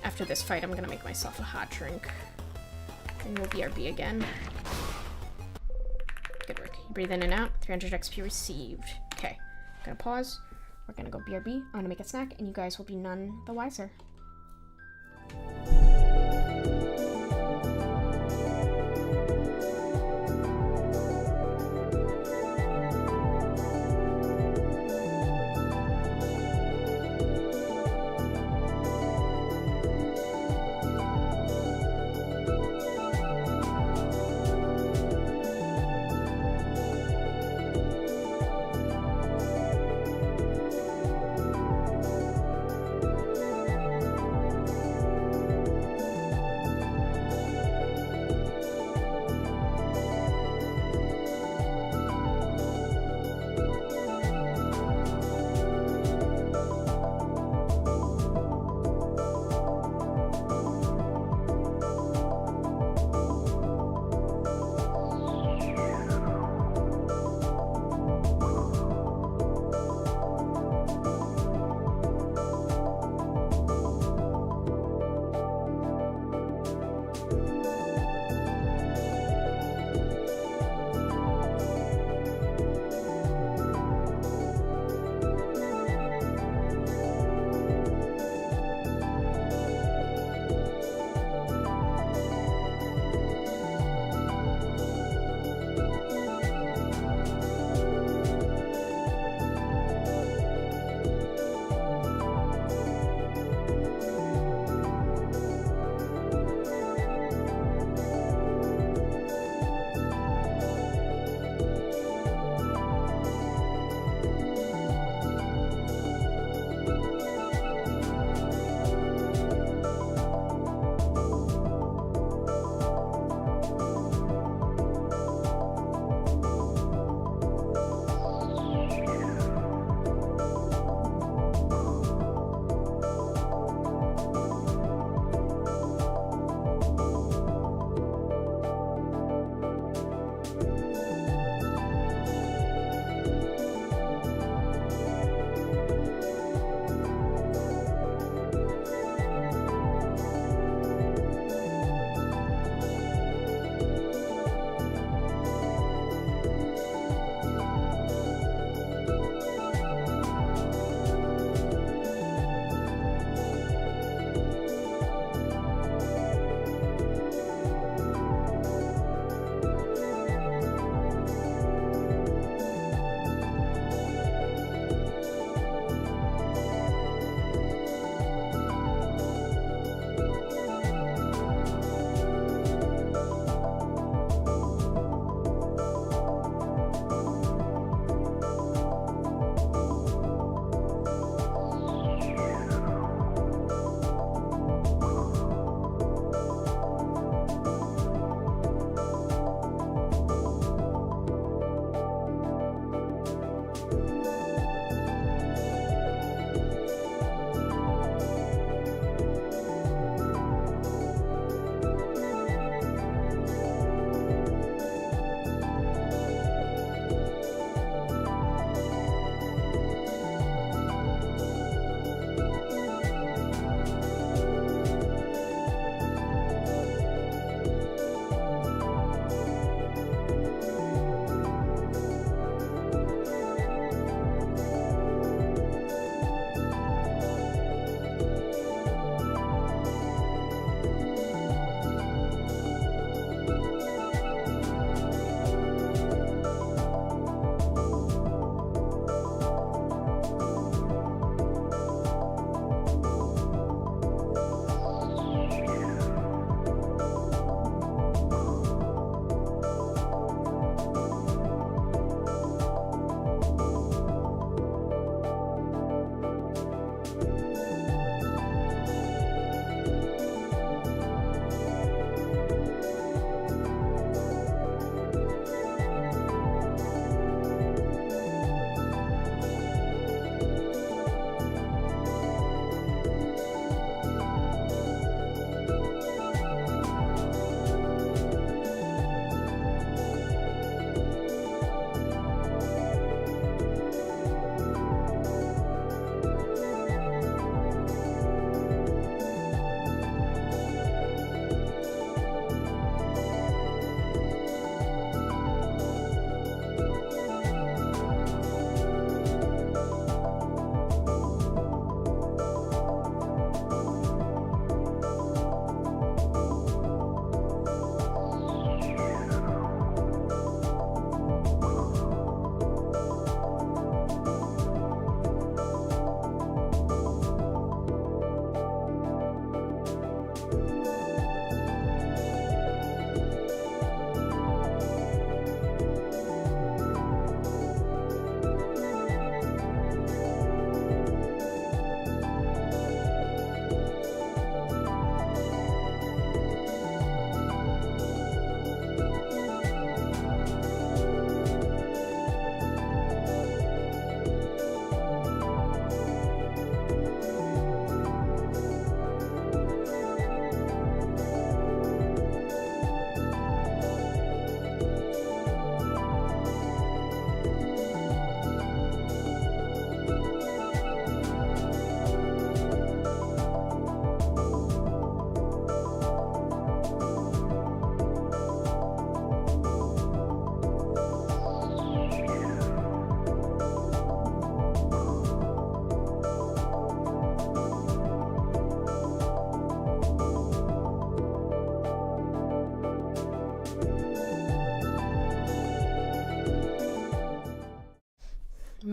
After this fight, I'm gonna make myself a hot drink. And we'll BRB again. Good work. You breathe in and out. 300 XP received. Okay. Gonna pause. We're gonna go BRB. I'm gonna make a snack, and you guys will be none the wiser.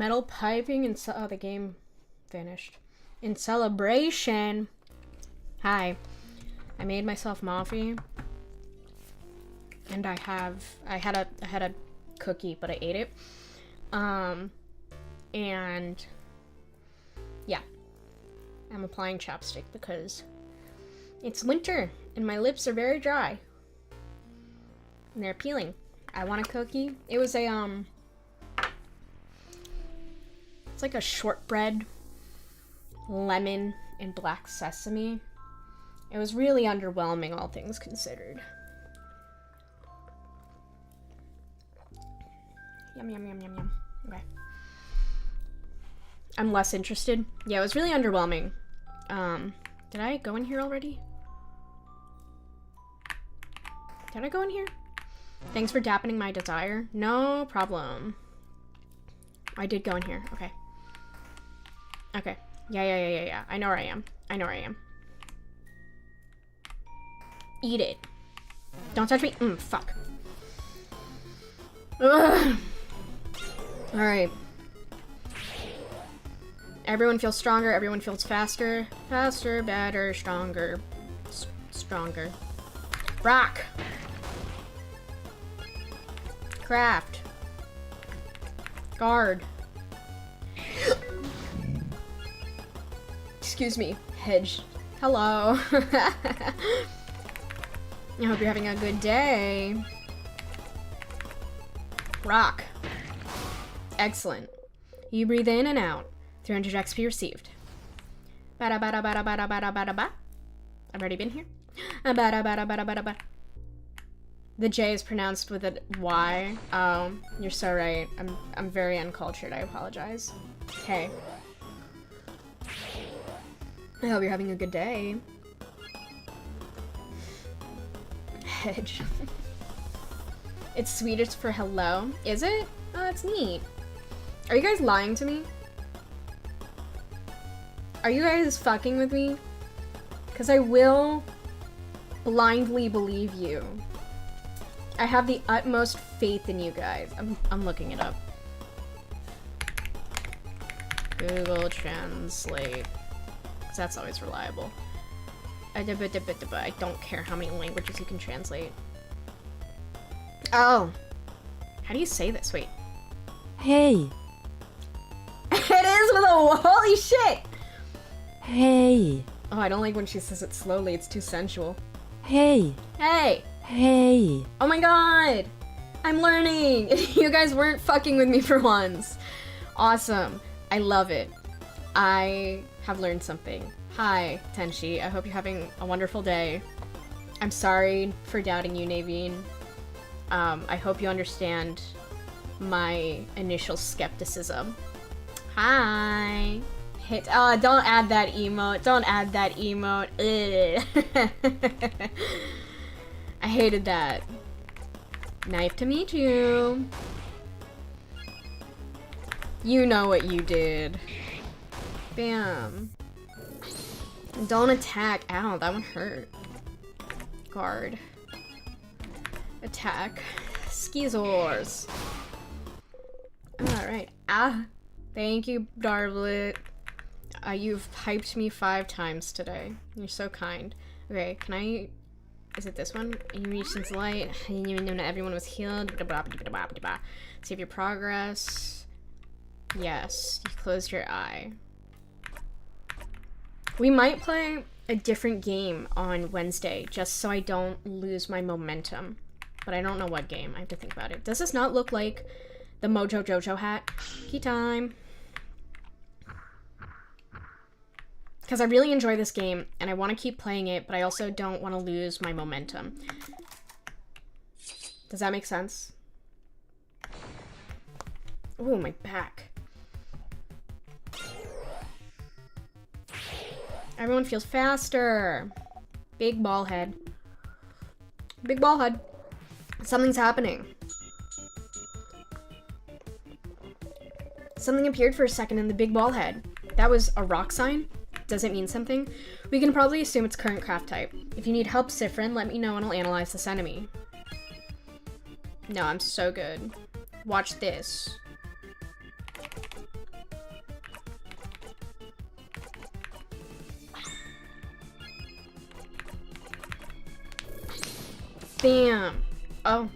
Metal piping and oh, the game finished. In celebration. Hi. I made myself coffee. And I had a cookie, but I ate it. And yeah. I'm applying chapstick because it's winter and my lips are very dry. And they're peeling. I want a cookie. It was a it's like a shortbread, lemon, and black sesame. It was really underwhelming, all things considered. Yum, yum, yum, yum, yum. Okay. I'm less interested. Yeah, it was really underwhelming. Did I go in here already? Did I go in here? Thanks for dampening my desire. No problem. I did go in here. Okay. Okay. Yeah. I know where I am. Eat it. Don't touch me. Fuck. Ugh. Alright. Everyone feels stronger. Everyone feels faster. Faster, better, stronger. Stronger. Rock. Craft. Guard. Excuse me. Hedge. Hello. I hope you're having a good day. Rock. Excellent. You breathe in and out. 300 XP received. Bada bada bada bada bada bada ba. I've already been here. Bada bada bada bada ba. The J is pronounced with a Y. Oh, you're so right. I'm very uncultured. I apologize. Okay. I hope you're having a good day. Hedge. It's Swedish for hello. Is it? Oh, that's neat. Are you guys lying to me? Are you guys fucking with me? Because I will blindly believe you. I have the utmost faith in you guys. I'm looking it up. Google Translate. Because that's always reliable. I don't care how many languages you can translate. Oh. How do you say this? Wait. Hey. It is with a holy shit! Hey. Oh, I don't like when she says it slowly. It's too sensual. Hey. Hey! Hey. Oh my god! I'm learning! You guys weren't fucking with me for once. Awesome. I love it. I have learned something. Hi, Tenshi. I hope you're having a wonderful day. I'm sorry for doubting you, Naveen. I hope you understand my initial skepticism. Hi! Hit. Don't add that emote. Don't add that emote. Ugh. I hated that. Nice to meet you. You know what you did. Bam. Don't attack. Ow, that one hurt. Guard. Attack. Skizors. Alright. Ah. Thank you, Darvlet. You've hyped me 5 times today. You're so kind. Okay, can I... Is it this one? You reached since light. You didn't even know not everyone was healed. Save your progress. Yes. You closed your eye. We might play a different game on Wednesday, just so I don't lose my momentum. But I don't know what game. I have to think about it. Does this not look like the Mojo Jojo hat? Key time. Because I really enjoy this game, and I want to keep playing it, but I also don't want to lose my momentum. Does that make sense? Ooh, my back. Everyone feels faster. Big ball head. Big ball head. Something's happening. Something appeared for a second in the big ball head. That was a rock sign? Does it mean something? We can probably assume it's current craft type. If you need help, Sifrin, let me know and I'll analyze this enemy. No, I'm so good. Watch this. Bam. Oh.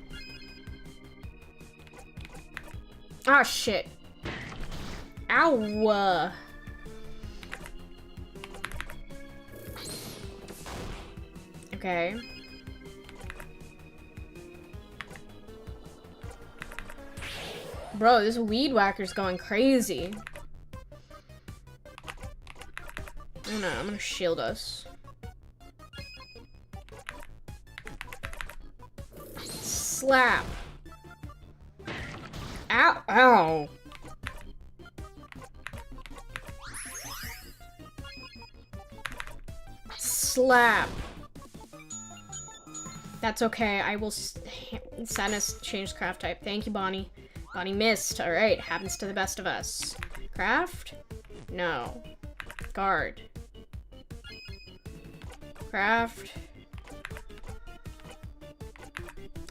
Ah, shit. Ow. Okay. Bro, this weed whacker's going crazy. Oh no, I'm gonna shield us. Slap. Ow. Ow. Slap. That's okay. I will send us change craft type. Thank you, Bonnie. Bonnie missed. Alright, happens to the best of us. Craft? No. Guard. Craft.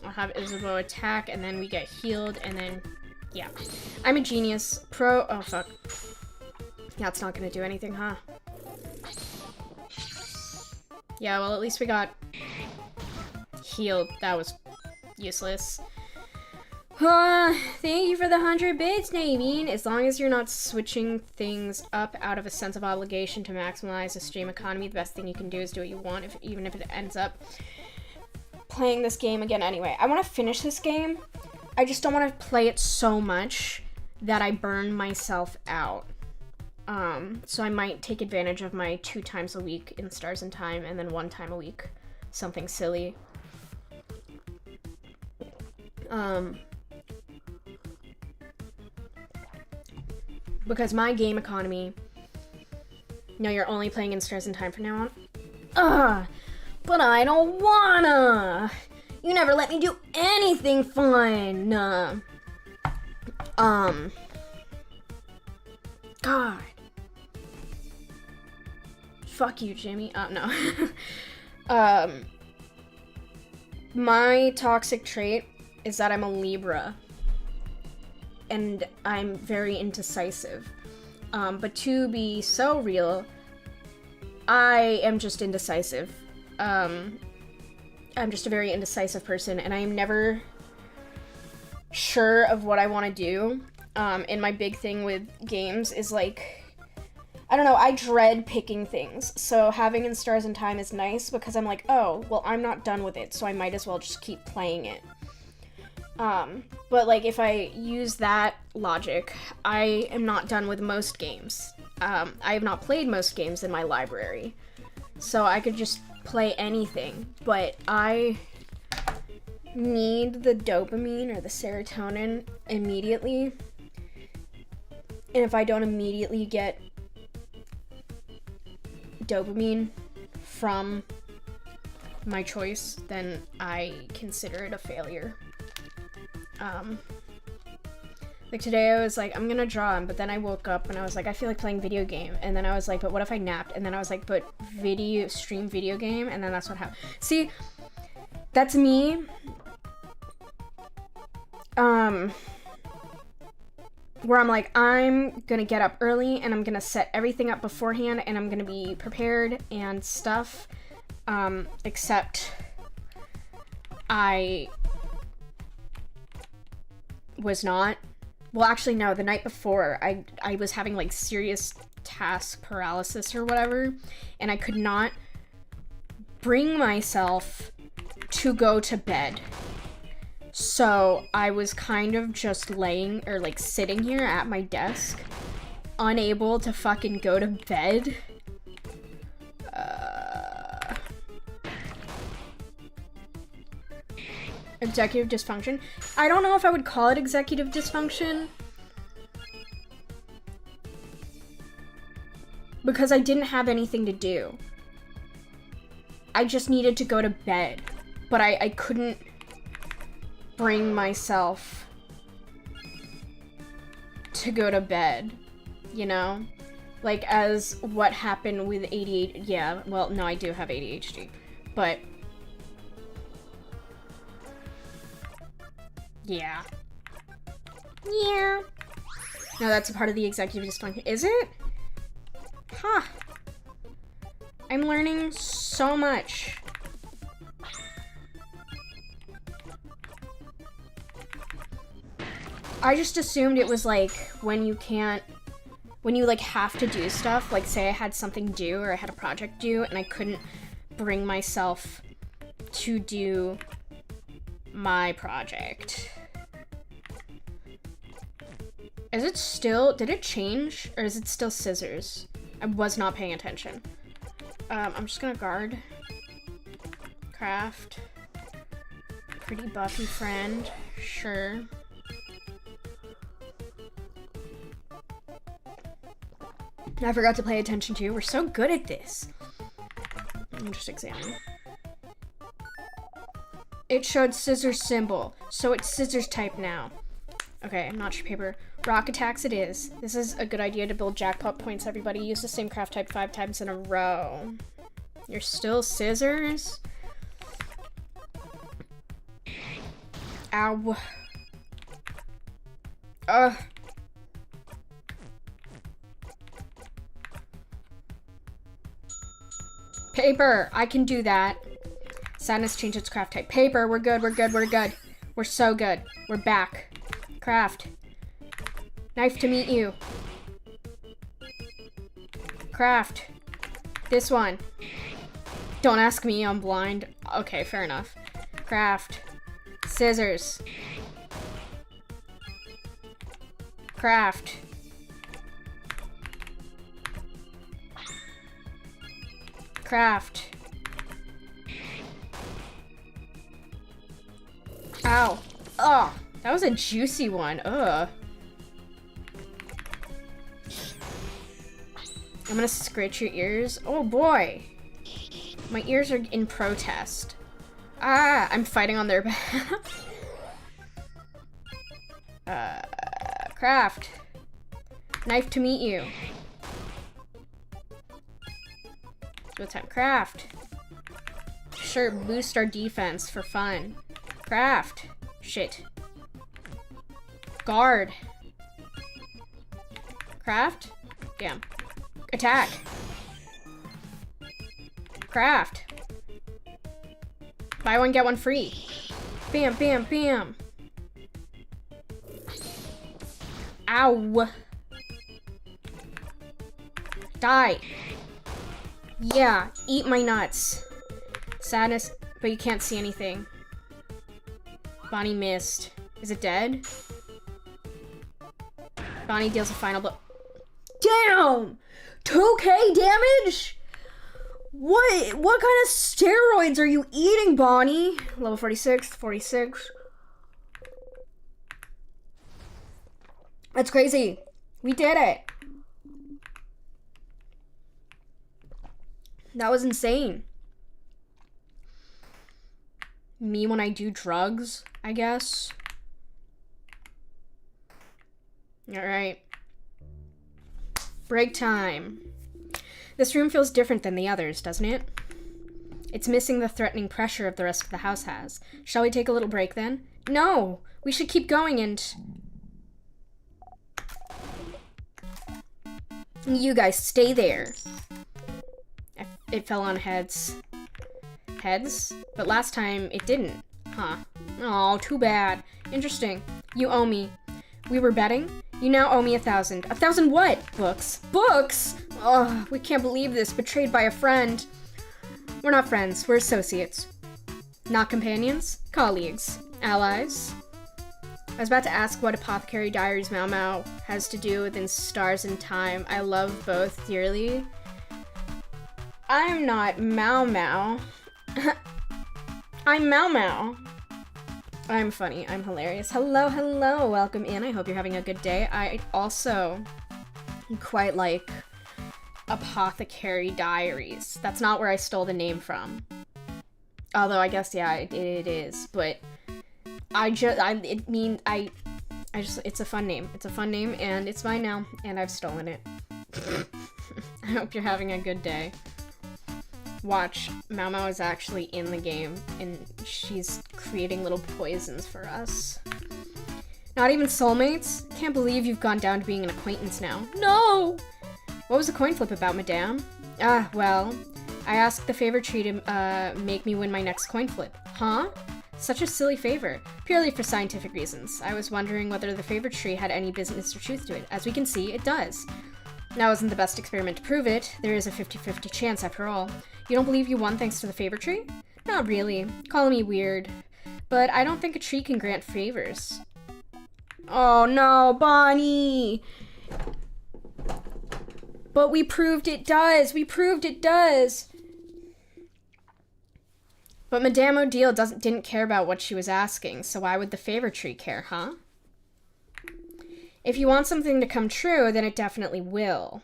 I'll have Isabeau attack, and then we get healed, and then, yeah. I'm a genius. Pro. Oh, fuck. That's not gonna do anything, huh? Yeah, well, at least we got healed. That was useless. Thank you for the 100 bits, Nadine. As long as you're not switching things up out of a sense of obligation to maximize the stream economy, the best thing you can do is do what you want, even if it ends up playing this game again anyway. I want to finish this game. I just don't want to play it so much that I burn myself out. So I might take advantage of my 2 times a week in Stars in Time and then 1 time a week. Something silly. Because my game economy... No, you're only playing in Stars in Time from now on? But I don't wanna! You never let me do anything fun! God. Fuck you, Jimmy. No. My toxic trait is that I'm a Libra. And I'm very indecisive. But to be so real, I am just indecisive. I'm just a very indecisive person, and I am never sure of what I want to do. And my big thing with games is, like, I don't know, I dread picking things. So having in Stars in Time is nice because I'm like, oh, well, I'm not done with it, so I might as well just keep playing it. But, like, if I use that logic, I am not done with most games. I have not played most games in my library. So I could just play anything, but I need the dopamine or the serotonin immediately. And if I don't immediately get dopamine from my choice, then I consider it a failure. Like today I was like, I'm gonna draw, but then I woke up and I was like, I feel like playing video game, and then I was like, but what if I napped? And then I was like, but stream video game, and then that's what happened. See, that's me. Where I'm like, I'm gonna get up early and I'm gonna set everything up beforehand and I'm gonna be prepared and stuff, except I was not. Well, actually, no, the night before, I was having, like, serious task paralysis or whatever, and I could not bring myself to go to bed. So I was kind of just laying, or, like, sitting here at my desk, unable to fucking go to bed. Executive dysfunction? I don't know if I would call it executive dysfunction. Because I didn't have anything to do. I just needed to go to bed. But I couldn't bring myself to go to bed, you know? Like, as what happened with ADHD. Yeah, well, no, I do have ADHD. But yeah. Yeah. No, that's a part of the executive dysfunction. Is it? Huh. I'm learning so much. I just assumed it was like when you like have to do stuff, like say I had something due or I had a project due and I couldn't bring myself to do my project. Is it still, did it change or is it still scissors? I was not paying attention. I'm just gonna guard. Craft. Pretty buffy friend, sure. I forgot to pay attention to. We're so good at this. Let me just examine. It showed scissors symbol, so it's scissors type now. Okay, notch paper. Rock attacks it is. This is a good idea to build jackpot points, everybody. Use the same craft type 5 times in a row. You're still scissors? Ow. Ugh. Paper, I can do that. Sadness changed its craft type. Paper, we're good, we're good, we're good. We're so good. We're back. Craft. Knife to meet you. Craft. This one. Don't ask me, I'm blind. Okay, fair enough. Craft. Scissors. Craft. Craft. Ow. Ugh. That was a juicy one. Ugh. I'm gonna scratch your ears. Oh boy. My ears are in protest. Ah, I'm fighting on their behalf. Craft. Knife to meet you. What time? Craft. Sure, boost our defense for fun. Craft. Shit. Guard. Craft. Damn. Attack. Craft. Buy one, get one free. Bam, bam, bam. Ow. Die. Yeah, eat my nuts. Sadness, but you can't see anything. Bonnie missed. Is it dead? Bonnie deals a final blow. Damn! 2k damage? What kind of steroids are you eating, Bonnie? Level 46, 46. That's crazy. We did it. That was insane. Me when I do drugs, I guess. All right. Break time. This room feels different than the others, doesn't it? It's missing the threatening pressure of the rest of the house has. Shall we take a little break then? No! We should keep going and... You guys, stay there. It fell on heads. Heads? But last time it didn't. Huh. Oh, too bad. Interesting. You owe me. We were betting? You now owe me 1,000. 1,000 what? Books. Books? Oh, we can't believe this. Betrayed by a friend. We're not friends. We're associates. Not companions? Colleagues. Allies? I was about to ask what Apothecary Diaries maomao has to do with Stars in Time. I love both dearly. I'm not maomao. I'm maomao. I'm funny. I'm hilarious. Hello, hello. Welcome in. I hope you're having a good day. I also quite like Apothecary Diaries. That's not where I stole the name from. Although I guess, yeah, it is. But it's a fun name. It's a fun name and it's mine now and I've stolen it. I hope you're having a good day. Watch, maomao is actually in the game, and she's creating little poisons for us. Not even soulmates? Can't believe you've gone down to being an acquaintance now. No! What was the coin flip about, madame? Ah, well, I asked the favor tree to make me win my next coin flip. Huh? Such a silly favor, purely for scientific reasons. I was wondering whether the favor tree had any business or truth to it. As we can see, it does. That wasn't the best experiment to prove it. There is a 50-50 chance after all. You don't believe you won thanks to the favor tree? Not really. Calling me weird. But I don't think a tree can grant favors. Oh no, Bonnie! But we proved it does! We proved it does! But Madame Odile didn't care about what she was asking, so why would the favor tree care, huh? If you want something to come true, then it definitely will.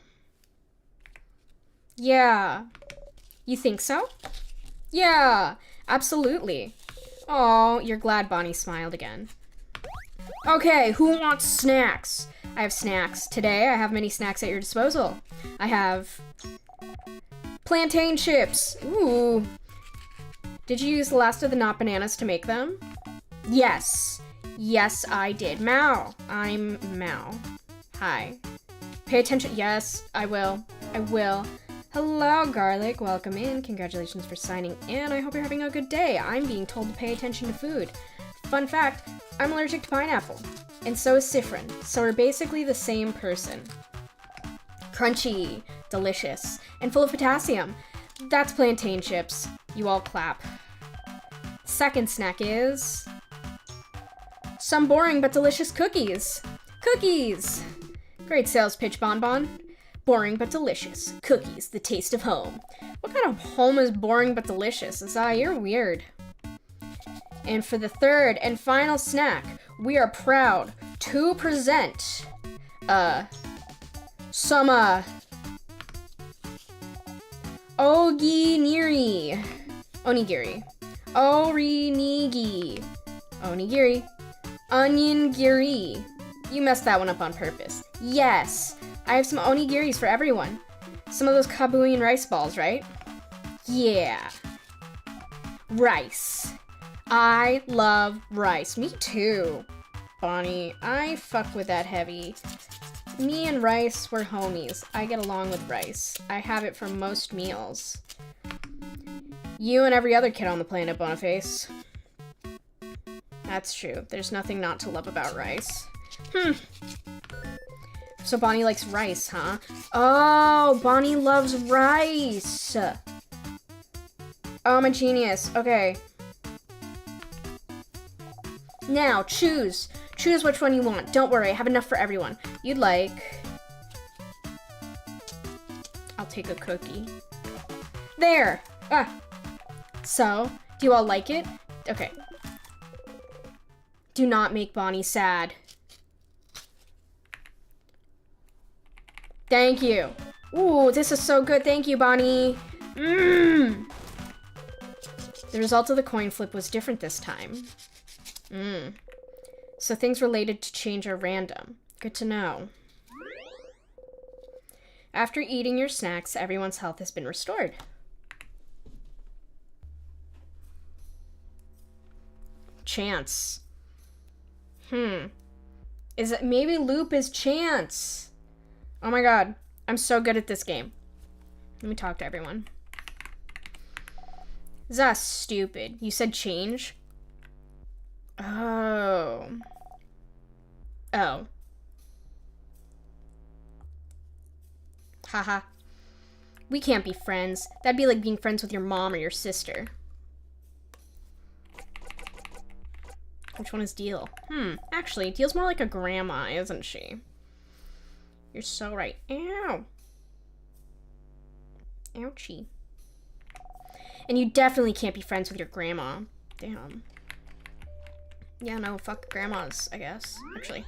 Yeah. You think so? Yeah, absolutely. Oh, you're glad Bonnie smiled again. Okay, who wants snacks? I have snacks. Today, I have many snacks at your disposal. I have plantain chips. Ooh. Did you use the last of the not bananas to make them? Yes. Yes, I did. Mao. I'm Mao. Hi. Pay attention. Yes, I will. I will. Hello, Garlic. Welcome in. Congratulations for signing in. I hope you're having a good day. I'm being told to pay attention to food. Fun fact, I'm allergic to pineapple. And so is Sifrin. So we're basically the same person. Crunchy, delicious, and full of potassium. That's plantain chips. You all clap. Second snack is some boring but delicious cookies. Cookies! Great sales pitch, Bonbon. Boring but delicious. Cookies, the taste of home. What kind of home is boring but delicious? Azai, you're weird. And for the third and final snack, we are proud to present some onigiri. Orinigi. Onigiri. Onion-giri. You messed that one up on purpose. Yes, I have some onigiris for everyone. Some of those Kabuian rice balls, right? Yeah. Rice. I love rice. Me too, Bonnie. I fuck with that heavy. Me and rice, we're homies. I get along with rice. I have it for most meals. You and every other kid on the planet, Boniface. That's true. There's nothing not to love about rice. So Bonnie likes rice, huh? Oh, Bonnie loves rice. Oh, I'm a genius. Okay. Now, choose. Choose which one you want. Don't worry, I have enough for everyone. You'd like... I'll take a cookie. There! Ah! So, do you all like it? Okay. Do not make Bonnie sad. Thank you. Ooh, this is so good. Thank you, Bonnie. The result of the coin flip was different this time. So things related to change are random. Good to know. After eating your snacks, everyone's health has been restored. Chance. Is it maybe Loop is Chance? Oh my god, I'm so good at this game. Let me talk to everyone. That's stupid. You said change? Oh. Oh. Haha. We can't be friends. That'd be like being friends with your mom or your sister. Which one is Deal? Actually, Deal's more like a grandma, isn't she? You're so right. Ow. Ouchie. And you definitely can't be friends with your grandma. Damn. Yeah, no, fuck grandmas, I guess. Actually.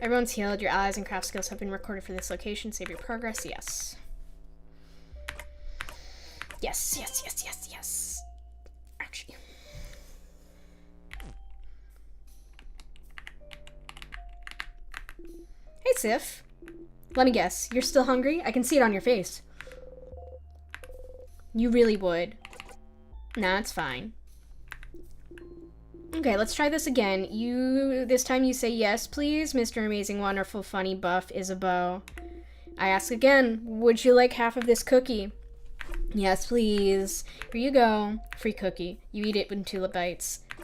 Everyone's healed. Your allies and craft skills have been recorded for this location. Save your progress. Yes. Yes, yes, yes, yes, yes. Actually. Hey, Sif. Let me guess. You're still hungry? I can see it on your face. You really would. Nah, it's fine. Okay, let's try this again. This time you say yes, please, Mr. Amazing, Wonderful, Funny, Buff, Isabeau. I ask again, would you like half of this cookie? Yes, please. Here you go. Free cookie. You eat it in 2 bites.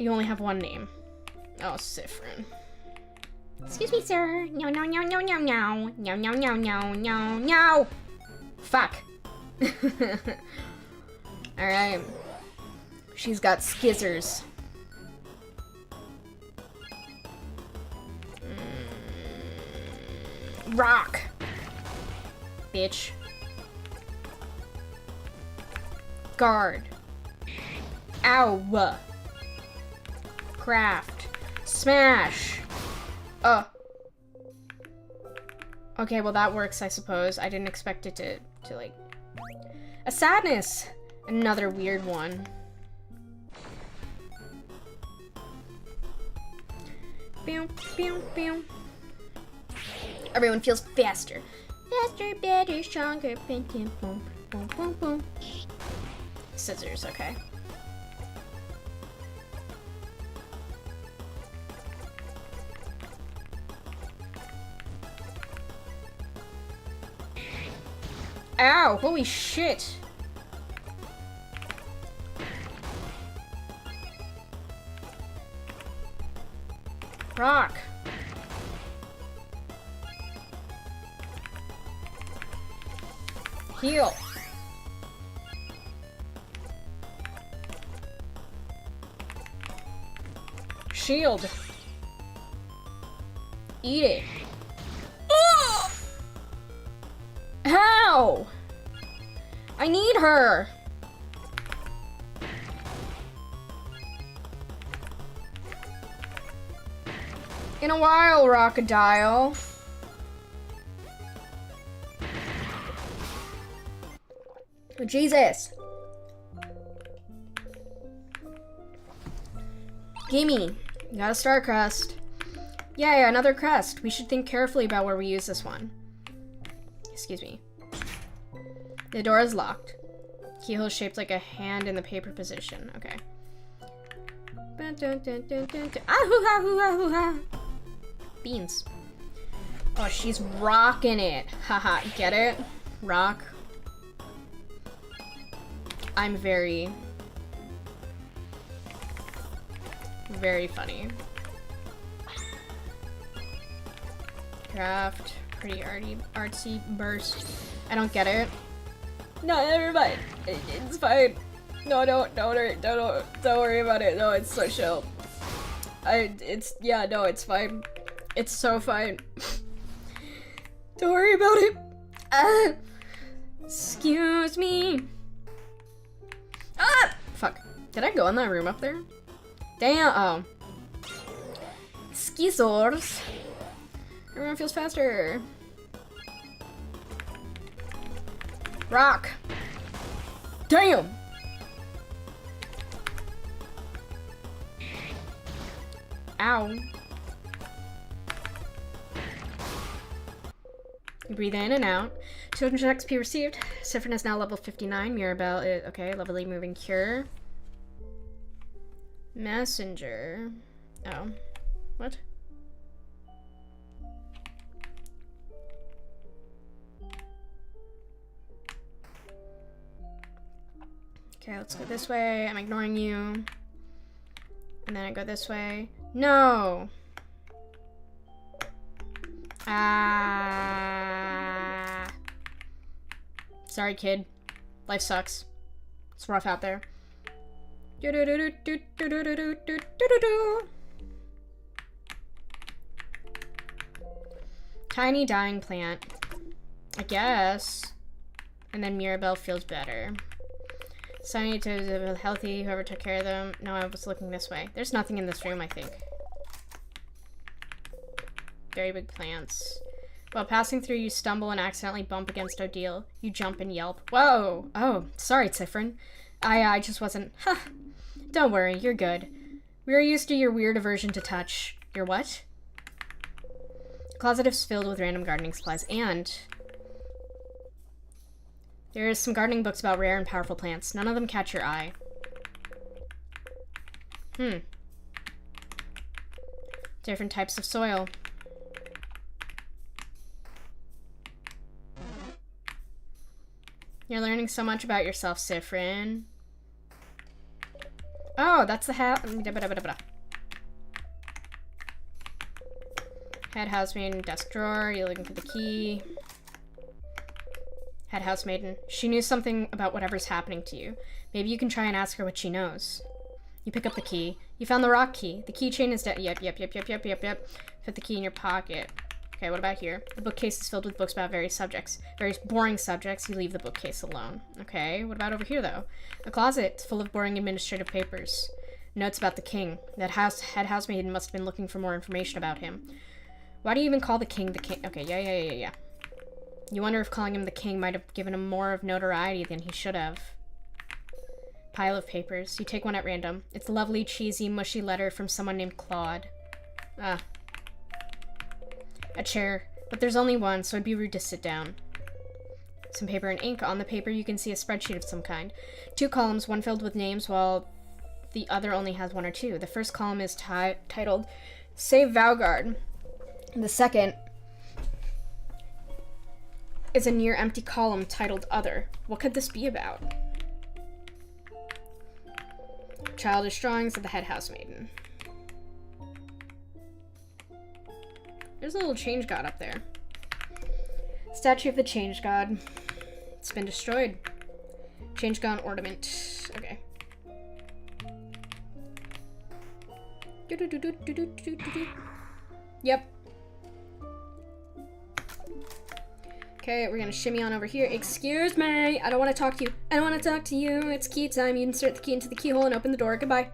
You only have one name. Oh, Siffrin. Excuse me, sir. No, no, no, no, no, no. No, no, no, no, no, no. Fuck. Alright. She's got skizzers. Rock. Bitch. Guard. Ow. Craft. Smash. Okay, well that works, I suppose. I didn't expect it to like... A sadness! Another weird one. Boom, boom, boom. Everyone feels faster. Faster, better, stronger, boom, boom, boom, boom, boom, boom. Scissors, okay. Ow, holy shit. Rock. Heal. Shield. Eat it. Ugh! How? I need her. In a while, Rockadile. Oh, Jesus. Gimme. You got a star crest. Yay, another crest. We should think carefully about where we use this one. Excuse me. The door is locked. Keyhole is shaped like a hand in the paper position. Okay. Beans. Oh, she's rocking it. Haha, get it? Rock. I'm very funny. Craft. Pretty artsy burst. I don't get it. No, never mind. It's fine. No, don't worry about it. No, it's so chill. No, it's fine. It's so fine. Don't worry about it. Excuse me. Ah! Fuck. Did I go in that room up there? Damn. Oh. Skizors. Everyone feels faster. Rock. Damn. Ow. You breathe in and out. 200 XP received. Siffrin is now level 59. Mirabelle is, okay, levelly moving cure. Messenger. Oh. What? Okay, let's go this way. I'm ignoring you. And then I go this way. No! Ah. Sorry, kid. Life sucks. It's rough out there. Tiny dying plant. I guess. And then Mirabelle feels better. Sunny to healthy, whoever took care of them. No, I was looking this way. There's nothing in this room, I think. Very big plants. While passing through, you stumble and accidentally bump against Odile. You jump and yelp. Whoa! Oh, sorry, Siffrin. I just wasn't... Huh. Don't worry, you're good. We are used to your weird aversion to touch. Your what? The closet is filled with random gardening supplies, and... There's some gardening books about rare and powerful plants. None of them catch your eye. Different types of soil. You're learning so much about yourself, Siffrin. Oh, that's the hat. Head housemaiden, desk drawer. You're looking for the key. Head housemaiden. She knew something about whatever's happening to you. Maybe you can try and ask her what she knows. You pick up the key. You found the rock key. The keychain is dead. Yep. Put the key in your pocket. Okay, what about here? The bookcase is filled with books about various subjects. Various boring subjects. You leave the bookcase alone. Okay, what about over here, though? A closet full of boring administrative papers. Notes about the king. That head housemaiden must have been looking for more information about him. Why do you even call the king the king? Okay, yeah. You wonder if calling him the king might have given him more of notoriety than he should have. Pile of papers. You take one at random. It's a lovely, cheesy, mushy letter from someone named Claude. Ah. A chair. But there's only one, so it'd be rude to sit down. Some paper and ink. On the paper, you can see a spreadsheet of some kind. 2 columns, one filled with names, while the other only has 1 or 2. The first column is titled Save Valgard. The second is a near empty column titled Other. What could this be about? Childish drawings of the head housemaiden. There's a little change god up there. Statue of the change god. It's been destroyed. Change god ornament. Okay. Yep. Okay, we're gonna shimmy on over here. Excuse me, I don't want to talk to you. I don't want to talk to you. It's key time. You insert the key into the keyhole and open the door. Goodbye.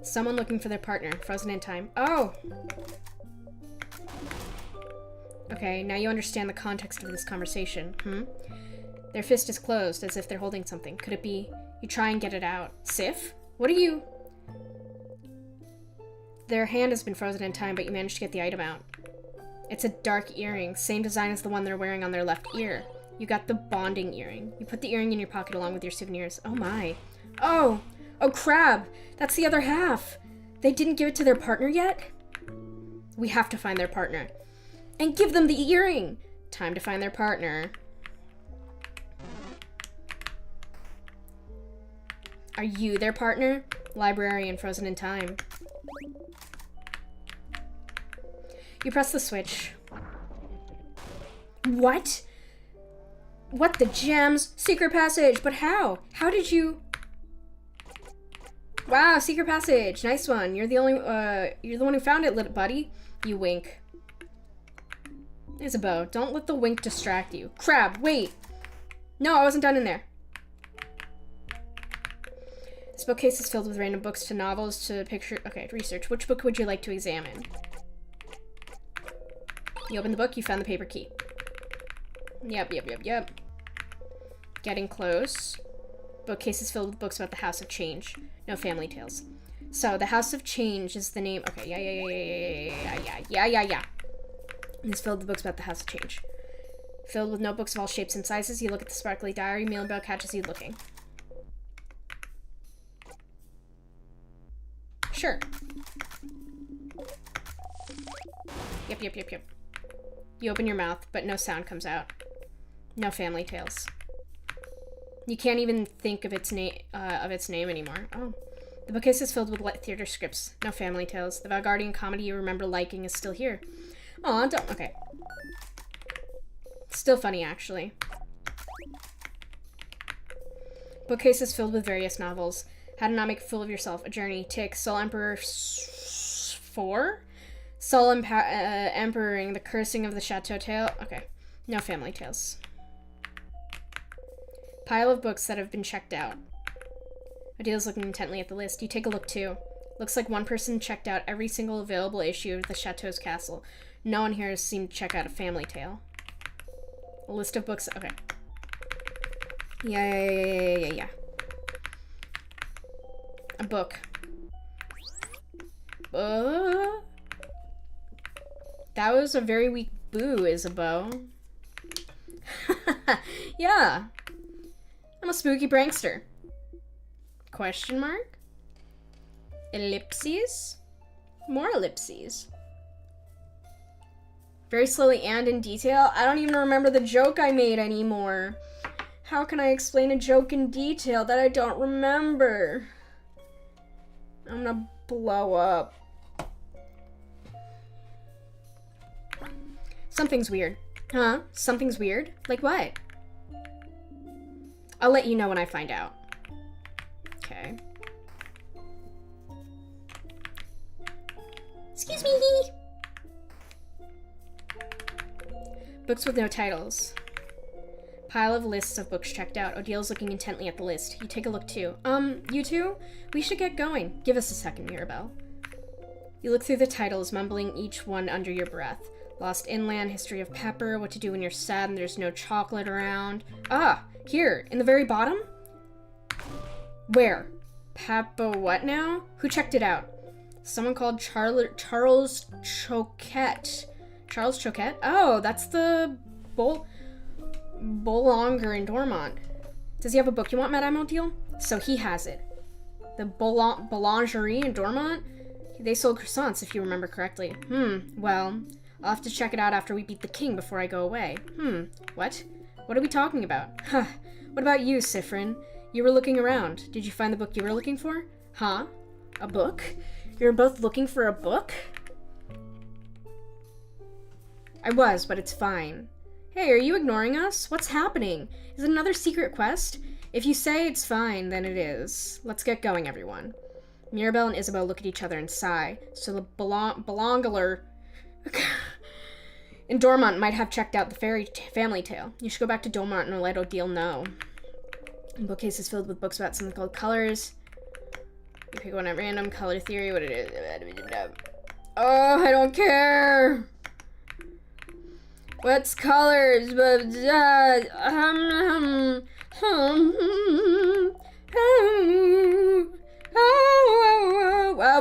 Someone looking for their partner. Frozen in time. Oh! Okay, now you understand the context of this conversation. Their fist is closed, as if they're holding something. Could it be? You try and get it out. Sif? What are you? Their hand has been frozen in time, but you managed to get the item out. It's a dark earring, same design as the one they're wearing on their left ear. You got the bonding earring. You put the earring in your pocket along with your souvenirs. Oh my. Oh! Oh crab! That's the other half! They didn't give it to their partner yet? We have to find their partner. And give them the earring! Time to find their partner. Are you their partner? Librarian frozen in time. You press the switch. What? What the gems? Secret passage! But how? How did you... Wow, secret passage. Nice one. You're the one who found it, little buddy. You wink. Isabeau, don't let the wink distract you. Crab, wait! No, I wasn't done in there. This bookcase is filled with random books to novels to picture... Okay, research. Which book would you like to examine? You open the book, you found the paper key. Yep. Getting close. Bookcase is filled with books about the House of Change. No family tales. So, the House of Change is the name... Okay, yeah. And it's filled with books about the House of Change. Filled with notebooks of all shapes and sizes, you look at the sparkly diary. Maomyow catches you looking. Sure. Yep. You open your mouth, but no sound comes out. No family tales. You can't even think of its name anymore. Oh. The bookcase is filled with theater scripts. No family tales. The Valgardian comedy you remember liking is still here. Aw, don't... Okay. Still funny, actually. Bookcase is filled with various novels. How to Not Make a Fool of Yourself. A Journey. Tick. Soul Emperor 4? Soul Emperoring. The Cursing of the Chateau Tale. Okay. No family tales. Pile of books that have been checked out. Adele's looking intently at the list. You take a look too. Looks like one person checked out every single available issue of the Chateau's castle. No one here has seemed to check out a family tale. A list of books. Okay. Yeah. A book. That was a very weak boo, Isabeau. Yeah. I'm a spooky prankster. Question mark? Ellipses? More ellipses. Very slowly and in detail. I don't even remember the joke I made anymore. How can I explain a joke in detail that I don't remember? I'm gonna blow up. Something's weird. Huh? Something's weird? Like what? I'll let you know when I find out. Okay. Excuse me. Books with no titles. Pile of lists of books checked out. Odil's looking intently at the list. You take a look too. You two? We should get going. Give us a second, Mirabelle. You look through the titles, mumbling each one under your breath. Lost Inland, History of Pepper, What to Do When You're Sad and There's No Chocolate Around. Ah, here, in the very bottom? Where? Peppa what now? Who checked it out? Someone called Charles Choquette. Charles Choquette? Oh, that's the Boulonger in Dormont. Does he have a book you want, Madame Odile? So he has it. The Boulangerie in Dormont? They sold croissants, if you remember correctly. Well, I'll have to check it out after we beat the king before I go away. What? What are we talking about? Huh. What about you, Sifrin? You were looking around. Did you find the book you were looking for? Huh? A book? You're both looking for a book? I was, but it's fine. Hey, are you ignoring us? What's happening? Is it another secret quest? If you say it's fine, then it is. Let's get going, everyone. Mirabelle and Isabel look at each other and sigh. So the Bolongler in Dormont might have checked out the family tale. You should go back to Dormont and let Odile know. The bookcase is filled with books about something called colors. You pick one at random. Color theory, what it is. Oh, I don't care. What's colors? Wow,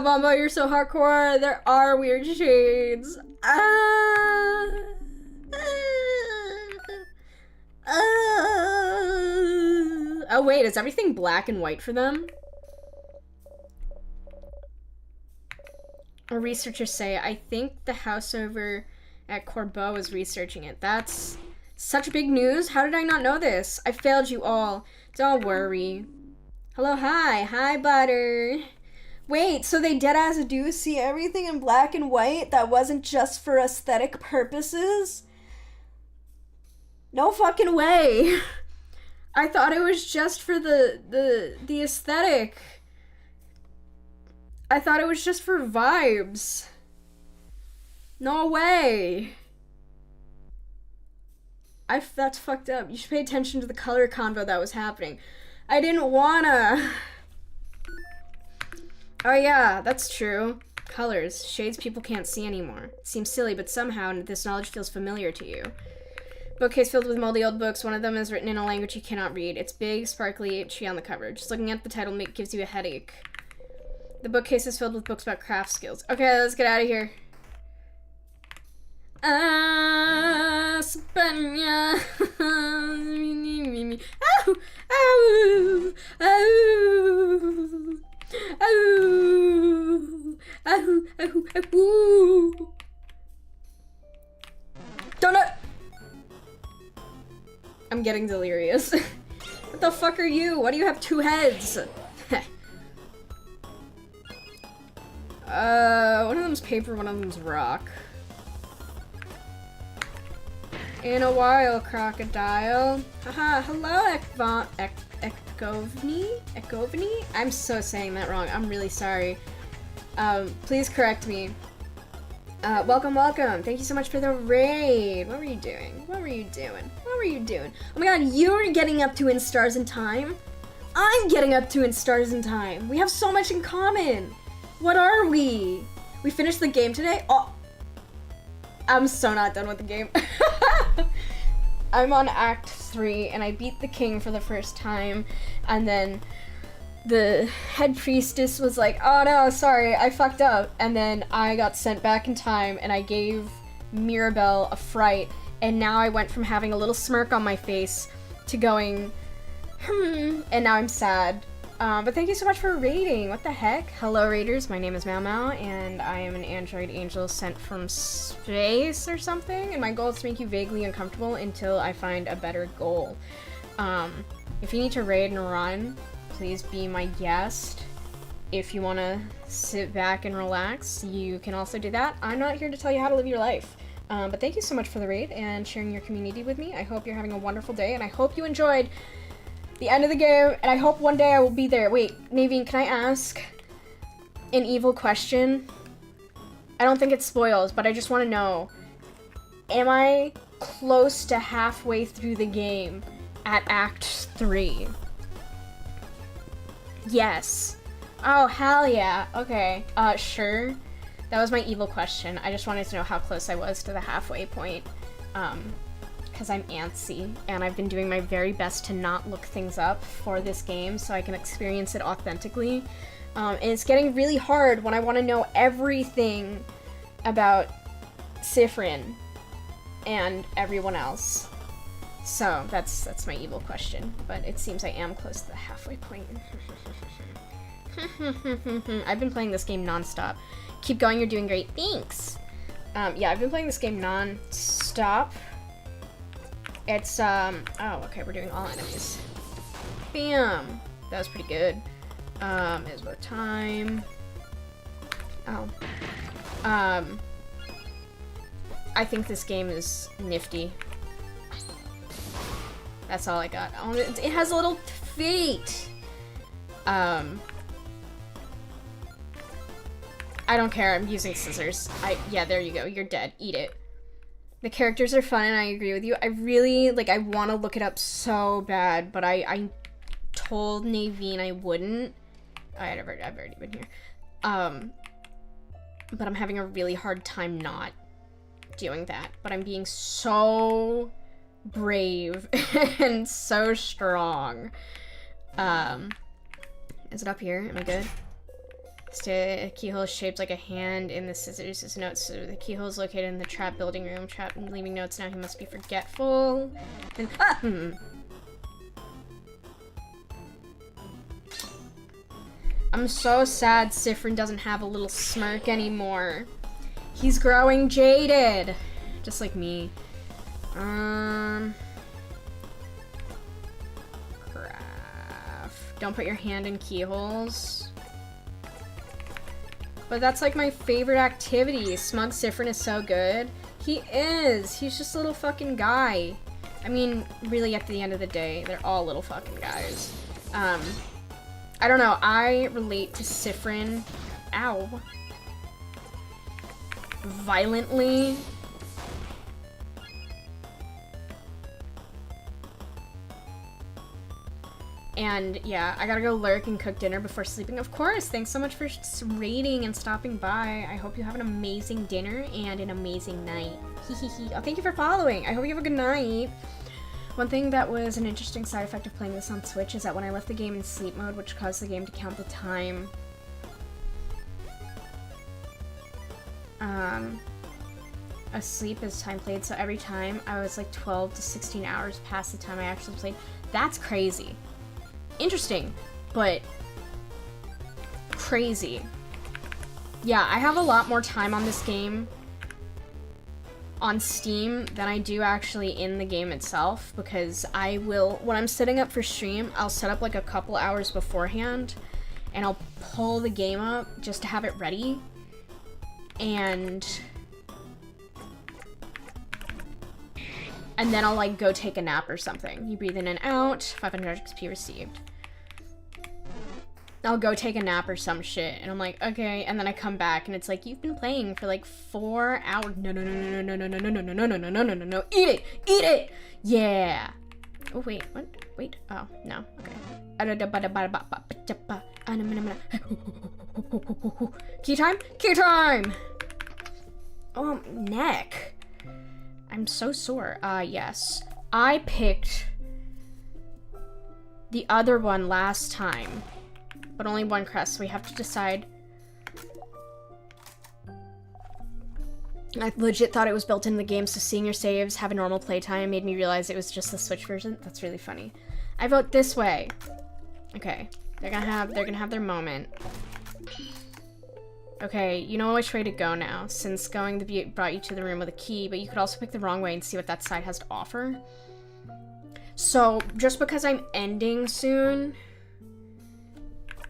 Bombo, you're so hardcore. There are weird shades. Oh wait, is everything black and white for them? Or researchers say, I think the house over at Corbeau is researching it. That's such big news. How did I not know this? I failed you all. Don't worry. Hello, hi, Butter. Wait, so they deadass do see everything in black and white? That wasn't just for aesthetic purposes? No fucking way. I thought it was just for the aesthetic. I thought it was just for vibes. No way. That's fucked up. You should pay attention to the color convo that was happening. I didn't wanna. Oh yeah, that's true. Colors, shades people can't see anymore. Seems silly, but somehow this knowledge feels familiar to you. Bookcase filled with moldy old books. One of them is written in a language you cannot read. It's big, sparkly, itchy on the cover. Just looking at the title gives you a headache. The bookcase is filled with books about craft skills. Okay, let's get out of here. España. Ow! Ow! Ow! Ow! Ow! Ow! Ow! Donut! I'm getting delirious. What the fuck are you? Why do you have two heads? One of them's paper, one of them's rock. In a while, crocodile. Haha, hello, Ecovni? I'm so saying that wrong. I'm really sorry. Please correct me. Welcome. Thank you so much for the raid. What were you doing? Oh my god, you're getting up to in Stars in Time. I'm getting up to in Stars in Time. We have so much in common. What are we? We finished the game today? Oh, I'm so not done with the game. I'm on Act 3 and I beat the king for the first time, and then the head priestess was like, oh no, sorry, I fucked up, and then I got sent back in time and I gave Mirabelle a fright, and now I went from having a little smirk on my face to going, and now I'm sad. But thank you so much for raiding. What the heck? Hello, raiders. My name is maomao, and I am an android angel sent from space or something, and my goal is to make you vaguely uncomfortable until I find a better goal. If you need to raid and run, please be my guest. If you want to sit back and relax, you can also do that. I'm not here to tell you how to live your life. But thank you so much for the raid and sharing your community with me. I hope you're having a wonderful day, and I hope you enjoyed the end of the game, and I hope one day I will be there. Wait, Naveen, can I ask an evil question? I don't think it spoils, but I just want to know. Am I close to halfway through the game at Act 3? Yes. Oh, hell yeah. Okay. Sure. That was my evil question. I just wanted to know how close I was to the halfway point. Because I'm antsy, and I've been doing my very best to not look things up for this game so I can experience it authentically. And it's getting really hard when I want to know everything about Sifrin and everyone else. So that's my evil question, but it seems I am close to the halfway point. I've been playing this game non-stop. Keep going, you're doing great. Thanks! Yeah, I've been playing this game non-stop. It's, oh, okay, we're doing all enemies. Bam! That was pretty good. Is what time? Oh. I think this game is nifty. That's all I got. Oh, it has little feet! I don't care, I'm using scissors. Yeah, there you go, you're dead. Eat it. The characters are fun, and I agree with you. I really, I want to look it up so bad, but I told Naveen I wouldn't. I've already been here. But I'm having a really hard time not doing that. But I'm being so brave and so strong. Is it up here? Am I good? Keyhole is shaped like a hand in the scissors. His notes. So the keyhole is located in the trap building room. Trap leaving notes now. He must be forgetful. And I'm so sad Sifrin doesn't have a little smirk anymore. He's growing jaded, just like me. Craft. Don't put your hand in keyholes. But that's like my favorite activity. Smug Sifrin is so good. He is. He's just a little fucking guy. I mean, really at the end of the day, they're all little fucking guys. I don't know. I relate to Sifrin. Ow. Violently. And yeah, I gotta go lurk and cook dinner before sleeping. Of course, thanks so much for raiding and stopping by. I hope you have an amazing dinner and an amazing night. Oh, thank you for following. I hope you have a good night. One thing that was an interesting side effect of playing this on Switch is that when I left the game in sleep mode, which caused the game to count the time, asleep as time played, so every time I was like 12 to 16 hours past the time I actually played. That's crazy. Interesting, but crazy. Yeah, I have a lot more time on this game on Steam than I do actually in the game itself, because I will, when I'm setting up for stream, I'll set up like a couple hours beforehand and I'll pull the game up just to have it ready, and then I'll like go take a nap or something. You breathe in and out, 500 XP received. I'll go take a nap or some shit, and I'm like, okay, and then I come back and it's like, you've been playing for like 4 hours. No, no, no, no, no, no, no, no, no, no, no, no, no, no, no, no, no, eat it, eat it, yeah. Oh wait, what? Wait, oh no, okay. Key time, key time. Oh, neck. I'm so sore. Yes. I picked the other one last time, but only one crest, so we have to decide. I legit thought it was built into the game, so seeing your saves have a normal playtime made me realize it was just the Switch version. That's really funny. I vote this way. Okay. They're gonna have their moment. Okay, you know which way to go now, since going brought you to the room with a key, but you could also pick the wrong way and see what that side has to offer. So just because I'm ending soon,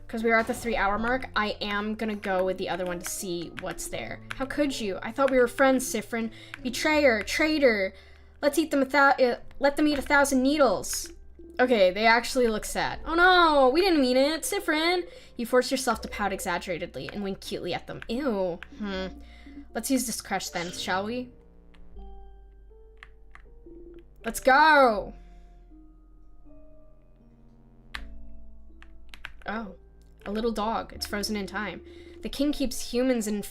because we are at the 3-hour mark, I am gonna go with the other one to see what's there. How could you? I thought we were friends, Sifrin. Betrayer, traitor. Let them eat 1,000 needles. Okay, they actually look sad. Oh no, we didn't mean it, Sifrin. You forced yourself to pout exaggeratedly and wink cutely at them. Ew. Let's use this crush then, shall we? Let's go. Oh. A little dog. It's frozen in time. The king keeps humans in,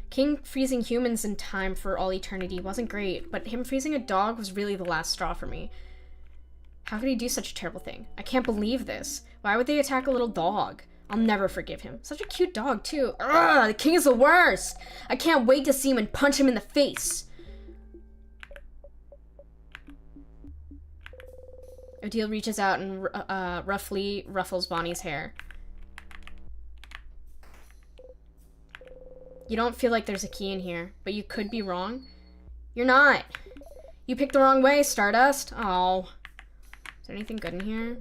king freezing humans in time for all eternity wasn't great, but him freezing a dog was really the last straw for me. How could he do such a terrible thing? I can't believe this. Why would they attack a little dog? I'll never forgive him. Such a cute dog, too. Ugh, the king is the worst! I can't wait to see him and punch him in the face. Odile reaches out and roughly ruffles Bonnie's hair. You don't feel like there's a key in here, but you could be wrong. You're not. You picked the wrong way, Stardust. Oh. Is there anything good in here?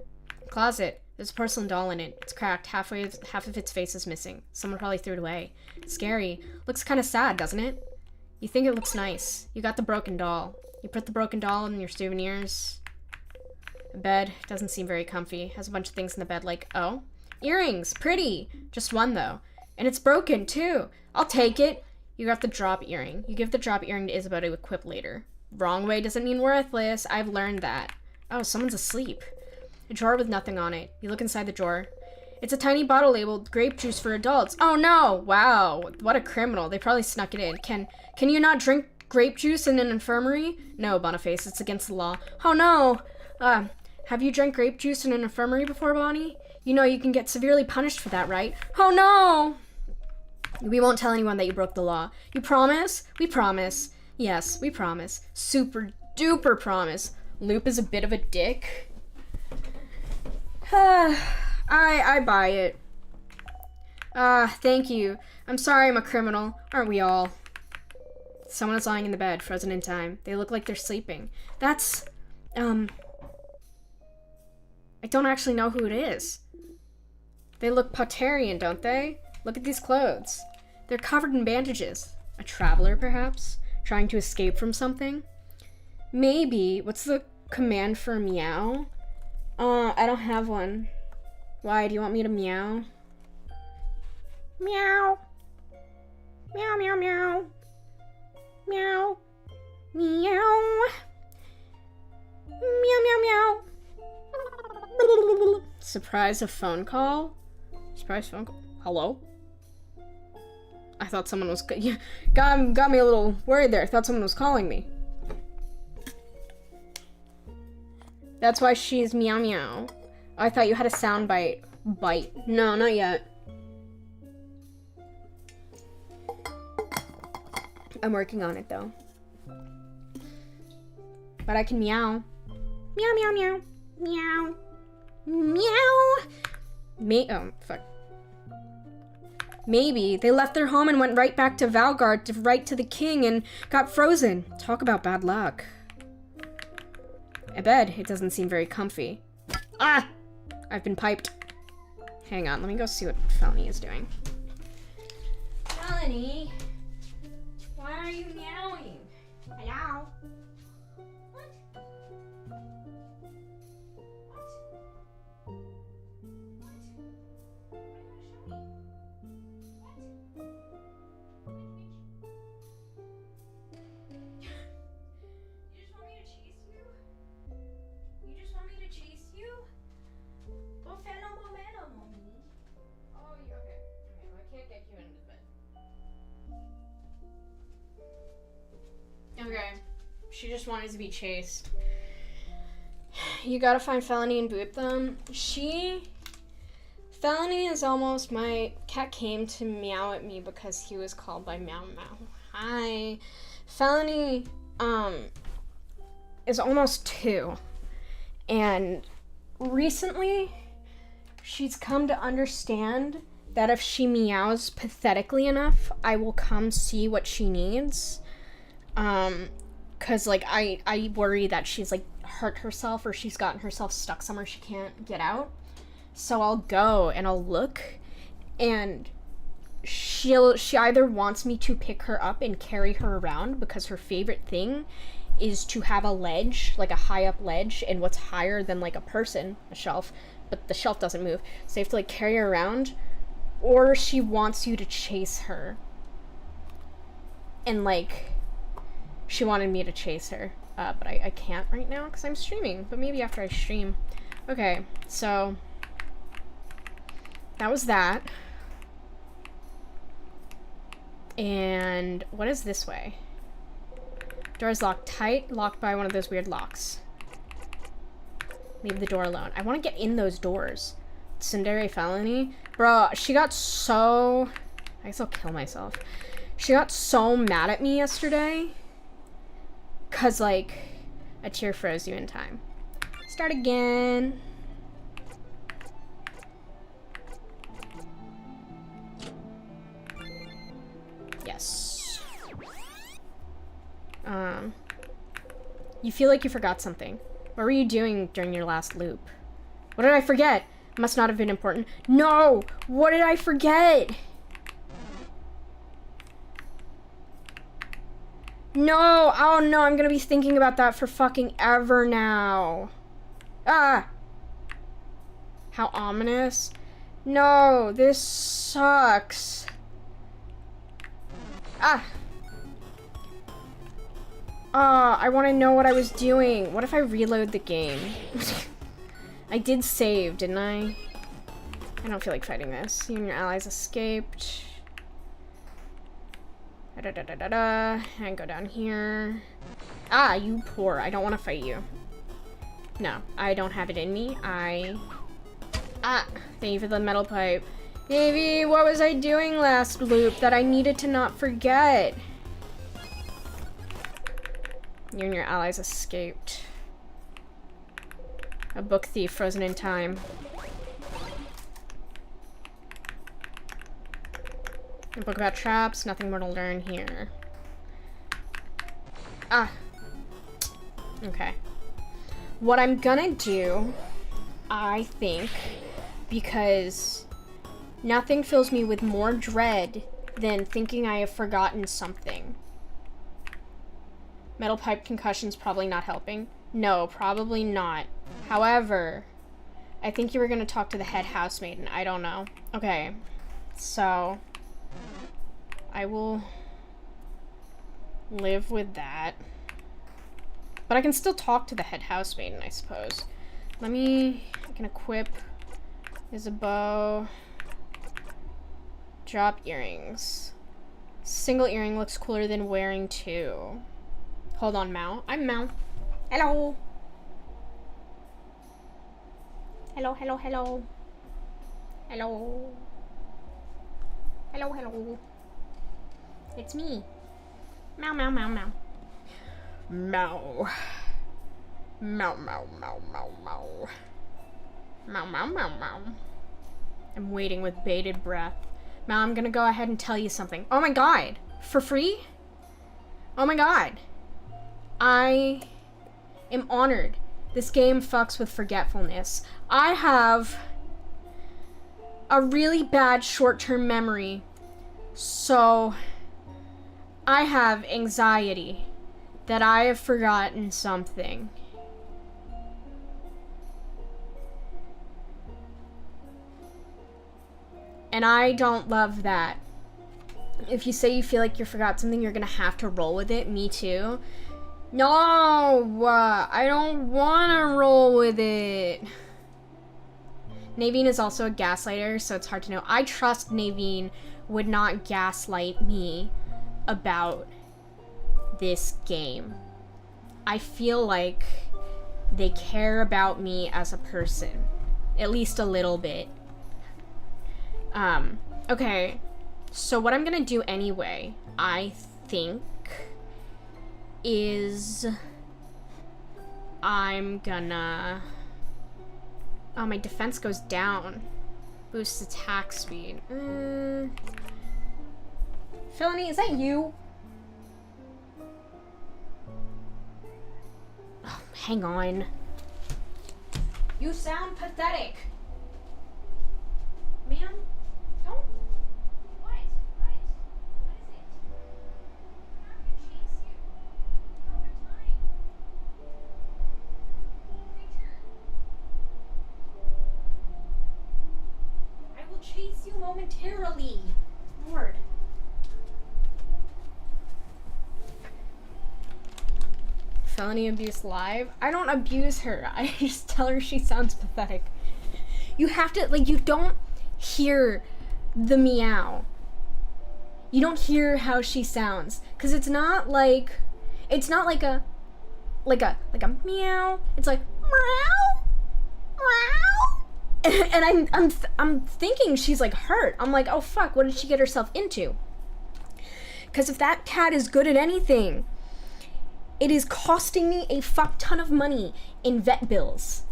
Closet. There's a porcelain doll in it. It's cracked. Half of its face is missing. Someone probably threw it away. Scary. Looks kind of sad, doesn't it? You think it looks nice. You got the broken doll. You put the broken doll in your souvenirs. The bed doesn't seem very comfy. Has a bunch of things in the bed like, oh, earrings. Pretty. Just one, though. And it's broken, too. I'll take it. You got the drop earring. You give the drop earring to Isabel to equip later. Wrong way doesn't mean worthless. I've learned that. Oh, someone's asleep. A drawer with nothing on it. You look inside the drawer. It's a tiny bottle labeled grape juice for adults. Oh no! Wow, what a criminal. They probably snuck it in. Can you not drink grape juice in an infirmary? No, Boniface, it's against the law. Oh no! Have you drank grape juice in an infirmary before, Bonnie? You know you can get severely punished for that, right? Oh no! We won't tell anyone that you broke the law. You promise? We promise. Yes, we promise. Super duper promise. Loop is a bit of a dick. I buy it. Thank you. I'm sorry I'm a criminal. Aren't we all? Someone is lying in the bed, frozen in time. They look like they're sleeping. That's, I don't actually know who it is. They look Potterian, don't they? Look at these clothes. They're covered in bandages. A traveler, perhaps? Trying to escape from something? Maybe. What's the command for meow? I don't have one. Why? Do you want me to meow? Meow. Meow, meow, meow. Meow. Meow. Meow, meow, meow. Surprise, a phone call? Surprise phone call? Hello? I thought someone was... got me a little worried there. I thought someone was calling me. That's why she's meow meow. Oh, I thought you had a sound bite. Bite. No, not yet. I'm working on it, though. But I can meow. Meow, meow, meow. Meow. Meow. Oh, fuck. Maybe they left their home and went right back to Valgard, right to the king, and got frozen. Talk about bad luck. I bet it doesn't seem very comfy. Ah! I've been piped. Hang on, let me go see what Felony is doing. Felony? Why are you meowing? Hello. Okay, she just wanted to be chased. You gotta find Felony and boot them. Felony is almost my... Cat came to meow at me because he was called by maomao. Hi. Felony, is almost 2. And recently, she's come to understand that if she meows pathetically enough, I will come see what she needs. Cause, like, I worry that she's, like, hurt herself or she's gotten herself stuck somewhere she can't get out. So I'll go and I'll look, and she either wants me to pick her up and carry her around because her favorite thing is to have a ledge, like a high up ledge, and what's higher than like a person, a shelf, but the shelf doesn't move, so you have to like carry her around, or she wants you to chase her. And like, she wanted me to chase her, but I can't right now because I'm streaming, but maybe after I stream. Okay, so that was that. And what is this way? Door is locked tight, locked by one of those weird locks. Leave the door alone. I want to get in those doors. Tsundere felony? Bro, she got so... I guess I'll kill myself. She got so mad at me yesterday. Cause, like, a tear froze you in time. Start again. Yes. You feel like you forgot something. What were you doing during your last loop? What did I forget? Must not have been important. No! What did I forget? No! Oh no, I'm gonna be thinking about that for fucking ever now. Ah! How ominous. No, this sucks. Ah! I want to know what I was doing. What if I reload the game? I did save, didn't I? I don't feel like fighting this. You and your allies escaped. And go down here. Ah, you poor. I don't want to fight you. No, I don't have it in me. Ah, thank you for the metal pipe. Maybe what was I doing last loop that I needed to not forget? You and your allies escaped. A book thief frozen in time. A book about traps, nothing more to learn here. Ah. Okay. What I'm gonna do, I think, because nothing fills me with more dread than thinking I have forgotten something. Metal pipe concussion's probably not helping. No, probably not. However, I think you were gonna talk to the head housemaid, and I don't know. Okay, so I will live with that. But I can still talk to the head housemaiden, I suppose. I can equip is a bow. Drop earrings. Single earring looks cooler than wearing two. Hold on, Mao. I'm Mao. Hello. Hello, hello, hello. Hello. Hello, hello. It's me. Meow, meow, meow, meow. Meow. Meow, meow, meow, meow, meow. Meow, meow, meow, meow. I'm waiting with bated breath. Now I'm gonna go ahead and tell you something. Oh my god! For free? Oh my god. I am honored. This game fucks with forgetfulness. I have a really bad short-term memory, so I have anxiety that I have forgotten something. And I don't love that. If you say you feel like you forgot something, you're gonna have to roll with it. Me too. No! I don't wanna roll with it. Naveen is also a gaslighter, so it's hard to know. I trust Naveen would not gaslight me about this game. I feel like they care about me as a person. At least a little bit. Okay. So what I'm gonna do anyway, I think, is I'm gonna... Oh, my defense goes down. Boosts attack speed. Felony, is that you? Oh, hang on. You sound pathetic. Ma'am, don't. What? What? What is it? I'm gonna chase you. You don't have time. Creature. I will chase you momentarily. Lord. Felony abuse live? I don't abuse her. I just tell her she sounds pathetic. You have to, like, you don't hear the meow. You don't hear how she sounds. Cause it's not like a meow. It's like meow, meow. And I'm thinking she's like hurt. I'm like, oh fuck, what did she get herself into? Cause if that cat is good at anything, it is costing me a fuck ton of money in vet bills.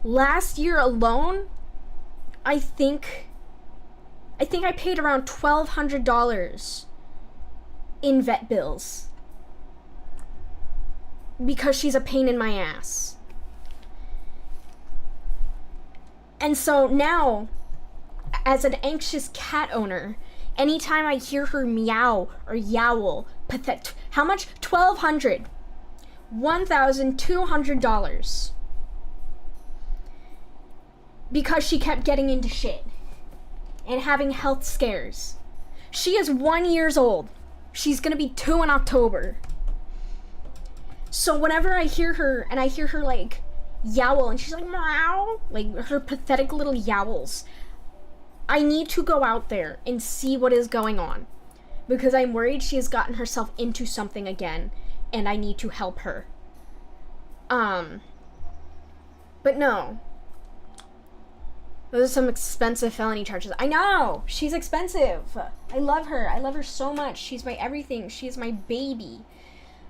Last year alone, I think I paid around $1,200 in vet bills because she's a pain in my ass. And so now, as an anxious cat owner, anytime I hear her meow or yowl, pathetic. How much? $1,200. $1,200. Because she kept getting into shit and having health scares. She is 1 year old. She's gonna be 2 in October. So whenever I hear her and I hear her like yowl and she's like meow, like her pathetic little yowls, I need to go out there and see what is going on. Because I'm worried she has gotten herself into something again, and I need to help her. But no. Those are some expensive felony charges. I know! She's expensive! I love her. I love her so much. She's my everything. She's my baby.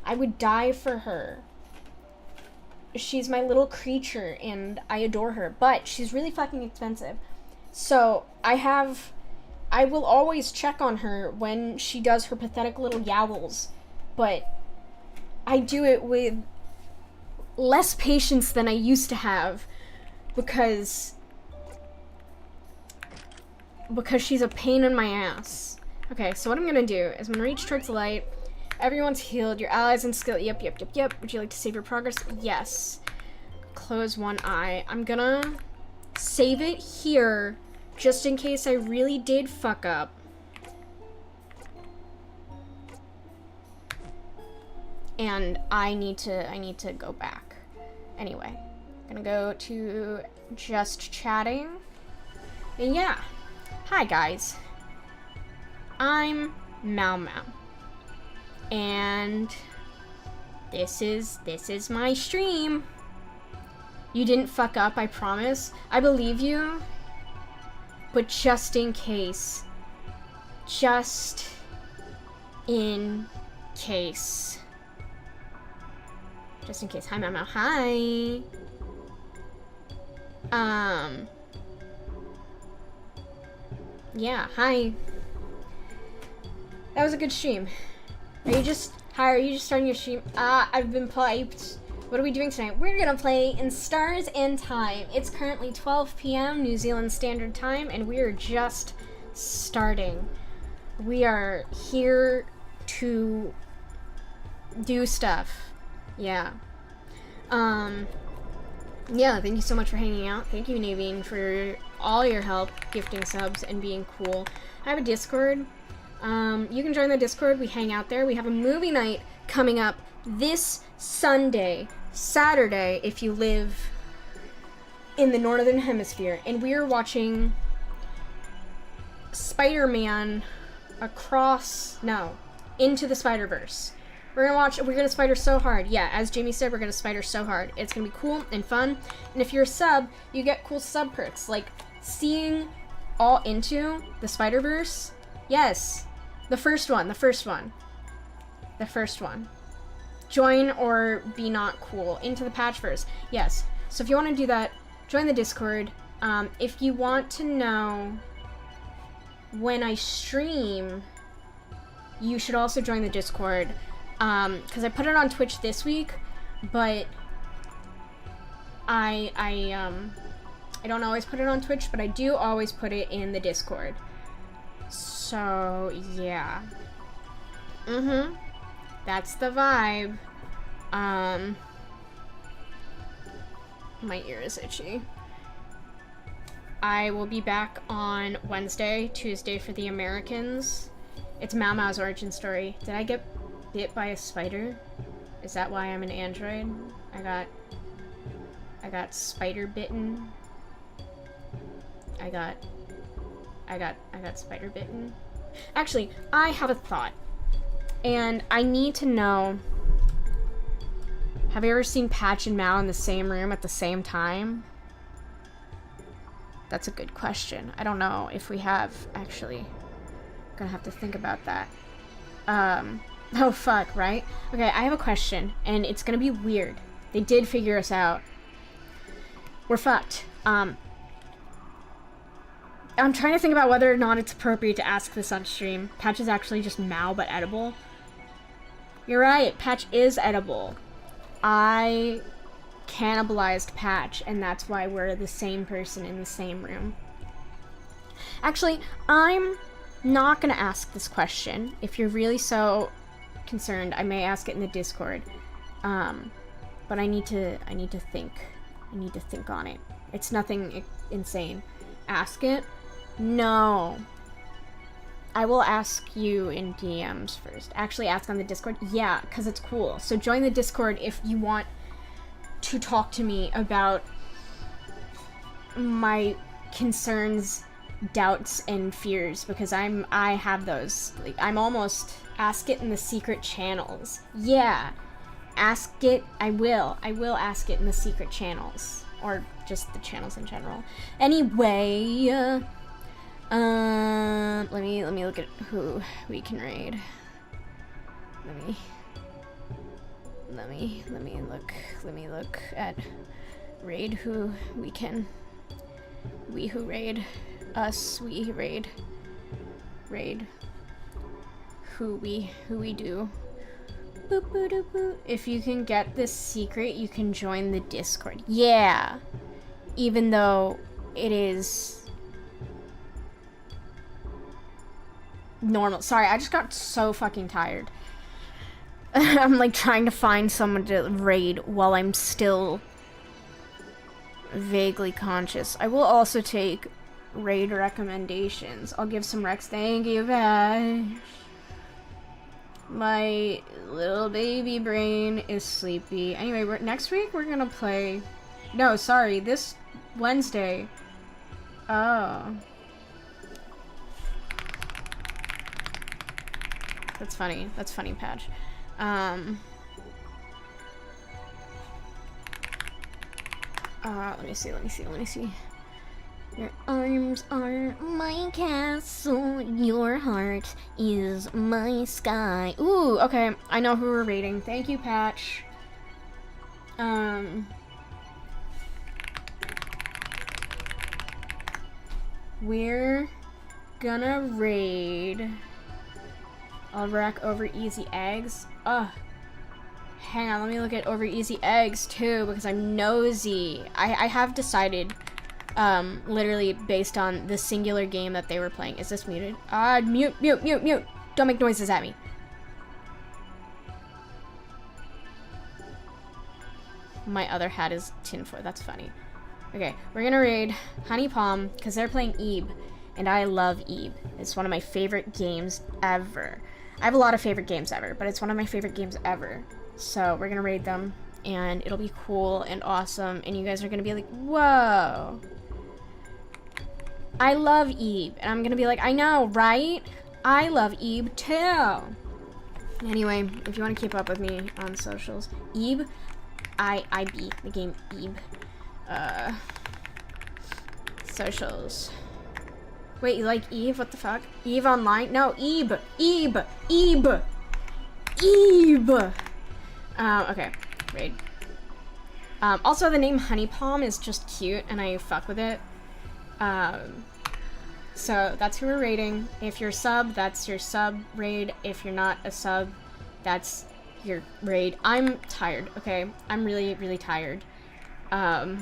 I would die for her. She's my little creature, and I adore her. But she's really fucking expensive. So, I will always check on her when she does her pathetic little yowls, but I do it with less patience than I used to have because she's a pain in my ass. Okay, so what I'm gonna do is I'm gonna reach towards the light. Everyone's healed. Your allies and skill. Yep. Would you like to save your progress? Yes. Close one eye. I'm gonna save it here just in case I really did fuck up. And I need to go back. Anyway, I'm gonna go to just chatting. And yeah. Hi guys. I'm maomao. And this is my stream. You didn't fuck up, I promise. I believe you. But just in case. Just in case. Just in case. Hi, Mama. Hi. Yeah, hi. That was a good stream. Are you just starting your stream? I've been piped. What are we doing tonight? We're gonna play in Stars and Time. It's currently 12 p.m. New Zealand Standard Time, and we are just starting. We are here to do stuff. Yeah. Yeah, thank you so much for hanging out. Thank you, Naveen, for all your help, gifting subs, and being cool. I have a Discord. You can join the Discord. We hang out there. We have a movie night coming up this Saturday, if you live in the Northern Hemisphere. And we are watching Spider-Man Into the Spider-Verse. We're gonna spider so hard. Yeah, as Jamie said, we're gonna spider so hard. It's gonna be cool and fun. And if you're a sub, you get cool sub perks, like seeing all Into the Spider-Verse. Yes, the first one. Join or be not cool. Into the Patchverse. Yes. So if you want to do that, join the Discord. If you want to know when I stream, you should also join the Discord. Because I put it on Twitch this week, but I don't always put it on Twitch, but I do always put it in the Discord. So, yeah. That's the vibe. My ear is itchy. I will be back on Wednesday, Tuesday for the Americans. It's Maomaw's origin story. Did I get bit by a spider? Is that why I'm an android? I got spider bitten. I got spider bitten. Actually, I have a thought. And I need to know, have you ever seen Patch and Mao in the same room at the same time? That's a good question. I don't know if we have, actually. Gonna have to think about that. Oh fuck, right? Okay, I have a question, and it's gonna be weird. They did figure us out. We're fucked. I'm trying to think about whether or not it's appropriate to ask this on stream. Patch is actually just Mao, but edible. You're right, Patch is edible. I cannibalized Patch, and that's why we're the same person in the same room. Actually, I'm not gonna ask this question. If you're really so concerned, I may ask it in the Discord. But I need to think. I need to think on it. It's nothing insane. Ask it? No. I will ask you in DMs first. Actually, ask on the Discord? Yeah, because it's cool. So join the Discord if you want to talk to me about my concerns, doubts, and fears, because I have those. Like, I'm almost... Ask it in the secret channels. Yeah. Ask it. I will ask it in the secret channels. Or just the channels in general. Anyway, let me look at who we can raid. Let me look at raid who we can. We who raid us, we raid who we do. Boop, boop, boop, boop. If you can get this secret, you can join the Discord. Yeah. Even though it is normal. Sorry, I just got so fucking tired. I'm like trying to find someone to raid while I'm still vaguely conscious. I will also take raid recommendations. I'll give some recs. Thank you, Vash. My little baby brain is sleepy. Anyway, next week we're gonna play... No, sorry, this Wednesday. Oh. That's funny. That's funny, Patch. Let me see. Your arms are my castle, your heart is my sky. Ooh, okay, I know who we're raiding. Thank you, Patch. We're gonna raid Albrecht over easy eggs. Hang on, let me look at over easy eggs too, because I'm nosy. I have decided, literally based on the singular game that they were playing. Is this muted? Mute. Don't make noises at me. My other hat is tinfoil. That's funny. Okay, we're gonna raid Honey Palm, because they're playing Ebe, and I love Ebe. It's one of my favorite games ever. I have a lot of favorite games ever, but it's one of my favorite games ever. So we're gonna raid them, and it'll be cool and awesome, and you guys are gonna be like, whoa. I love Ebe, and I'm gonna be like, I know, right? I love Ebe too. Anyway, if you want to keep up with me on socials, Ebe, I beat the game Ebe. Socials. Wait, you like Eve? What the fuck? Eve Online? No, Ebe. Okay. Raid. Also, the name Honey Palm is just cute, and I fuck with it. So that's who we're raiding. If you're a sub, that's your sub raid. If you're not a sub, that's your raid. I'm tired, okay? I'm really, really tired. I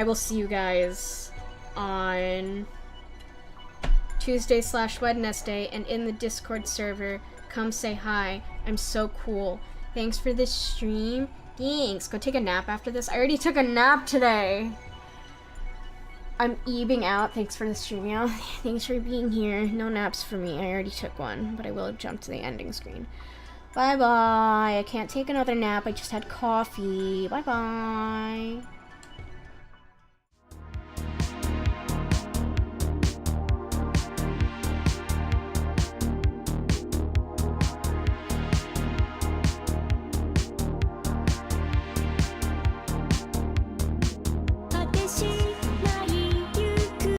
will see you guys on Tuesday/Wednesday and in the Discord server. Come say hi. I'm so cool. Thanks for this stream. Thanks. Go take a nap after this. I already took a nap today. I'm ebbing out. Thanks for the stream, y'all. Thanks for being here. No naps for me. I already took one, but I will jump to the ending screen. Bye-bye. I can't take another nap. I just had coffee. Bye-bye.